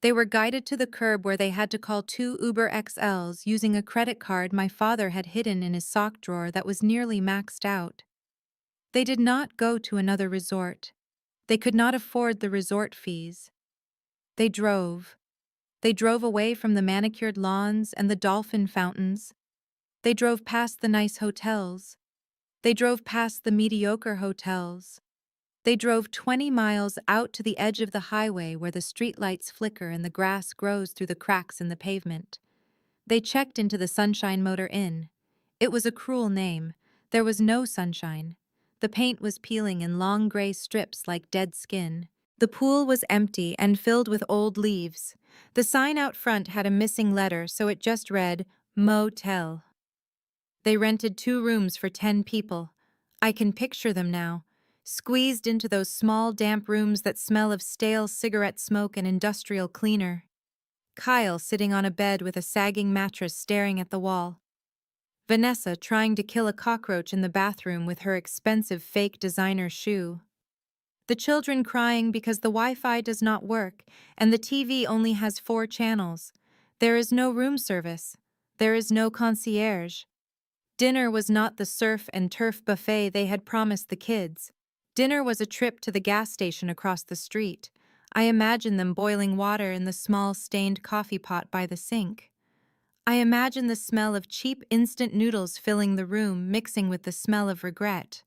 They were guided to the curb where they had to call 2 Uber XLs using a credit card my father had hidden in his sock drawer that was nearly maxed out. They did not go to another resort. They could not afford the resort fees. They drove. They drove away from the manicured lawns and the dolphin fountains. They drove past the nice hotels. They drove past the mediocre hotels. They drove 20 miles out to the edge of the highway where the streetlights flicker and the grass grows through the cracks in the pavement. They checked into the Sunshine Motor Inn. It was a cruel name. There was no sunshine. The paint was peeling in long gray strips like dead skin. The pool was empty and filled with old leaves. The sign out front had a missing letter, so it just read, Motel. They rented 2 rooms for 10 people. I can picture them now, squeezed into those small, damp rooms that smell of stale cigarette smoke and industrial cleaner. Kyle sitting on a bed with a sagging mattress staring at the wall. Vanessa trying to kill a cockroach in the bathroom with her expensive fake designer shoe. The children crying because the Wi-Fi does not work and the TV only has 4 channels. There is no room service. There is no concierge. Dinner was not the surf and turf buffet they had promised the kids. Dinner was a trip to the gas station across the street. I imagine them boiling water in the small stained coffee pot by the sink. I imagine the smell of cheap instant noodles filling the room, mixing with the smell of regret.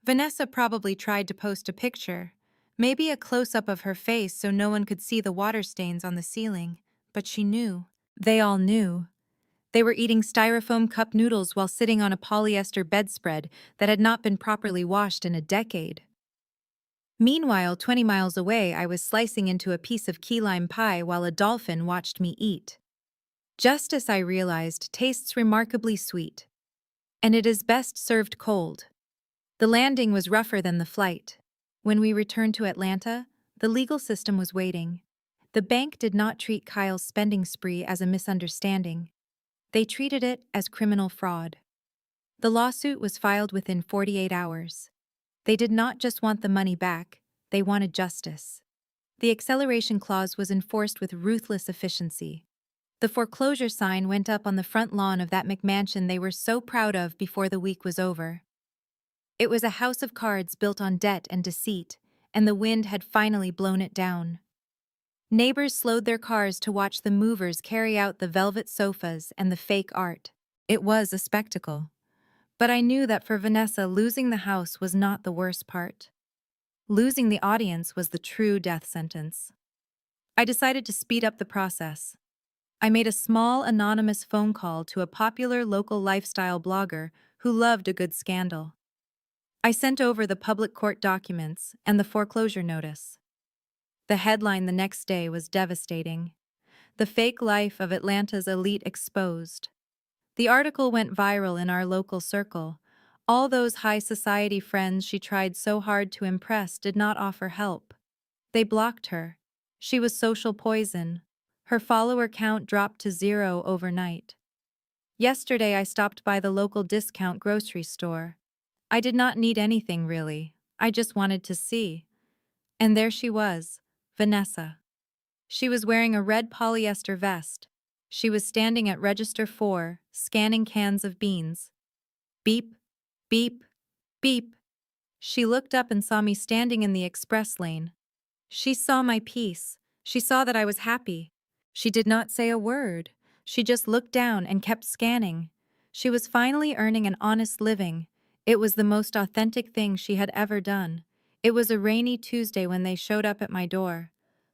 Vanessa probably tried to post a picture, maybe a close-up of her face so no one could see the water stains on the ceiling, but she knew. They all knew. They were eating styrofoam cup noodles while sitting on a polyester bedspread that had not been properly washed in a decade. Meanwhile, 20 miles away, I was slicing into a piece of key lime pie while a dolphin watched me eat. Justice, I realized, tastes remarkably sweet. And it is best served cold. The landing was rougher than the flight. When we returned to Atlanta, the legal system was waiting. The bank did not treat Kyle's spending spree as a misunderstanding. They treated it as criminal fraud. The lawsuit was filed within 48 hours. They did not just want the money back, they wanted justice. The acceleration clause was enforced with ruthless efficiency. The foreclosure sign went up on the front lawn of that McMansion they were so proud of before the week was over. It was a house of cards built on debt and deceit, and the wind had finally blown it down. Neighbors slowed their cars to watch the movers carry out the velvet sofas and the fake art. It was a spectacle. But I knew that for Vanessa, losing the house was not the worst part. Losing the audience was the true death sentence. I decided to speed up the process. I made a small, anonymous phone call to a popular local lifestyle blogger who loved a good scandal. I sent over the public court documents and the foreclosure notice. The headline the next day was devastating. The fake life of Atlanta's elite exposed. The article went viral in our local circle. All those high society friends she tried so hard to impress did not offer help. They blocked her. She was social poison. Her follower count dropped to 0 overnight. Yesterday I stopped by the local discount grocery store. I did not need anything really. I just wanted to see. And there she was, Vanessa. She was wearing a red polyester vest. She was standing at register 4, scanning cans of beans. Beep, beep, beep. She looked up and saw me standing in the express lane. She saw my piece. She saw that I was happy. She did not say a word. She just looked down and kept scanning. She was finally earning an honest living. It was the most authentic thing she had ever done. It was a rainy Tuesday when they showed up at my door.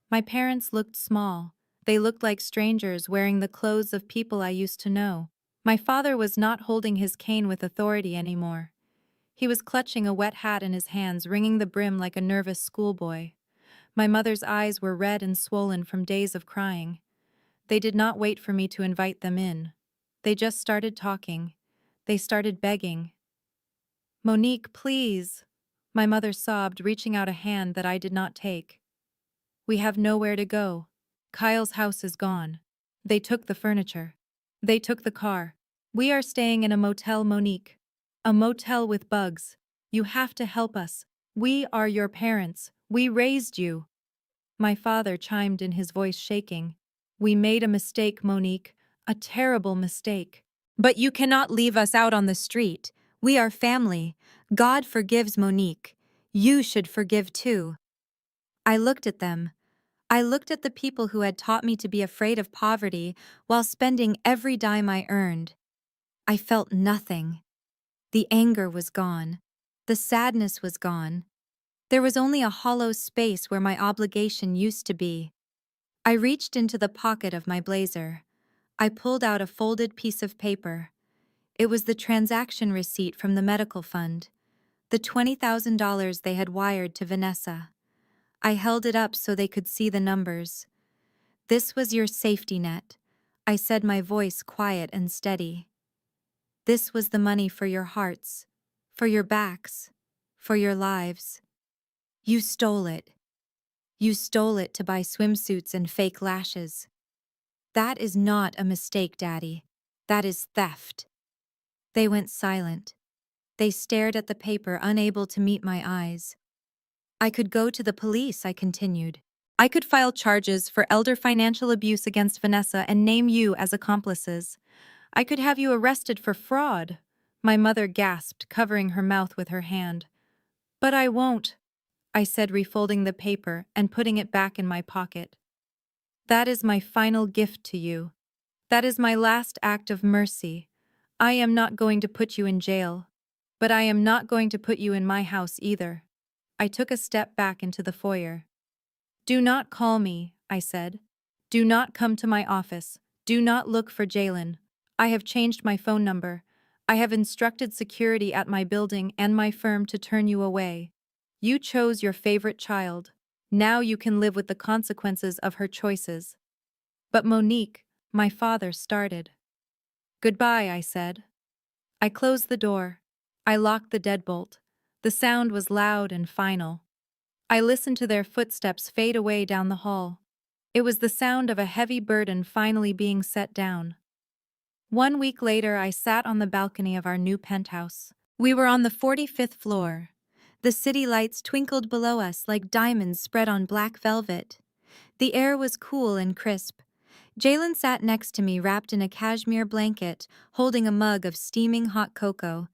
My parents looked small. They looked like strangers wearing the clothes of people I used to know. My father was not holding his cane with authority anymore. He was clutching a wet hat in his hands, wringing the brim like a nervous schoolboy. My mother's eyes were red and swollen from days of crying. They did not wait for me to invite them in. They just started talking. They started begging. "Mon'nique, please." My mother sobbed, reaching out a hand that I did not take. "We have nowhere to go. Kyle's house is gone. They took the furniture. They took the car. We are staying in a motel, Mon'nique. A motel with bugs. You have to help us. We are your parents. We raised you." My father chimed in, his voice shaking. "We made a mistake, Mon'nique. A terrible mistake. But you cannot leave us out on the street. We are family. God forgives Mon'nique. You should forgive too." I looked at them. I looked at the people who had taught me to be afraid of poverty while spending every dime I earned. I felt nothing. The anger was gone. The sadness was gone. There was only a hollow space where my obligation used to be. I reached into the pocket of my blazer. I pulled out a folded piece of paper. It was the transaction receipt from the medical fund, the $20,000 they had wired to Vanessa. I held it up so they could see the numbers. "This was your safety net," I said, my voice quiet and steady. "This was the money for your hearts, for your backs, for your lives. You stole it. You stole it to buy swimsuits and fake lashes. That is not a mistake, Daddy. That is theft." They went silent. They stared at the paper, unable to meet my eyes. "I could go to the police," I continued. "I could file charges for elder financial abuse against Vanessa and name you as accomplices. I could have you arrested for fraud." My mother gasped, covering her mouth with her hand. "But I won't," I said, refolding the paper and putting it back in my pocket. "That is my final gift to you. That is my last act of mercy. I am not going to put you in jail, but I am not going to put you in my house either." I took a step back into the foyer. "Do not call me," I said. "Do not come to my office. Do not look for Jalen. I have changed my phone number. I have instructed security at my building and my firm to turn you away. You chose your favorite child. Now you can live with the consequences of her choices." "But Mon'nique," my father started. "Goodbye," I said. I closed the door. I locked the deadbolt. The sound was loud and final. I listened to their footsteps fade away down the hall. It was the sound of a heavy burden finally being set down. 1 week later, I sat on the balcony of our new penthouse. We were on the 45th floor. The city lights twinkled below us like diamonds spread on black velvet. The air was cool and crisp. Jalen sat next to me, wrapped in a cashmere blanket, holding a mug of steaming hot cocoa.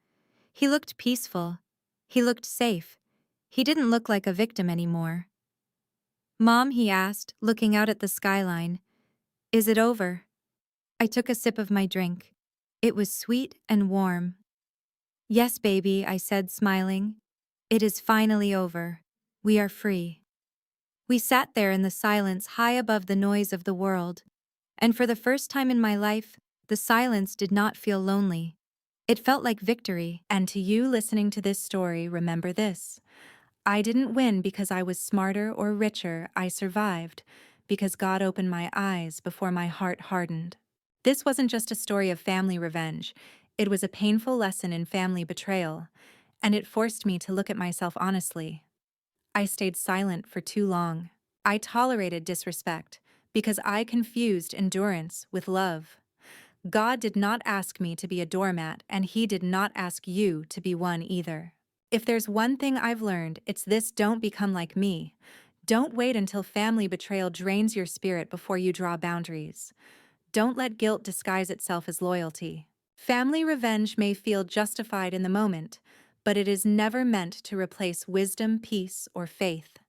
He looked peaceful. He looked safe. He didn't look like a victim anymore. "Mom," he asked, looking out at the skyline, "is it over?" I took a sip of my drink. It was sweet and warm. "Yes, baby," I said, smiling. "It is finally over. We are free." We sat there in the silence, high above the noise of the world. And for the first time in my life, the silence did not feel lonely. It felt like victory. And to you listening to this story, remember this. I didn't win because I was smarter or richer. I survived because God opened my eyes before my heart hardened. This wasn't just a story of family revenge. It was a painful lesson in family betrayal, and it forced me to look at myself honestly. I stayed silent for too long. I tolerated disrespect because I confused endurance with love. God did not ask me to be a doormat, and He did not ask you to be one either. If there's one thing I've learned, it's this: don't become like me. Don't wait until family betrayal drains your spirit before you draw boundaries. Don't let guilt disguise itself as loyalty. Family revenge may feel justified in the moment, but it is never meant to replace wisdom, peace, or faith.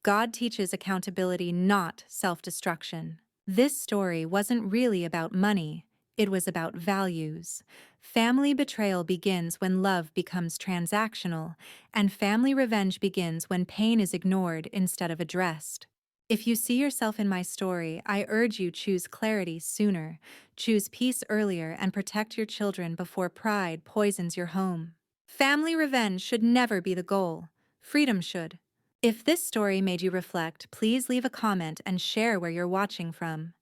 God teaches accountability, not self-destruction. This story wasn't really about money. It was about values. Family betrayal begins when love becomes transactional, and family revenge begins when pain is ignored instead of addressed. If you see yourself in my story, I urge you: choose clarity sooner, choose peace earlier, and protect your children before pride poisons your home. Family revenge should never be the goal. Freedom should. If this story made you reflect, please leave a comment and share where you're watching from.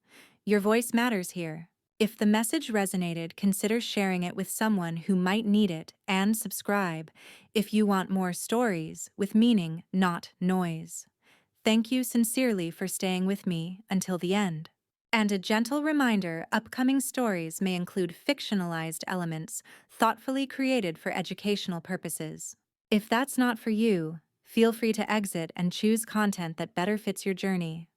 Your voice matters here. If the message resonated, consider sharing it with someone who might need it and subscribe if you want more stories with meaning, not noise. Thank you sincerely for staying with me until the end. And a gentle reminder, upcoming stories may include fictionalized elements thoughtfully created for educational purposes. If that's not for you, feel free to exit and choose content that better fits your journey.